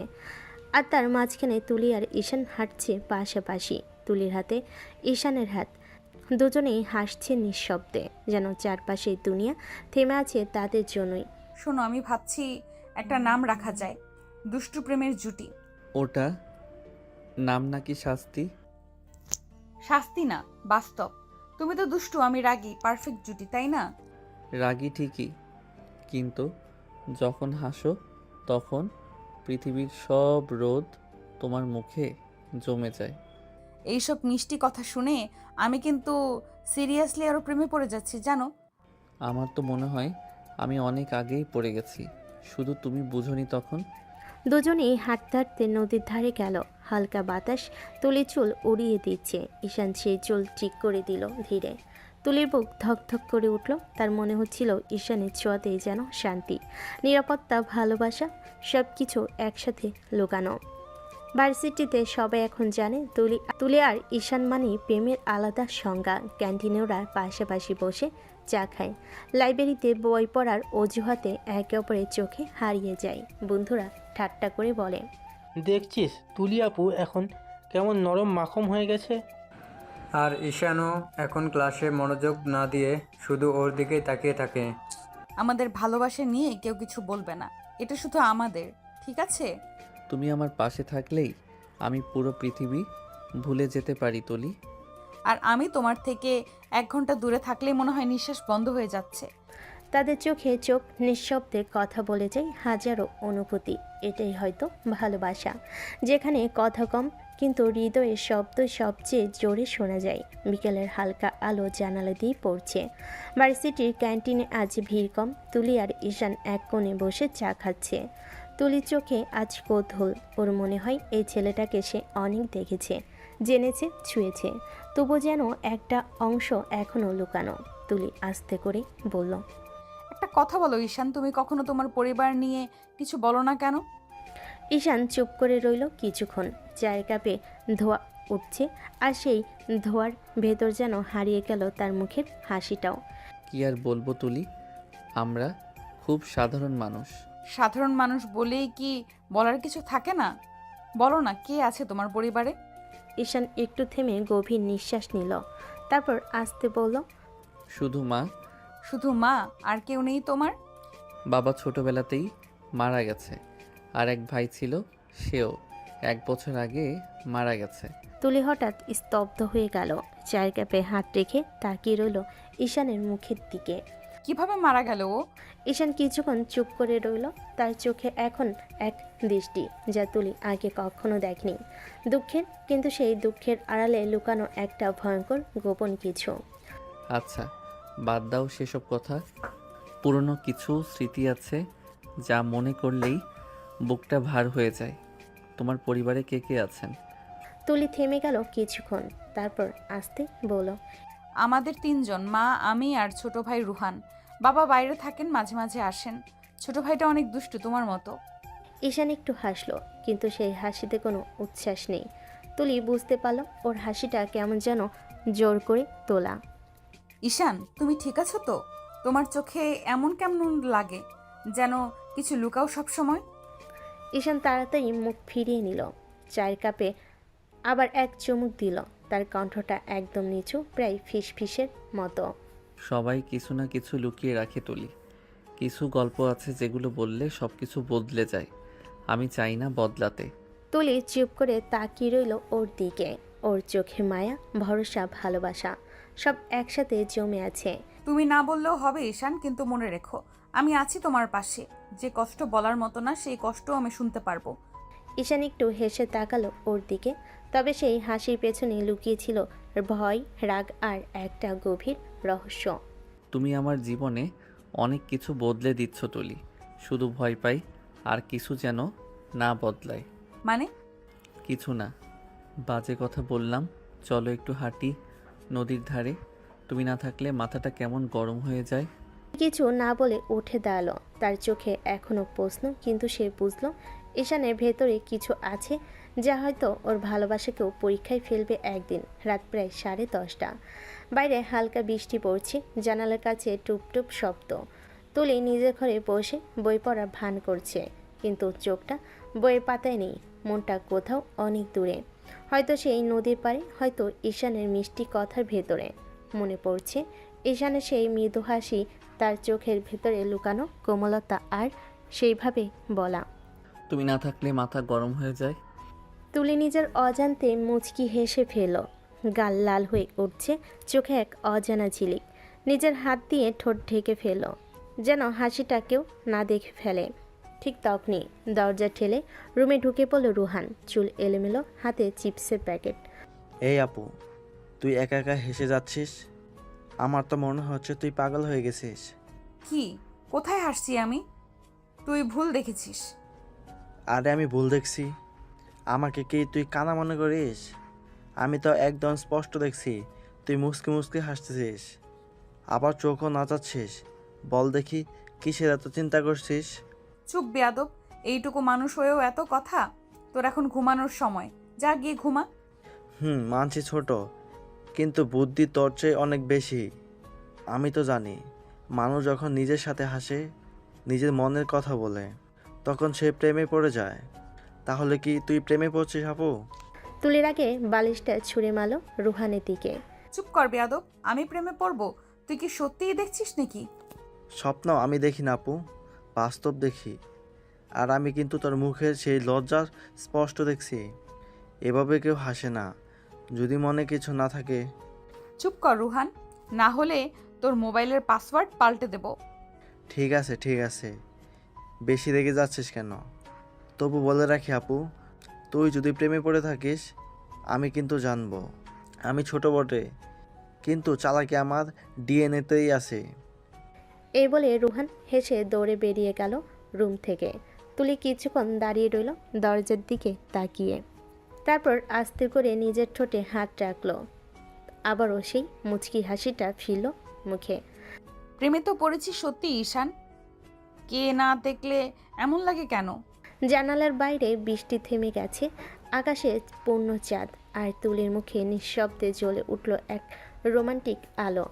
আর তার মাঝখানে তুলি আর ঈশান হাঁটছে পাশাপাশি। তুলির হাতে ঈশানের হাত, দুজনেই হাসছে নিঃশব্দে, যেন চারপাশে দুনিয়া থেমে আছে তাদের জন্যই। শোনো, আমি ভাবছি একটা নাম রাখা যায়, দুষ্টু প্রেমের জুটি। ওটা নাম নাকি শাস্তি? শাস্তি না, বাস্তব। তুমি তো দুষ্টু, আমি রাগী, পারফেক্ট জুটি, তাই না? রাগী ঠিকই, কিন্তু যখন হাসো তখন পৃথিবীর সব রোদ তোমার মুখে জমে যায়। এইসব মিষ্টি কথা শুনে আমি কিন্তু সিরিয়াসলি আরও প্রেমে পড়ে যাচ্ছি, জানো? আমার তো মনে হয় আমি অনেক আগেই পড়ে গেছি, শুধু তুমি বুঝোনি তখন। দুজনেই হাঁটতে হাঁটতে নদীর ধারে গেল। হালকা বাতাস তুলির চুল উড়িয়ে দিচ্ছে। ঈশান সেই চুল ঠিক করে দিল ধীরে। তুলির বুক ধকধক করে উঠল। তার মনে হচ্ছিল ঈশানের ছোঁয়াতেই যেন শান্তি, নিরাপত্তা, ভালোবাসা সব কিছু একসাথে লুকানো। ভার্সিটিতে সবাই এখন জানে তুলি আর ঈশান মানেই প্রেমের আলাদা সংজ্ঞা। ক্যান্টিনে ওরা পাশাপাশি বসে চা খায়। লাইব্রেরিতে বই পড়ার অজুহাতে একে অপরের চোখে হারিয়ে যায়। বন্ধুরা ঠাট্টা করে বলে, দেখছিস তুলি আপু এখন কেমন নরম মাখম হয়ে গেছে। আর ঈশানও এখন ক্লাসে মনোযোগ না দিয়ে শুধু ওর দিকেই তাকিয়ে থাকে। আমাদের ভালোবাসা নিয়ে কেউ কিছু বলবে না, এটা শুধু আমাদের, ঠিক আছে? তুমি আমার পাশে থাকলেই আমি পুরো পৃথিবী ভুলে যেতে পারি তুলি। আর আমি তোমার থেকে 1 ঘন্টা দূরে থাকলেই মনে হয় নিঃশ্বাস বন্ধ হয়ে যাচ্ছে। তাদের চোখে চোখ, নিঃশব্দে কথা বলে যায় হাজারো অনুভূতি। এটাই হয়তো ভালোবাসা, যেখানে কথা কম কিন্তু হৃদয়ের শব্দ সবচেয়ে জোরে শোনা যায়। বিকেলের হালকা আলো জানালা দিয়ে পড়ছে। ভার্সিটির ক্যান্টিনে আজ ভিড় কম। তুলি আর ঈশান এক কোণে বসে চা খাচ্ছে। তুলির চোখে আজ কৌতূহল। ওর মনে হয় এই ছেলেটাকে সে অনেক দেখেছে, জেনেছে, ছুঁয়েছে, তবু যেন একটা অংশ এখনও লুকানো। তুলি আস্তে করে বলল, একটা কথা বলো ঈশান, তুমি কখনো তোমার পরিবার নিয়ে কিছু বলো না কেন? ঈশান চুপ করে রইল কিছুক্ষণ। চায়ের কাপে ধোয়া উঠছে, আর সেই ধোয়ার ভেতর যেন হারিয়ে গেল তার মুখের হাসিটাও। কি আর বলবো তুলি, আমরা খুব সাধারণ মানুষ। সাধারণ মানুষ বলেই কি বলার কিছু থাকে না? বলো না, কে আছে তোমার পরিবারে? ঈশান একটু থেমে গভীর নিঃশ্বাস নিল, তারপর আস্তে বলল, শুধু মা। শুধু মা? আর কেউ নেই তোমার? বাবা ছোটবেলাতেই মারা গেছে, আর এক ভাই ছিল, সেও 1 বছর আগে মারা গেছে। তুলি হঠাৎ স্তব্ধ হয়ে গেল। চায়ের কাপে হাত রেখে তাকিয়ে রইল ঈশানের মুখের দিকে। কিভাবে মারা গেল ও? ঈশান কিছুক্ষণ চুপ করে রইল। তার চোখে এখন এক দৃষ্টি যা তুলি আগে কখনো দেখনি। দুঃখের, কিন্তু সেই দুঃখের আড়ালে লুকানো একটা ভয়ঙ্কর গোপন কিছু। আচ্ছা, বাদ দাও সেসব কথা। পুরনো কিছু স্মৃতি আছে যা মনে করলেই বুকটা ভার হয়ে যায়। তোমার পরিবারে কে কে আছেন? তুলি থেমে গেল কিছুক্ষণ, তারপর আস্তে বলল, আমাদের 3 জন, মা, আমি আর ছোট ভাই রুহান। বাবা বাইরে থাকেন, মাঝে মাঝে আসেন। ছোট ভাইটা অনেক দুষ্টু, তোমার মতো। ঈশান একটু হাসলো, কিন্তু সেই হাসিতে কোনো উচ্ছ্বাস নেই। তুলি বুঝতে পারল ওর হাসিটা কেমন যেন জোর করে তোলা। ঈশান, তুমি ঠিক আছো তো? তোমার চোখে এমন কেমন লাগে, যেন কিছু লুকাও সব সময়। ঈশান তাড়াতাড়ি মুখ ফিরিয়ে নিল। চায়ের কাপে আবার এক চুমুক দিল। তার কণ্ঠটা একদম নিচু, প্রায় ফিসফিসের মতো। সবাই কিছু না কিছু লুকিয়ে রাখে তুলি। কিছু গল্প আছে যেগুলো বললে সব কিছু বদলে যায়। আমি চাই না বদলাতে। তুলি চুপ করে তাকিয়ে রইল ওর দিকে। ওর চোখে মায়া, ভরসা, ভালোবাসা সব একসাথে জমে আছে। তুমি না বললেও হবে ঈশান, কিন্তু মনে রেখো আমি আছি তোমার পাশে। যে কষ্ট বলার মতো না, সেই কষ্ট আমি শুনতে পারবো। ঈশান একটু হেসে তাকালো ওর দিকে, তবে সেই হাসির পেছনে লুকিয়েছিল ভয়, রাগ আর একটা গভীর রহস্য। তুমি আমার জীবনে অনেক কিছু বদলে দিচ্ছ তুলি। শুধু ভয় পাই আর কিছু যেন না বদলায়। মানে? কিছু না, বাজে কথা বললাম। চলো একটু হাঁটি নদীর ধারে। তুমি না থাকলে মাথাটা কেমন গরম হয়ে যায়। কিছু না বলে উঠে দাঁড়ালো। তার চোখে এখনো প্রশ্ন, কিন্তু সে বুঝলো ঈশানের ভেতরে কিছু আছে যা হয়তো ওর ভালোবাসাকেও পরীক্ষায় ফেলবে একদিন। রাত প্রায় 10:30। বাইরে হালকা বৃষ্টি পড়ছে। জানালার কাছে টুপটুপ শব্দ। তুলি নিজের ঘরে বসে বই পড়ার ভান করছে, কিন্তু চোখটা বইয়ের পাতায় নেই। মনটা কোথাও অনেক দূরে, হয়তো সেই নদীর পাড়ে, হয়তো ঈশানের মিষ্টি কথার ভেতরে। মনে পড়ছে ঈশানের সেই মৃদু হাসি, তার চোখের ভেতরে লুকানো কোমলতা, আর সেইভাবে বলা, তুমি না থাকলে মাথা গরম হয়ে যায়। তুলি নিজের অজান্তে মুচকি হেসে ফেল। গাল লাল হয়ে উঠছে, চোখে এক অজানা ঝিলিক। নিজের হাত দিয়ে ঠোঁট ঢেকে ফেল, যেন হাসিটা কেউ না দেখে ফেলে। ঠিক তখনই দরজা ঠেলে রুমে ঢুকে পড়ল রুহান, চুল এলোমেলো, হাতে চিপসের প্যাকেট। এই আপু, তুই একা একা হেসে যাচ্ছিস। আমার তো মনে হচ্ছে তুই পাগল হয়ে গেছিস। কি? কোথায় হাসছি আমি? তুই ভুল দেখেছিস। আরে আমি ভুল দেখছি? আমাকে কি তুই কানা মনে করিস? আমি তো একদম স্পষ্ট দেখছি তুই মুসকি মুসকি হাসতেছিস, আবার চোখও নাচাচ্ছিস। বল দেখি, কিসের এত চিন্তা করছিস? চুপ বেয়াদব, এইটুকু মানুষ হয়েও এত কথা। তোর এখন ঘুমানোর সময়, যা গিয়ে ঘুমা। মানছি ছোট, কিন্তু বুদ্ধি তোর চেয়ে অনেক বেশি। আমি তো জানি মানুষ যখন নিজের সাথে হাসে, নিজের মনের কথা বলে, তখন সে প্রেমে পড়ে যায়। তাহলে কি তুই প্রেমে পড়ছিস আপু? তুলির আগে বালিশটা ছুঁড়ে মারল রুহানের দিকে। চুপ কর বেয়াদব, আমি প্রেমে পড়বো? তুই কি সত্যিই দেখছিস নাকি? স্বপ্ন আমি দেখি না আপু, বাস্তব দেখি। আর আমি কিন্তু তোর মুখের সেই লজ্জা স্পষ্ট দেখছি। এভাবে কেউ হাসে না যদি মনে কিছু না থাকে। চুপ কর রুহান, না হলে তোর মোবাইলের পাসওয়ার্ড পাল্টে দেব। ঠিক আছে ঠিক আছে, বেশি রেগে যাচ্ছিস কেন? তবু বলে রাখি আপু, তুই যদি প্রেমে পড়ে থাকিস, আমি কিন্তু জানবো। আমি ছোট বটে, কিন্তু চালাকি আমার ডিএনএতেই আছে। এই বলে রুহান হেসে দৌড়ে বেরিয়ে গেল রুম থেকে। তুলি কিছুক্ষণ দাঁড়িয়ে রইল দরজার দিকে তাকিয়ে, তারপর আস্তে করে নিজের ঠোঁটে হাত রাখল। আবারও সেই মুচকি হাসিটা ফিরল মুখে। প্রেমে তো পড়েছি সত্যি ঈশান, কে না দেখলে এমন লাগে কেন? জানালার বাইরে বৃষ্টি থেমে গেছে, আকাশে পূর্ণ চাঁদ, আর তুলির মুখে নিঃশব্দে জ্বলে উঠল এক রোমান্টিক আলো।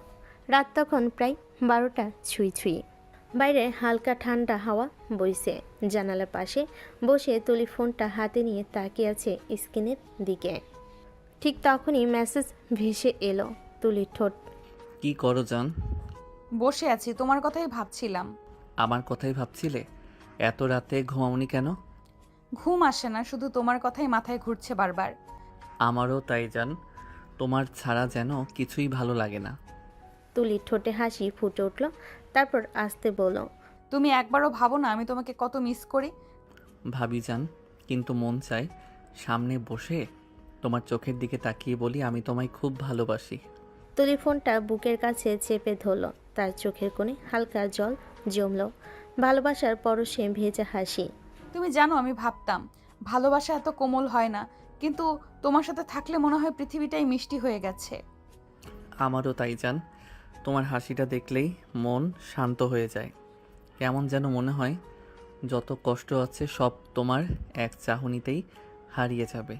রাত তখন প্রায় 12টা ছুঁই ছুঁই। বাইরে হালকা ঠান্ডা হাওয়া বইছে। জানালার পাশে বসে তুলি ফোনটা হাতে নিয়ে তাকিয়ে আছে স্ক্রিনের দিকে। ঠিক তখনই মেসেজ ভেসে এলো তুলির ঠোঁট। কি করো জান? বসে আছি, তোমার কথাই ভাবছিলাম। আমার কথাই ভাবছিলে? এত রাতে ঘুমাওনি কেন? ঘুম আসে না, শুধু তোমার কথাই মাথায় ঘুরছে বারবার। আমারও তাই জান, তোমার ছাড়া যেন কিছুই ভালো লাগে না। তুলি ঠোঁটে হাসি ফুটে উঠল, তারপর আস্তে বলল, তুমি একবারও ভাবো না আমি তোমাকে কত মিস করি? ভাবি যান, কিন্তু মন চায় সামনে বসে তোমার চোখের দিকে তাকিয়ে বলি আমি তোমায় খুব ভালোবাসি। তুলি ফোনটা বুকের কাছে চেপে ধরল, তার চোখের কোণে হালকা জল জমল, ভালোবাসার পরশে ভেজা হাসি। তুমি জানো আমি ভাবতাম ভালোবাসা এত কোমল হয় না, কিন্তু তোমার সাথে থাকলে মনে হয় পৃথিবীটাই মিষ্টি হয়ে গেছে। আমারও তাই জান, তোমার হাসিটা দেখলেই মন শান্ত হয়ে যায়। কেমন যেন মনে হয় যত কষ্ট আছে সব তোমার এক চাহনিতেই হারিয়ে যাবে।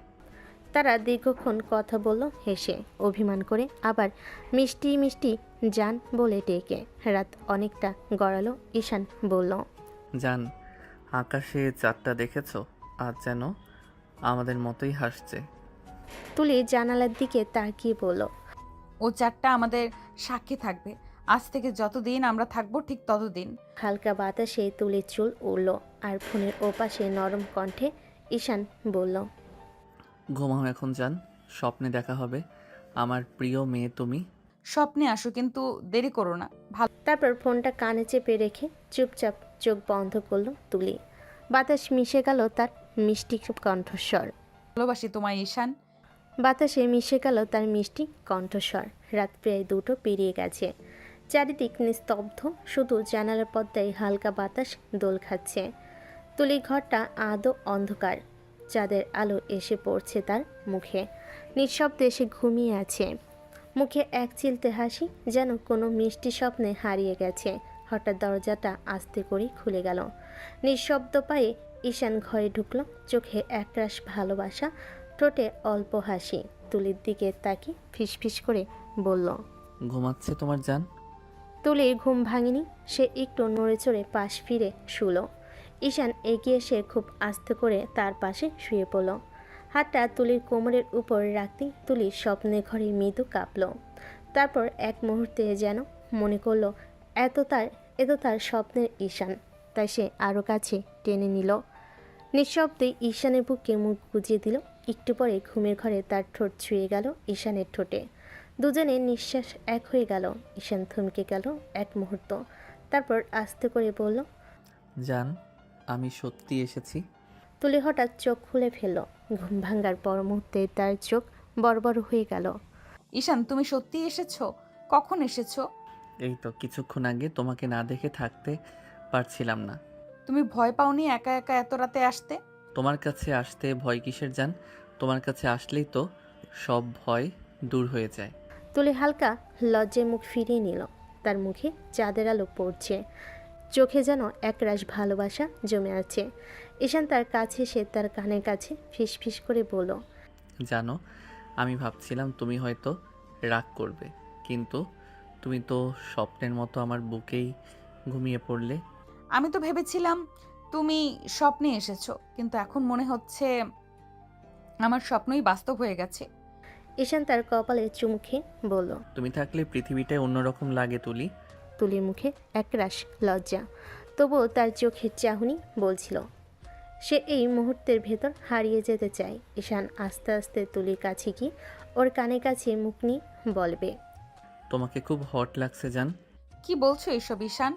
তারা দীর্ঘক্ষণ কথা বলল হেসে, অভিমান করে, আবার মিষ্টি মিষ্টি জান বলে ডেকে। রাত অনেকটা গড়ালো। ঈশান বলল, জান, আকাশে চাঁদটা দেখেছো? আজ যেন আমাদের মতোই হাসছে। তুলি জানালার দিকে তাকিয়ে বলল, ও চারটা আমাদের সাক্ষী থাকবে। আজ থেকে যতদিন আমরা থাকবো ঠিক ততদিন। হালকা বাতাসে তুলির চুল উড়ল, আর ফোনের ওপাশে নরম কণ্ঠে ঈশান বলল, ঘুমাও এখন যান, স্বপ্নে দেখা হবে আমার প্রিয় মেয়ে তুমি। স্বপ্নে আসো, কিন্তু দেরি করো না। তারপর ফোনটা কানে চেপে রেখে চুপচাপ চোখ বন্ধ করলো তুলি। বাতাস মিশে গেল তার মিষ্টি কণ্ঠস্বর। ভালোবাসি তোমায় ঈশান। বাতাসে মিশে গেল তার মিষ্টি কণ্ঠস্বর। রাত প্রায় 2টো পেরিয়ে গেছে। চারিদিক নিস্তব্ধ, শুধু জানালার পর্দায় হালকা বাতাস দোল খাচ্ছে। তুলি ঘরটা আদো অন্ধকার, চাঁদের আলো এসে পড়ছে তার মুখে। নিঃশব্দে সে ঘুমিয়ে আছে, মুখে এক চিলতে হাসি, যেন কোনো মিষ্টি স্বপ্নে হারিয়ে গেছে। হঠাৎ দরজাটা আস্তে করে খুলে গেল। নিঃশব্দ পায়ে ঈশান ঘরে ঢুকলো, চোখে একরাশ ভালোবাসা, ঠোঁটে অল্প হাসি। তুলির দিকে তাকিয়ে ফিসফিস করে বলল, ঘুমাচ্ছে তোমার জান? তুলির ঘুম ভাঙিনি, সে একটু নড়ে চড়ে পাশ ফিরে শুলো। ঈশান এগিয়ে এসে খুব আস্তে করে তার পাশে শুয়ে পড়ল। হাতটা তুলির কোমরের উপর রাখতেই তুলির স্বপ্নের ঘরে মৃদু কাঁপল। তারপর এক মুহূর্তে যেন মনে করলো এত তার স্বপ্নের ঈশান, তাই সে আরও কাছে টেনে নিল। নিঃশব্দে ঈশানের বুকে মুখ গুজিয়ে দিল। একটু পরে ঘুমের ঘরে তার ঠোঁট ছুঁয়ে গেল ঈশানের ঠোঁটে। দুজনের নিঃশ্বাস এক হয়ে গেল। ঈশান থমকে গেল এক মুহূর্ত, তারপর আস্তে করে বলল, জান, আমি সত্যি এসেছি। তুলি হঠাৎ চোখ খুলে ফেলল। ঘুম ভাঙ্গার পর মুহূর্তে তার চোখ বড় হয়ে গেল। ঈশান, তুমি সত্যি এসেছো? কখন এসেছো? এই তো কিছুক্ষণ আগে। তোমাকে না দেখে থাকতে পারছিলাম না। তুমি ভয় পাওনি একা একা এত রাতে আসতে? তোমার কাছে আসতে ভয় কিসের জান? তোমার কাছে আসলেই তো সব ভয় দূর হয়ে যায়। তুলি হালকা লজ্জায় মুখ ফিরিয়ে নিল। তার মুখে চাঁদের আলো পড়ছে, চোখে যেন একরাশ ভালোবাসা জমে আছে। ঈশান তার কাছে এসে তার কানের কাছে ফিসফিস করে বলল, জানো, আমি ভাবছিলাম তুমি হয়তো রাগ করবে, কিন্তু তুমি তো স্বপ্নের মতো আমার বুকেই ঘুমিয়ে পড়লে। আমি তো ভেবেছিলাম তুমি স্বপ্নে এসেছো, কিন্তু এখন মনে হচ্ছে আমার স্বপ্নই বাস্তব হয়ে গেছে। ঈশান তার কপালে চুমু খেয়ে বলল, তুমি থাকলে পৃথিবীটাই অন্যরকম লাগে তুলি। তুলির মুখে একরাশ লজ্জা, তবুও তার চোখের চাহনি বলছিল সে এই মুহূর্তের ভেতর হারিয়ে যেতে চায়। ঈশান আস্তে আস্তে তুলির কাছে গিয়ে ওর কানে কাছে মুখ নিয়ে বলবে, তোমাকে খুব হট লাগছে জান। কি বলছো এসব ঈশান?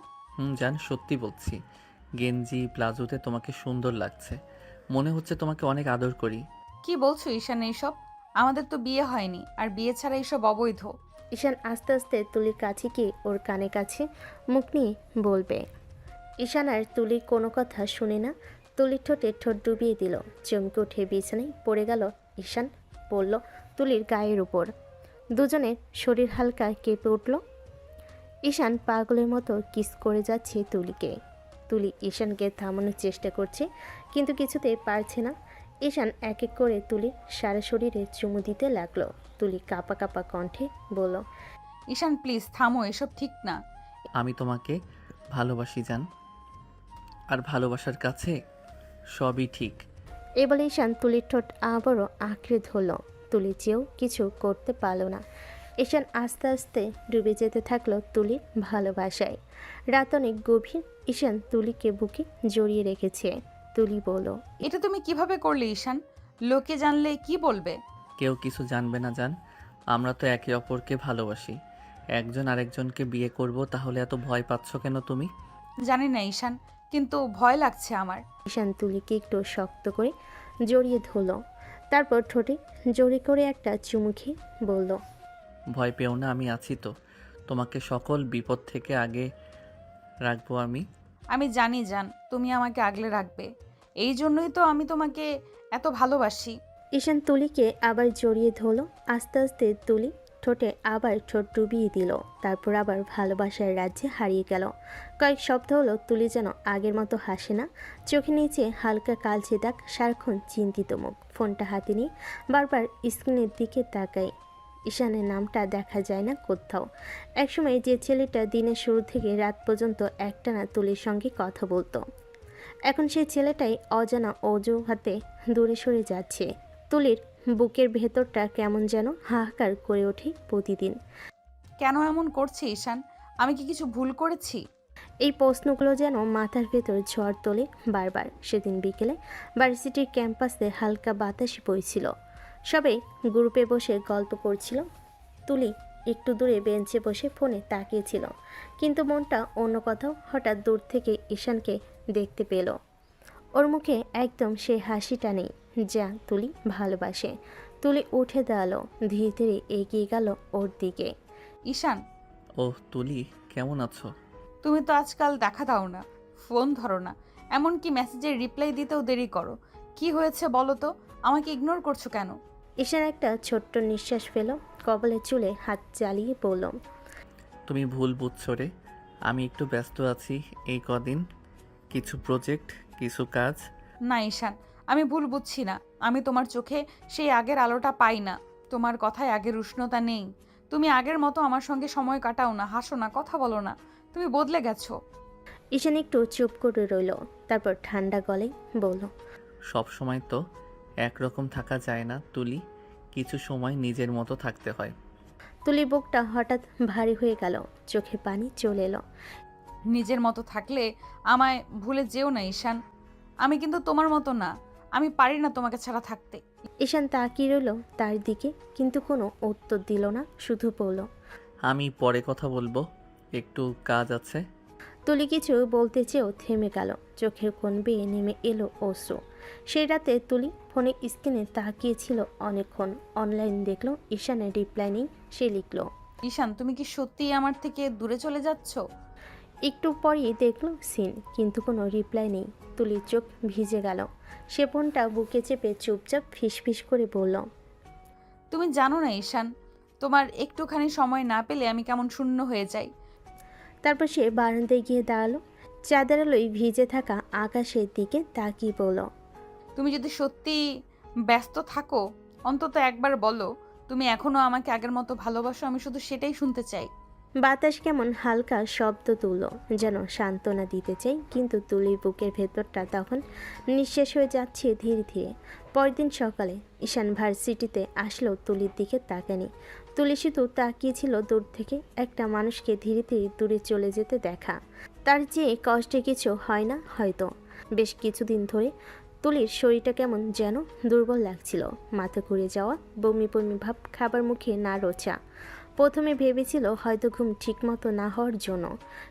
জান, সত্যি বলছি। গেঞ্জি প্লাজোতে তোমাকে সুন্দর লাগছে, মনে হচ্ছে তোমাকে অনেক আদর করি। কি বলছো ঈশান এইসব? আমাদের তো বিয়ে হয়নি, আর বিয়ে ছাড়া এইসব অবৈধ। ঈশান আস্তে আস্তে তুলির কাছে গিয়ে ওর কানে কাছে মুখ নিয়ে বলবে। ঈশান আর তুলির কোনো কথা শুনে না, তুলির ঠোঁটে ঠোঁট ডুবিয়ে দিল। চমকে উঠে বিছানায় পড়ে গেল ঈশান, পড়ল তুলির গায়ের উপর। দুজনের শরীর হালকা কেঁপে উঠল। ঈশান পাগলের মতো কিস করে যাচ্ছে তুলিকে। তুলি ঈশানকে থামানোর চেষ্টা করছে, কিন্তু কিছুতেই পারছে না। ঈশান এক এক করে তুলির সারা শরীরে চুমু দিতে লাগলো। তুলি কাঁপা কাঁপা কণ্ঠে বলল, ঈশান প্লিজ থামো, এসব ঠিক না। আমি তোমাকে ভালোবাসি জান, আর ভালোবাসার কাছে সবই ঠিক। এ বলে ঈশান তুলির ঠোঁট আবারও আঁকড়ে ধরল। তুলি চেয়েও কিছু করতে পারল না। ঈশান আস্তে আস্তে ডুবে যেতে থাকলো তুলির ভালোবাসায়। রাত অনেক গভীর। ঈশান তুলিকে বুকে জড়িয়ে রেখেছে। তুলি বলল, এটা তুমি কিভাবে করলে ঈশান? লোকে জানলে কি বলবে? কেউ কিছু জানবে না জান, আমরা তো একে অপরকে ভালোবাসি। একজন আরেকজনকে বিয়ে করব, তাহলে এত ভয় পাচ্ছ কেন তুমি? জানি না ঈশান, কিন্তু ভয় লাগছে আমার। ঈশান তুলিকে একটু শক্ত করে জড়িয়ে ধরল, তারপর ঠোঁটে জোরে করে একটা চুমু খেয়ে বলল, ভয় পেও না, আমি আছি তো। তোমাকে সকল বিপদ থেকে আগে রাখবো আমি। আমি জানি জান, তুমি আমাকে আগলে রাখবে। এই জন্যই তো আমি তোমাকে এত ভালোবাসি। ঈশান তুলিকে আবার জড়িয়ে ধরল। আস্তে আস্তে তুলি ঠোঁটে আবার ঠোঁট ডুবিয়ে দিল, তারপর আবার ভালোবাসার রাজ্যে হারিয়ে গেল। কয়েক সপ্তাহ হলো তুলি যেন আগের মতো হাসে না, চোখে নিচে হালকা কালচে দাগ, সারাক্ষণ চিন্তিত মুখ, ফোনটা হাতে নিয়ে বারবার স্ক্রিনের দিকে তাকায়। ঈশানের নামটা দেখা যায় না কোথাও। একসময় যে ছেলেটা দিনের শুরু থেকে রাত পর্যন্ত একটানা তুলির সঙ্গে কথা বলতো, এখন সেই ছেলেটাই অজানা অজুহাতে দূরে সরে যাচ্ছে। তুলির বুকের ভেতরটা কেমন যেন হাহাকার করে ওঠে প্রতিদিন। কেন এমন করছে ঈশান? আমি কি কিছু ভুল করেছি? এই প্রশ্নগুলো যেন মাথার ভেতর ঝড় তোলে বারবার। সেদিন বিকেলে ভার্সিটির ক্যাম্পাসে হালকা বাতাসে বইছিল, সবাই গ্রুপে বসে গল্প করছিল। তুলি একটু দূরে বেঞ্চে বসে ফোনে তাকিয়েছিল, কিন্তু মনটা অন্য কোথাও। হঠাৎ দূর থেকে ঈশানকে দেখতে পেল। ওর মুখে একদম সে হাসিটা নেই যা তুলি ভালোবাসে। তুলি উঠে দাঁড়ালো, ধীরে ধীরে এগিয়ে গেল ওর দিকে। ঈশান, ওহ তুলি, কেমন আছো? তুমি তো আজকাল দেখা দাও না, ফোন ধরো না, এমনকি মেসেজের রিপ্লাই দিতেও দেরি করো। কি হয়েছে বলো তো? আমাকে ইগনোর করছো কেন? ঈশান একটা ছোট্ট নিঃশ্বাস ফেল, কপালে চুলে হাত চালিয়ে বলল, তুমি ভুল বুঝছো রে, আমি একটু ব্যস্ত আছি এই কদিন, কিছু প্রজেক্ট, কিছু কাজ। না ঈশান, আমি ভুল বুঝছি না। আমি তোমার চোখে সেই আগের আলোটা পাই না, তোমার কথায় আগের উষ্ণতা নেই। তুমি আগের মতো আমার সঙ্গে সময় কাটাও না, হাসো না, কথা বলো না। তুমি বদলে গেছো। ঈশান একটু চুপ করে রইল, তারপর ঠান্ডা গলায় বলল, সব সময় তো একরকম থাকা যায় না তুলি, কিছু সময় নিজের মতো থাকতে হয়। তুলির বুকটা হঠাৎ ভারী হয়ে গেল, চোখে পানি চলে এলো। নিজের মতো থাকলে আমায় ভুলে যেও না ঈশান। আমি কিন্তু তোমার মতো না, আমি পারি না তোমাকে ছাড়া থাকতে। ঈশান তাকিয়ে রইল তার দিকে, কিন্তু কোনো উত্তর দিল না, শুধু বলল, আমি পরে কথা বলবো, একটু কাজ আছে। তুলি কিছু বলতে চেয়েও থেমে গেল, চোখের কোণ বেয়ে নেমে এলো অশ্রু। সেই রাতে তুলি ফোনে স্ক্রিনে তাকিয়েছিল অনেকক্ষণ। অনলাইন দেখলো, ঈশানের রিপ্লাই নেই। সে লিখল, ঈশান, তুমি কি সত্যিই আমার থেকে দূরে চলে যাচ্ছ? একটু পরেই দেখলো সিন, কিন্তু কোনো রিপ্লাই নেই। তুলির চোখ ভিজে গেল, সে ফোনটা বুকে চেপে চুপচাপ ফিসফিস করে বলল, তুমি জানো না ঈশান, তোমার একটুখানি সময় না পেলে আমি কেমন শূন্য হয়ে যাই। তারপর সে বারান্দায় গিয়ে দাঁড়ালো, চাঁদের আলোয় ভিজে থাকা আকাশের দিকে তাকিয়ে বলল, তুমি যদি সত্যি ব্যস্ত থাকো, অন্তত একবার বলো তুমি এখনো আমাকে আগের মতো ভালোবাসো। আমি শুধু সেটাই শুনতে চাই। বাতাস কেমন হালকা শব্দ তুলল, যেন সান্ত্বনা দিতে চাই, কিন্তু তুলির বুকের ভেতরটা তখন নিঃশেষ হয়ে যাচ্ছে ধীরে ধীরে। পরদিন সকালে ঈশান ভার্সিটিতে আসলো, তুলির দিকে তাকানি। তুলি শুধু তাকিয়েছিল দূর থেকে, একটা মানুষকে ধীরে ধীরে দূরে চলে যেতে দেখা। তার যে কষ্টে কিছু হয় না হয়তো। বেশ কিছুদিন ধরে তুলির শরীরটা কেমন যেন দুর্বল লাগছিল, মাথা ঘুরে যাওয়া, বমি বমি ভাব, খাবার মুখে না রোচা। প্রথমে ভেবেছিল হয়তো ঘুম ঠিকমতো না হওয়ার জন্য,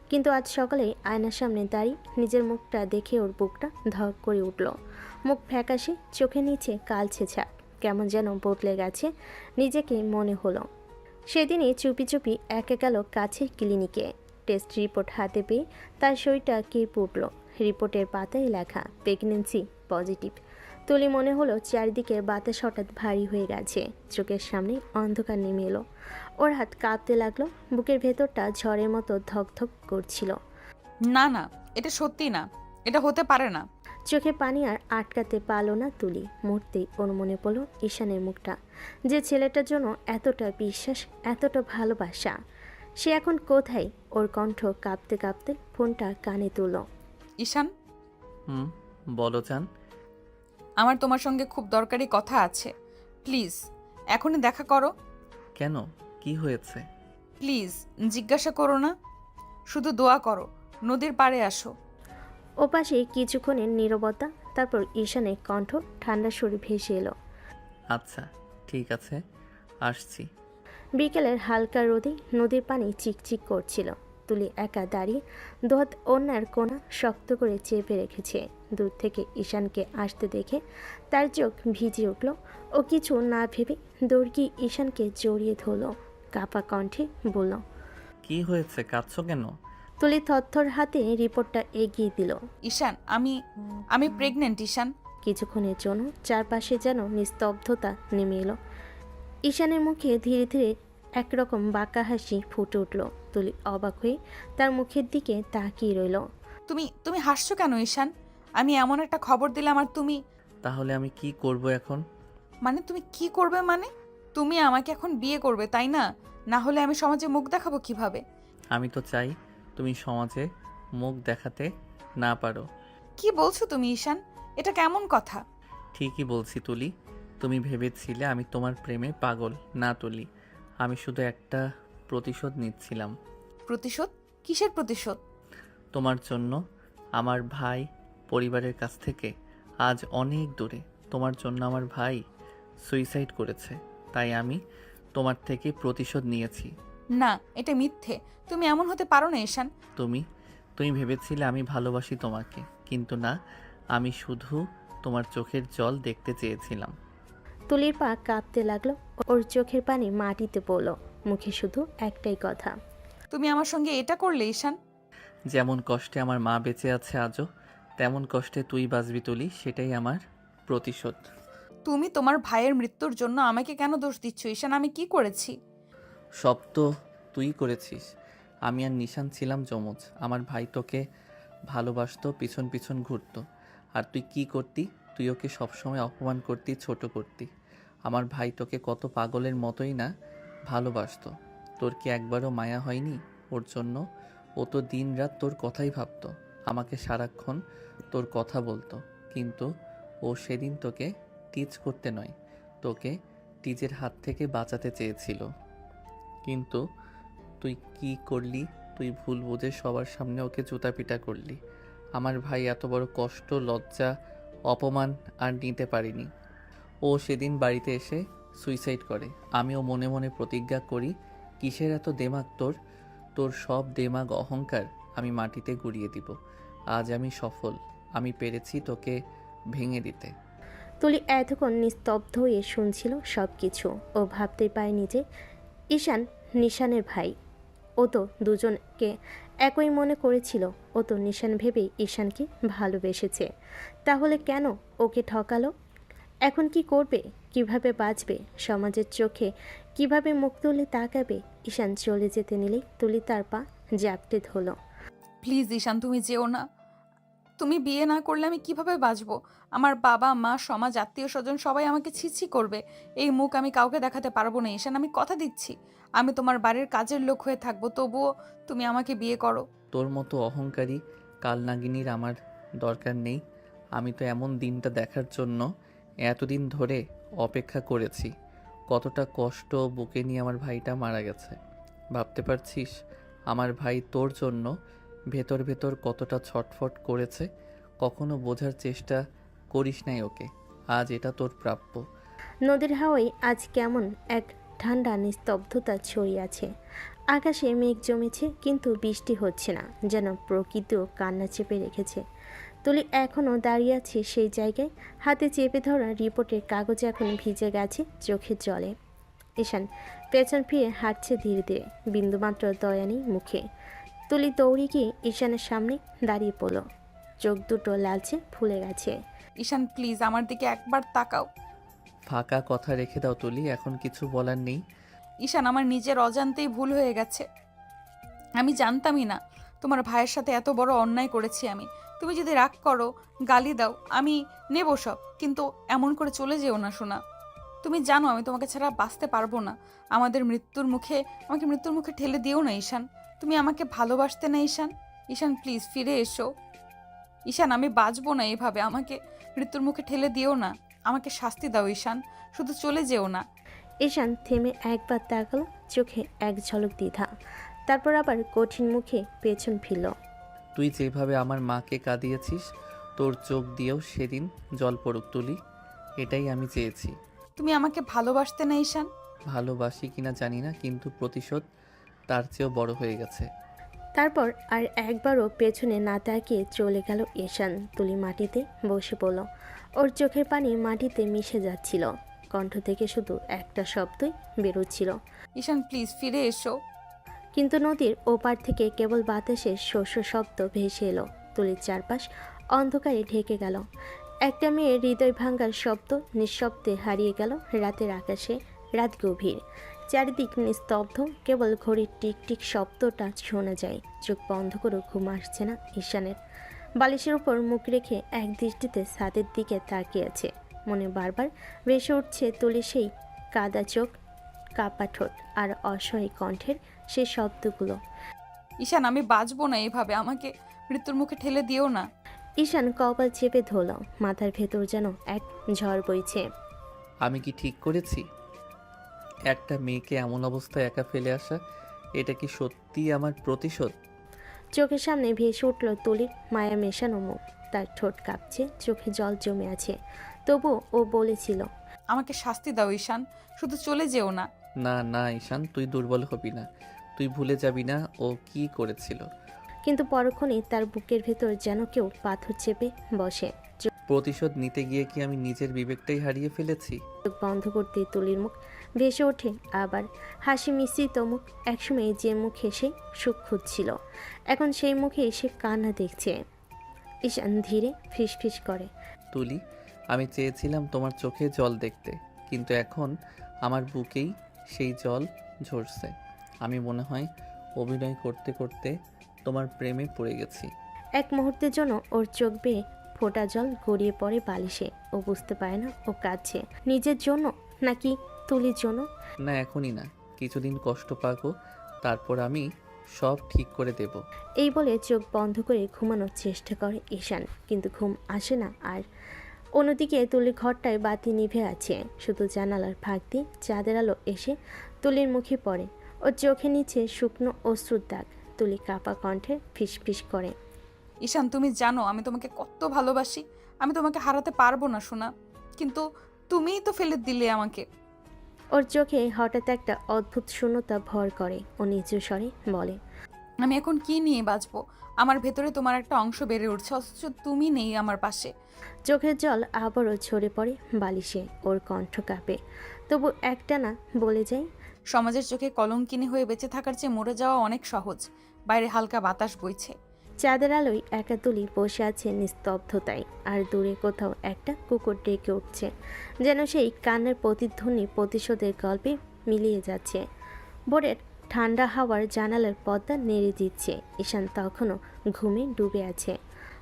কিন্তু আজ সকালে আয়নার সামনে দাঁড়িয়ে নিজের মুখটা দেখে ওর বুকটা ধক করে উঠল। মুখ ফ্যাকাশে, চোখের নিচে কালছে ছাপ, কেমন যেন বদলে গেছে নিজেকে মনে হলো। সেদিনই চুপি চুপি একে গেল কাছের ক্লিনিকে। টেস্ট রিপোর্ট হাতে পেয়ে তার শরীরটা কেঁপে উঠল। রিপোর্টের পাতায় লেখা প্রেগনেন্সি পজিটিভ। তুলি মনে হলো চারিদিকে বাতাস হঠাৎ ভারী হয়ে গেছে, চোখের সামনে অন্ধকার নেমে এলো। ওর হাত কাঁপতে লাগলো, বুকের ভেতরটা ঝড়ের মতো ধকধক করছিল। না না, এটা সত্যি না, এটা হতে পারে না। চোখে পানি আর আটকাতে পারল না তুলি। মুহূর্তেই ওর মনে পড়ল ঈশানের মুখটা, যে ছেলেটার জন্য এতটা বিশ্বাস, এতটা ভালোবাসা, সে এখন কোথায়? ওর কণ্ঠ কাঁপতে কাঁপতে ফোনটা কানে তুলল। ঈশান, বলো জান। আমার তোমার সঙ্গে খুব দরকারি কথা আছে, প্লিজ এখনই দেখা করো। কেন, কি হয়েছে? প্লিজ জিজ্ঞাসা করো না, শুধু দোয়া করো, নদীর পাড়ে আসো। ওপাশে কিছুক্ষণের নীরবতা, তারপর ঈশানের কণ্ঠ ঠান্ডা সুরে ভেসে এলো। আচ্ছা ঠিক আছে, আসছি। বিকেলের হালকা রোদে নদীর পানি চিকচিক করছিল। তুলি একা দাঁড়িয়ে দুহাত ওড়নার কোণা শক্ত করে চেপে রেখেছে। দূর থেকে ঈশানকে আসতে দেখে তার চোখ ভিজে উঠল। ও কিছু না ভেবে দৌড় গিয়ে ঈশানকে জড়িয়ে ধরল। কাপা কণ্ঠে বলল, কি হয়েছে, কাঁদছো কেন? তুলি থরথর হাতে রিপোর্টটা এগিয়ে দিল। ঈশান, আমি প্রেগনেন্ট ঈশান। কিছুক্ষণের জন্য চারপাশে যেন নিস্তব্ধতা নেমে এলো। ঈশানের মুখে ধীরে ধীরে একরকম বাঁকা হাসি ফুটে উঠল। তুলি অবাক হয়ে তার মুখের দিকে তাকিয়ে রইল। তুমি হাসছো কেন ঈশান? আমি এমন একটা খবর দিলাম আর তুমি... তাহলে আমি কি করব এখন? মানে তুমি কি করবে? মানে তুমি আমাকে এখন বিয়ে করবে, তাই না? না হলে আমি সমাজে মুখ দেখাবো কিভাবে? আমি তো চাই তুমি সমাজে মুখ দেখাতে না পারো। কি বলছো তুমি ঈশান? এটা কেমন কথা? ঠিকই বলছি তুলি। তুমি ভেবেছিলে আমি তোমার প্রেমে পাগল। না তুলি, আমি শুধু একটা প্রতিশোধ নিচ্ছিলাম। প্রতিশোধ? কিসের প্রতিশোধ? তোমার জন্য আমার ভাই পরিবারের কাছ থেকে আজ অনেক দূরে। তোমার জন্য আমার ভাই সুইসাইড করেছে, তাই আমি তোমার থেকে প্রতিশোধ নিয়েছি। না, এটা মিথ্যে। তুমি এমন হতে পারো না ঈশান। তুমি ভেবেছিলে আমি ভালোবাসি তোমাকে, কিন্তু না, আমি শুধু তোমার চোখের জল দেখতে চেয়েছিলাম। তুলির পা কাঁপতে লাগলো। ওর চোখের পানি মাটিতে পড়ল। মুখে শুধু একটাই কথা, তুমি আমার সঙ্গে এটা করলে ঈশান? যেমন কষ্টে আমার মা বেঁচে আছে আজও, তেমন কষ্টে তুই বাঁচবি তুলি, সেটাই আমার প্রতিশোধ। তুমি তোমার ভাইয়ের মৃত্যুর জন্য আমাকে কেন দোষ দিচ্ছ ঈশান? আমি কি করেছি? সব তো তুই করেছিস। আমি আর নিশান ছিলাম যমজ। আমার ভাই তোকে ভালোবাসতো, পিছন পিছন ঘুরতো। আর তুই কি করতি? তুই ওকে সবসময় অপমান করতি, ছোট করতি। আমার ভাই তোকে কত পাগলের মতোই না ভালোবাসতো। তোর কি একবারও মায়া হয়নি ওর জন্য? ও তো দিন রাত তোর কথাই ভাবতো, আমাকে সারাক্ষণ তোর কথা বলতো। কিন্তু ও সেদিন তোকে টিচ করতে নয়, তোকে টিচের হাত থেকে বাঁচাতে চেয়েছিল। কিন্তু তুই কি করলি? তুই ভুল বুঝে সবার সামনে ওকে জুতাপিটা করলি। আমার ভাই এত বড় কষ্ট, লজ্জা, অপমান আর নিতে পারিনি। ও সেদিন বাড়িতে এসে সুইসাইড করে। আমিও মনে মনে প্রতিজ্ঞা করি, কিসের এত দেমাগ তোর? তোর সব দেমাগ, অহংকার আমি মাটিতে গুড়িয়ে দিব। আজ আমি সফল। আমি পেরেছি তোকে ভেঙে দিতে। তুলি এতক্ষণ নিস্তব্ধ হয়ে শুনছিল সব কিছু। ও ভাবতে পারেনি যে ঈশান নিশানের ভাই। ও তো দুজনকে একই মনে করেছিল। ও তো নিশান ভেবেই ঈশানকে ভালোবেসেছে। তাহলে কেন ওকে ঠকালো? এখন কি করবে? কিভাবে বাঁচবে? সমাজের চোখে কিভাবে মুখ তুলে তাকাবে? ঈশান চলে যেতে নিলেই তুলি তার পা জাপটে ধরল। প্লিজ ঈশান, তুমি যেও না। তুমি বিয়ে না করলে আমি কিভাবে বাঁচবো? আমার বাবা মা, সমাজ, আত্মীয় স্বজন সবাই আমাকে ছিছি করবে। এই মুখ আমি কাউকে দেখাতে পারবো না ঈশান, আমি কথা দিচ্ছি। আমি তোমার বাড়ির কাজের লোক হয়ে থাকবো, তবুও তুমি আমাকে বিয়ে করো। তোর মতো অহংকারী কালনাগিনীর আমার দরকার নেই। আমি তো এমন দিনটা দেখার জন্য এতদিন ধরে অপেক্ষা করেছি। কতটা কষ্ট বুকে নিয়ে আমার ভাইটা মারা গেছে ভাবতে পারছিস? আমার ভাই তোর জন্য ভেতর ভেতর কতটা ছটফট করেছে। কখনো বোঝার চেষ্টা করিস নাই ওকে। আজ এটা তোর প্রাপ্য। নদীর হাওয়ায় আজ কেমন এক ঠান্ডা নিস্তব্ধতা ছড়িয়ে আছে। আকাশে মেঘ জমেছে, কিন্তু বৃষ্টি হচ্ছে না, যেন প্রকৃতিও কান্না চেপে রেখেছে। তুলি এখনও দাঁড়িয়ে আছে সেই জায়গায়। হাতে চেপে ধরা রিপোর্টের কাগজ এখন ভিজে গেছে চোখের জলে। ঈশান পেছন ফিরে হাঁটছে ধীরে ধীরে, বিন্দুমাত্র দয়া নেই মুখে। তুলি দৌড়ে গিয়ে ঈশানের সামনে দাঁড়িয়ে পড়ল। চোখ দুটো লালচে ফুলে গেছে। ঈশান প্লিজ আমার দিকে একবার তাকাও। ফাঁকা কথা রেখে দাও তুলি, এখন কিছু বলার নেই। ঈশান, আমার নিজের অজান্তেই ভুল হয়ে গেছে। আমি জানতামই না তোমার ভাইয়ের সাথে এত বড় অন্যায় করেছি আমি। তুমি যদি রাগ করো, গালি দাও, আমি নেব সব, কিন্তু এমন করে চলে যেও না সোনা। তুমি জানো আমি তোমাকে ছাড়া বাঁচতে পারবো না। আমাকে মৃত্যুর মুখে ঠেলে দিও না ঈশান। তুমি আমাকে ভালোবাসতে না ঈশান? ঈশান প্লিজ ফিরে এসো। ঈশান, আমি বাঁচবো না এভাবে। আমাকে মৃত্যুর মুখে ঠেলে দিও না। আমাকে শাস্তি দাও ঈশান, শুধু চলে যেও না। ঈশান থেমে একবার তাকালো, চোখে এক ঝলক দ্বিধা, তারপর আবার কঠিন মুখে পেছন ফিরল। তুই যেভাবে আমার মাকে কাঁদিয়েছিস, তোর চোখ দিয়েও সেদিন জল পড়ুক তুলি, এটাই আমি চেয়েছি। তুমি আমাকে ভালোবাসতে না ঈশান? ভালোবাসি কিনা জানি না, কিন্তু প্রতিশোধ তার চেয়েও বড় হয়ে গেছে। তারপর আর একবারও পেছনে না তাকিয়ে চলে গেল ঈশান। তুলি মাটিতে বসে পড়ল। ওর চোখের পানি মাটিতে মিশে যাচ্ছিল, কণ্ঠ থেকে শুধু একটা শব্দই বেরোচ্ছিল, ঈশান প্লিজ ফিরে এসো। কিন্তু নদীর ওপার থেকে কেবল বাতাসের শস্য শব্দ ভেসে এলো। তুলির চারপাশ অন্ধকারে ঢেকে গেল। একটা মেয়ের হৃদয় ভাঙার শব্দ নিঃশব্দে হারিয়ে গেল রাতের আকাশে। রাত গভীর, চারিদিক নিস্তব্ধ, কেবল ঘড়ির টিকটিক শব্দটা শোনা যায়। চোখ বন্ধ করে ঘুম আসছে না ঈশানের। বালিশের উপর মুখ রেখে এক দৃষ্টিতে ছাদের দিকে তাকিয়ে আছে। মনে বারবার ভেসে উঠছে তুলি সেই কাদা চোখ, কাপা ঠোঁট আর অসহায় কণ্ঠের সেই শব্দগুলো। ঈশান আমি বাঁচবো না এভাবে, আমাকে মৃত্যুর মুখে ঠেলে দিও না। ঈশান কপাল চেপে ধরল, মাথার ভেতর যেন এক ঝড় বইছে। আমি কি ঠিক করেছি? একটা মেয়েকে এমন অবস্থায় একা ফেলে আসা, এটা কি সত্যি আমার প্রতিশোধ? চোখের সামনে ভেসে উঠল তুলির মায়া মেশানো মুখ। তার ঠোঁট কাঁপছে, চোখে জল জমে আছে। তবু ও বলেছিল, আমাকে শাস্তি দাও ঈশান, শুধু চলে যেও না। না না ঈশান, তুই দুর্বল হবি না, তুই ভুলে যাবি না ও কি করেছিল। কিন্তু পরক্ষণেই তার বুকের ভেতর যেন কেউ পাথর চেপে বসে। প্রতিশোধ নিতে গিয়ে কি আমি নিজের বিবেকটাই হারিয়ে ফেলেছি? চোখ বন্ধ করতে তুলির মুখ ভেসে ওঠে আবার, হাসি মিশ্রিত মুখ। একসময় যে মুখ হেসে সুখ খুঁজছিল, এখন সেই মুখে এসে কান্না দেখছে। ঈশান ধীরে ফিসফিস করে, তুলি, আমি চেয়েছিলাম তোমার চোখে জল দেখতে, কিন্তু এখন আমার বুকেই সেই জল ঝরছে। আমি মনে হয় অভিনয় করতে করতে তোমার প্রেমে পড়ে গেছি। এক মুহূর্তের জন্য ওর চোখ বেয়ে ফোঁটা জল গড়িয়ে পড়ে বালিশে। ও বুঝতে পারে না ও কাঁদছে নিজের জন্য নাকি তুলির জন্য। না, এখনই না, কিছুদিন কষ্ট পাবো, তারপর আমি সব ঠিক করে দেব। এই বলে চোখ বন্ধ করে ঘুমানোর চেষ্টা করে ঈশান, কিন্তু ঘুম আসে না। আর অন্যদিকে তুলির ঘরটায় বাতি নিভে আছে, শুধু জানালার ফাঁক দিয়ে চাঁদের আলো এসে তুলির মুখে পড়ে। ওর চোখে নিচে শুকনো অশ্রুর দাগ। তুলি কাপা কণ্ঠে ফিসফিস করে, ঈশান তুমি জানো আমি তোমাকে কত ভালোবাসি, আমি তোমাকে হারাতে পারবো না সোনা, কিন্তু তুমিই তো ফেলে দিলে আমাকে। ওর চোখে হঠাৎ একটা অদ্ভুত শূন্যতা ভর করে। ও নিচু স্বরে বলে, আমি এখন কি নিয়ে বাঁচবো? আমার ভেতরে তোমার একটা অংশ বেড়ে উঠছে, অথচ তুমি নেই আমার পাশে। চোখের জল আবারও ঝরে পড়ে বালিশে। ওর কণ্ঠ কাঁপে, তবু একটানা বলে যায়, সমাজের চোখে কলঙ্কিনী হয়ে বেঁচে থাকার চেয়ে মরে যাওয়া অনেক সহজ। বাইরে হালকা বাতাস বইছে। চাঁদের আলোয় একা তুলি বসে আছে নিস্তব্ধতায়। আর দূরে কোথাও একটা কুকুর ডেকে উঠছে, যেন সেই কান্নার প্রতিধ্বনি প্রতিশোধের গল্পে মিলিয়ে যাচ্ছে। ভোরের ঠান্ডা হাওয়ার জানালার পর্দা নেড়ে দিচ্ছে। ঈশান তখনও ঘুমে ডুবে আছে।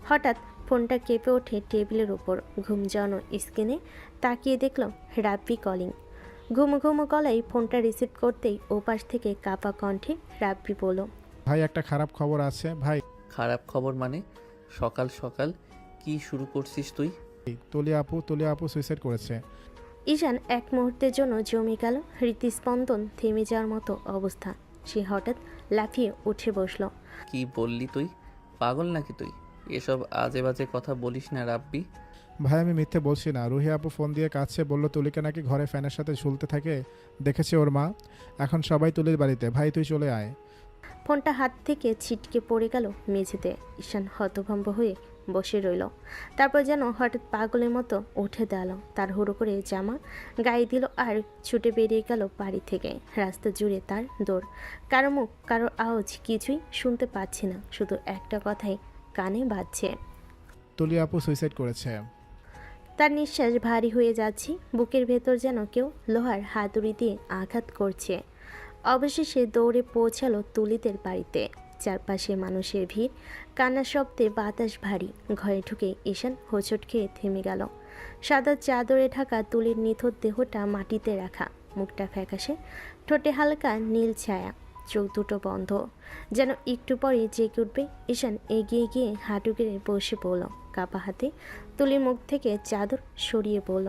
হঠাৎ ফোনটা কেঁপে ওঠে টেবিলের ওপর। ঘুম যাওয়ানো স্ক্রিনে তাকিয়ে দেখল রাব্বি কলিং। ঘুমো ঘুমো গলায় ফোনটা রিসিভ করতেই ওপাশ থেকে কাপা কণ্ঠে রাব্বি বলল, ভাই একটা খারাপ খবর আছে ভাই। খারাপ খবর মানে? সকাল সকাল কি শুরু করছিস তুই? তুলি আপু সুইসাইড করেছে। ঈশান এক মুহূর্তের জন্য জমে গেল। হৃদস্পন্দন থেমে যাওয়ার মতো অবস্থা। সে হঠাৎ লাফিয়ে উঠে বসল। কি বললি তুই? পাগল নাকি তুই? এসব আজে বাজে কথা বলিস না রাব্বি। ভাই আমি মিথ্যে বলছি না, রুহি আপু ফোন দিয়ে কাছে বললো তুলিকে নাকি ঘরে ফ্যানের সাথে ঝুলতে থাকে দেখেছে ওর মা। এখন সবাই তুলির বাড়িতে, ভাই তুই চলে আয়। ফোনটা হাত থেকে ছিটকে পড়ে গেল মেঝেতে। ঈশান হতভম্ব হয়ে বসে রইল। তারপর যেন হঠাৎ পাগলের মতো উঠে দাঁড়ালো। তার হুড়ো করে জামা গায়ে দিল আর ছুটে বেরিয়ে গেল বাড়ি থেকে। রাস্তা জুড়ে তার দৌড়। কারো মুখ, কারো আওয়াজ কিছুই শুনতে পাচ্ছি না, শুধু একটা কথাই কানে বাজছে, তুলি আপু সুইসাইড করেছে। তার নিঃশ্বাস ভারী হয়ে যাচ্ছে। বুকের ভেতর যেন কেউ লোহার হাতুড়ি দিয়ে আঘাত করছে। অবশেষে দৌড়ে পৌঁছালো তুলিদের বাড়িতে। চারপাশে মানুষের ভিড়, কান্নার শব্দে বাতাস ভারী। ঘরে ঢুকে ঈশান হোঁচট খেয়ে থেমে গেল। সাদা চাদরে ঢাকা তুলির নিথর দেহটা মাটিতে রাখা, মুখটা ফ্যাকাশে, ঠোঁটে হালকা নীল ছায়া, চোখ দুটো বন্ধ, যেন একটু পরে জেগে উঠবে। ঈশান এগিয়ে গিয়ে হাঁটু গেড়ে বসে পড়ল। কাপা হাতে তুলির মুখ থেকে চাদর সরিয়ে বলল,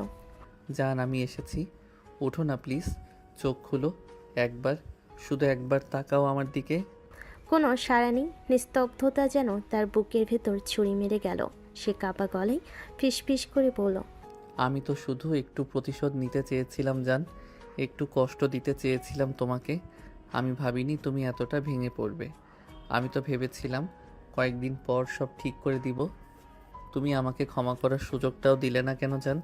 জান আমি এসেছি, ওঠো না প্লিজ, চোখ খুলো, একবার, শুধু একবার তাকাও আমার দিকে। কোনো সাড়া নেই। নিস্তব্ধতা যেন তার বুকের ভেতর ছুরি মেরে গেল। সে কাপা গলায় ফিসফিস করে বলল, আমি তো শুধু একটু প্রতিশোধ নিতে চেয়েছিলাম জান, একটু কষ্ট দিতে চেয়েছিলাম তোমাকে। আমি ভাবিনি তুমি এতটা ভেঙে পড়বে। আমি তো ভেবেছিলাম কয়েকদিন পর সব ঠিক করে দিব। তুমি আমাকে ক্ষমা করার সুযোগটাও দিলে না কেন জান?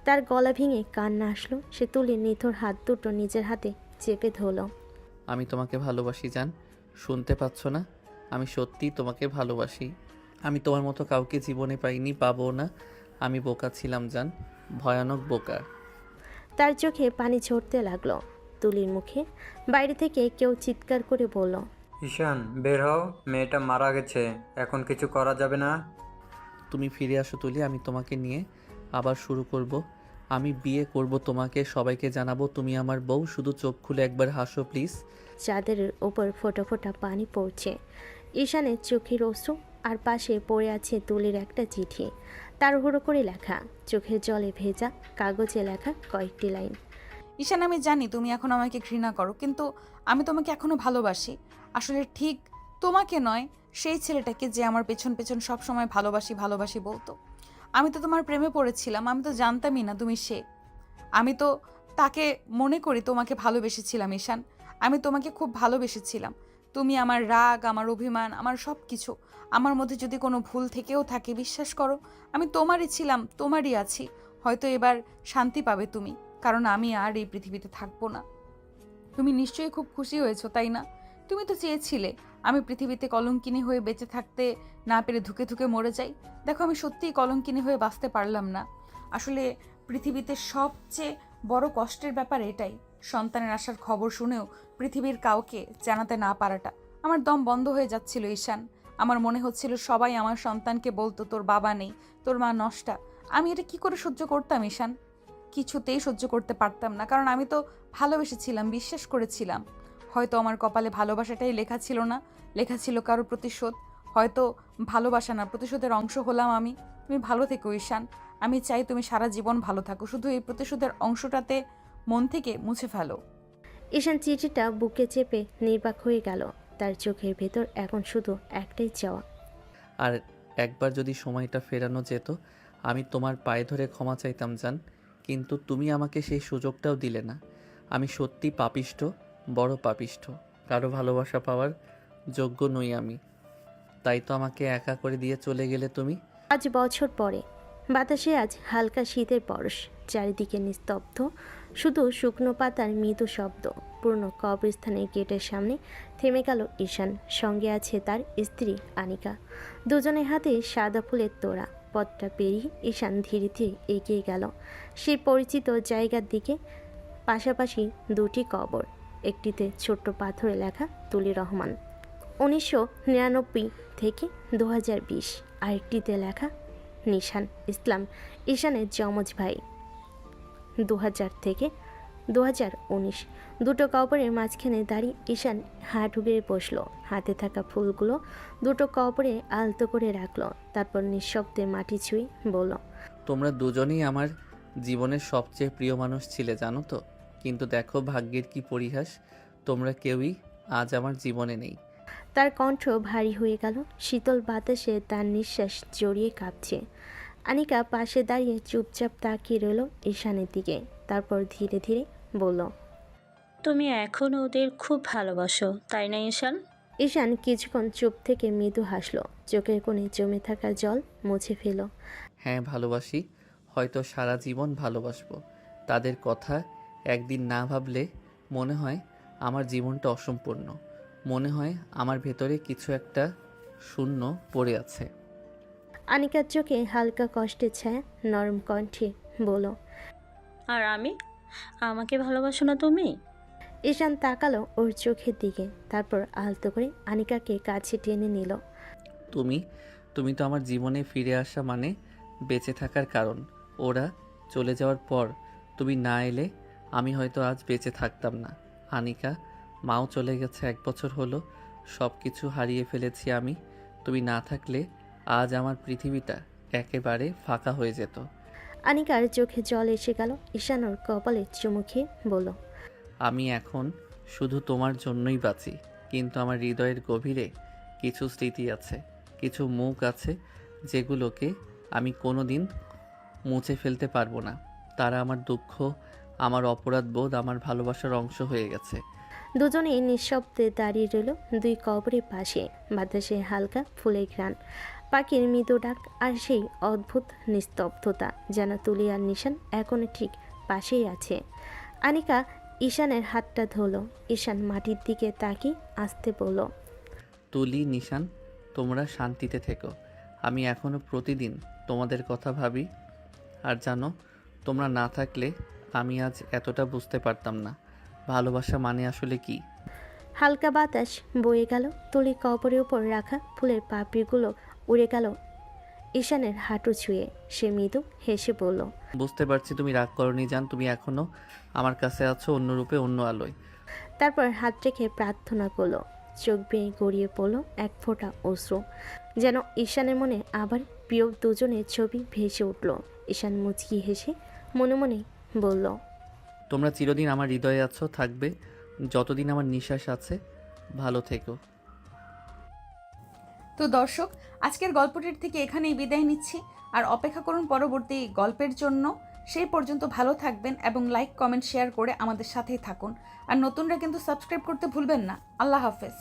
তার গলা ভেঙে কান্না আসলো। সে তুলির নিথর হাত দুটো নিজের হাতে চেপে ধরল। আমি তোমাকে ভালোবাসি জান, শুনতে পাচ্ছ না? আমি সত্যিই তোমাকে ভালোবাসি। আমি তোমার মতো কাউকে জীবনে পাইনি, পাবো না। আমি বোকা ছিলাম জান, ভয়ানক বোকা। তার চোখে পানি ঝরতে লাগলো। তুলির মুখে বাইরে থেকে কেউ চিৎকার করে বলল, ঈশান বের হও, মেয়েটা মারা গেছে, এখন কিছু করা যাবে না। তুমি ফিরে আসো তুলি, আমি তোমাকে নিয়ে আবার শুরু করব। আমি বিয়ে করব তোমাকে, সবাইকে জানাবো তুমি আমার বউ। শুধু চোখ খুলে একবার হাসো প্লিজ। চাঁদের ওপর ফোঁটা ফোঁটা পানি পড়ছে। ঈশানের চোখের অশ্রু, আর পাশে পড়ে আছে তুলির একটা চিঠি, তাড়াহুড়ো করে লেখা, চোখের জলে ভেজা কাগজে লেখা কয়েকটি লাইন। ঈশান, আমি জানি তুমি এখন আমাকে ঘৃণা করো, কিন্তু আমি তোমাকে এখনো ভালোবাসি। আসলে ঠিক তোমাকে নয়, সেই ছেলেটাকে যে আমার পেছন পেছন সব সময় ভালোবাসি ভালোবাসি বলতো। আমি তো তোমার প্রেমে পড়েছিলাম, আমি তো জানতামই না তুমি সে। আমি তো তাকে মনে করি তোমাকে ভালোবেসেছিলাম ঈশান। আমি তোমাকে খুব ভালোবেসেছিলাম। তুমি আমার রাগ, আমার অভিমান, আমার সব কিছু। আমার মধ্যে যদি কোনো ভুল থেকেও থাকে, বিশ্বাস করো আমি তোমারই ছিলাম, তোমারই আছি। হয়তো এবার শান্তি পাবে তুমি, কারণ আমি আর এই পৃথিবীতে থাকবো না। তুমি নিশ্চয়ই খুব খুশি হয়েছো, তাই না? তুমি তো চেয়েছিলে আমি পৃথিবীতে কলঙ্কিনী হয়ে বেঁচে থাকতে না পেরে ধুকে ধুকে মরে যাই। দেখো, আমি সত্যিই কলঙ্কিনী হয়ে বাঁচতে পারলাম না। আসলে পৃথিবীতে সবচেয়ে বড় কষ্টের ব্যাপার এটাই, সন্তানের আসার খবর শুনেও পৃথিবীর কাউকে জানাতে না পারাটা। আমার দম বন্ধ হয়ে যাচ্ছিল ঈশান। আমার মনে হচ্ছিল সবাই আমার সন্তানকে বলতো তোর বাবা নেই, তোর মা নষ্টা। আমি এটা কি করে সহ্য করতাম ঈশান? কিছুতেই সহ্য করতে পারতাম না, কারণ আমি তো ভালোবেসেছিলাম, বিশ্বাস করেছিলাম। হয়তো আমার কপালে ভালোবাসাটাই লেখা ছিল না, লেখা ছিল কারো প্রতিশোধ। হয়তো ভালোবাসা না, প্রতিশোধের অংশ হলাম আমি। তুমি ভালো থেকো ঈশান, আমি চাই তুমি সারা জীবন ভালো থাকো। শুধু এই প্রতিশোধের অংশটাতে মন থেকে মুছে ফেলো। ঈশান চিঠিটা বুকে চেপে নির্বাক হয়ে গেল। তার চোখের ভেতর এখন শুধু একটাই চাওয়া, আর একবার যদি সময়টা ফেরানো যেত, আমি তোমার পায়ে ধরে ক্ষমা চাইতাম জান। কিন্তু তুমি আমাকে সেই সুযোগটাও দিলে না। আমি সত্যি পাপিষ্ঠ, বড় পাপিষ্ঠ। কারো ভালোবাসা পাওয়ার যোগ্য নই আমি। তাই তো আমাকে একা করে দিয়ে চলে গেলে তুমি। 5 বছর পরে বাতাসে আজ হালকা শীতের পরশ, চারিদিকে নিস্তব্ধ, শুধু শুকনো পাতার মৃদু শব্দ। পূর্ণ কবরস্থানের গেটের সামনে থেমে গেল ঈশান। সঙ্গে আছে তার স্ত্রী আনিকা, দুজনের হাতে সাদা ফুলের তোড়া। পথটা পেরিয়ে ঈশান ধীরে ধীরে এগিয়ে গেল সেই পরিচিত জায়গার দিকে। পাশাপাশি দুটি কবর, একটিতে ছোট্ট পাথরে লেখা তুলি রহমান 1999 থেকে 2020, আরেকটিতে লেখা নিশান ইসলাম, ঈশানের যমজ ভাই, 2000 থেকে 2019। দুটো কবরের মাঝখানে দাঁড়িয়ে ঈশান হাঁটু গেড়ে বসলো। হাতে থাকা ফুলগুলো দুটো কবরে আলতো করে রাখলো, তারপর নিঃশব্দে মাটি ছুঁয়ে বলল, তোমরা দুজনেই আমার জীবনের সবচেয়ে প্রিয় মানুষ ছিলে জানো তো। কিন্তু দেখো ভাগ্যের কি পরিহাস, তোমরা কেউই আজ আমার জীবনে নেই। তার কণ্ঠ ভারী হয়ে গেল। শীতল বাতাসে তার নিঃশ্বাস জড়িয়ে কাঁপছে। আনিকা পাশে দাঁড়িয়ে চুপচাপ তাকিয়ে রইল ঈশানের দিকে, তারপর ধীরে ধীরে বলল, তুমি এখন ওদের খুব ভালোবাসো তাই না ঈশান? ঈশান কিছুক্ষণ চুপ থেকে মৃদু হাসলো, চোখের কোণে জমে থাকা জল মুছে ফেল। হ্যাঁ ভালোবাসি, হয়তো সারা জীবন ভালোবাসবো। তাদের কথা একদিন না ভাবলে মনে হয় আমার জীবনটা অসম্পূর্ণ। মনে হয় আমার ভেতরে কিছু একটা শূন্য পড়ে আছে। আনিকার চোখে হালকা কষ্টের ছায়া, নরম কণ্ঠে বলল, আর আমি, আমাকে ভালোবাসো না তুমি? ঈশান তাকালো ওর চোখের দিকে, তারপর আলতো করে আনিকাকে কাছে টেনে নিল। তুমি তো আমার জীবনে ফিরে আসা মানে বেঁচে থাকার কারণ। ওরা চলে যাওয়ার পর তুমি না এলে আমি হয়তো আজ বেঁচে থাকতাম না। আনিকা, মাও চলে গেছে 1 বছর হলো, সব কিছু হারিয়ে ফেলেছি আমি। তুমি না থাকলে আজ আমার পৃথিবীটা একেবারে ফাঁকা হয়ে যেত। আনিকার চোখে জল এসে গেল। ঈশান ওর কপালে চুমু খেয়ে বলল, আমি এখন শুধু তোমার জন্যই বাঁচি। কিন্তু আমার হৃদয়ের গভীরে কিছু স্মৃতি আছে, কিছু মুখ আছে যেগুলোকে আমি কোনো দিন মুছে ফেলতে পারবো না। তারা আমার দুঃখ, আমার অপরাধ বোধ, আমার ভালোবাসার অংশ হয়ে গেছে। দুজনেই নিঃশব্দে দাঁড়িয়ে রইল দুই কবরের পাশে। বাতাসে হালকা ফুলের ঘ্রাণ, পাখির মৃদু ডাক, আর সেই অদ্ভুত নিস্তব্ধতা, যেন তুলি আর নিশান এখনো ঠিক পাশেই আছে। আনিকা ঈশানের হাতটা ধরল। ঈশান মাটির দিকে তাকিয়ে আসতে বলল, তুলি, নিশান, তোমরা শান্তিতে থেকো। আমি এখনো প্রতিদিন তোমাদের কথা ভাবি। আর জানো, তোমরা না থাকলে আমি আজ এতটা বুঝতে পারতাম না ভালোবাসা মানে আসলে কি। হালকা বাতাস বয়ে গেল, তুলি কবরের উপর রাখা ফুলের পাপড়িগুলো উড়ে গেল ঈশানের হাঁটু ছুঁয়ে। সে মৃদু হেসে বলল, বুঝতে পারছি তুমি রাগ করনি জান, তুমি এখনো আমার কাছে আছো অন্য রূপে, অন্য আলোয়। তারপর হাত রেখে প্রার্থনা করলো। চোখ বেয়ে গড়িয়ে পড়ল এক ফোঁটা অশ্রু, যেন ঈশানের মনে আবার প্রিয় দুজনের ছবি ভেসে উঠল। ঈশান মুচকি হেসে মনে মনে বলল, তোমরা চিরদিন আমার হৃদয়ে আছো, থাকবে যতদিন আমার নিঃশ্বাস আছে। ভালো থেকো। তো দর্শক, আজকের গল্পটির থেকে এখানেই বিদায় নিচ্ছি। আর অপেক্ষা করুন পরবর্তী গল্পের জন্য। সেই পর্যন্ত ভালো থাকবেন এবং লাইক, কমেন্ট, শেয়ার করে আমাদের সাথেই থাকুন। আর নতুনরা কিন্তু সাবস্ক্রাইব করতে ভুলবেন না। আল্লাহ হাফেজ।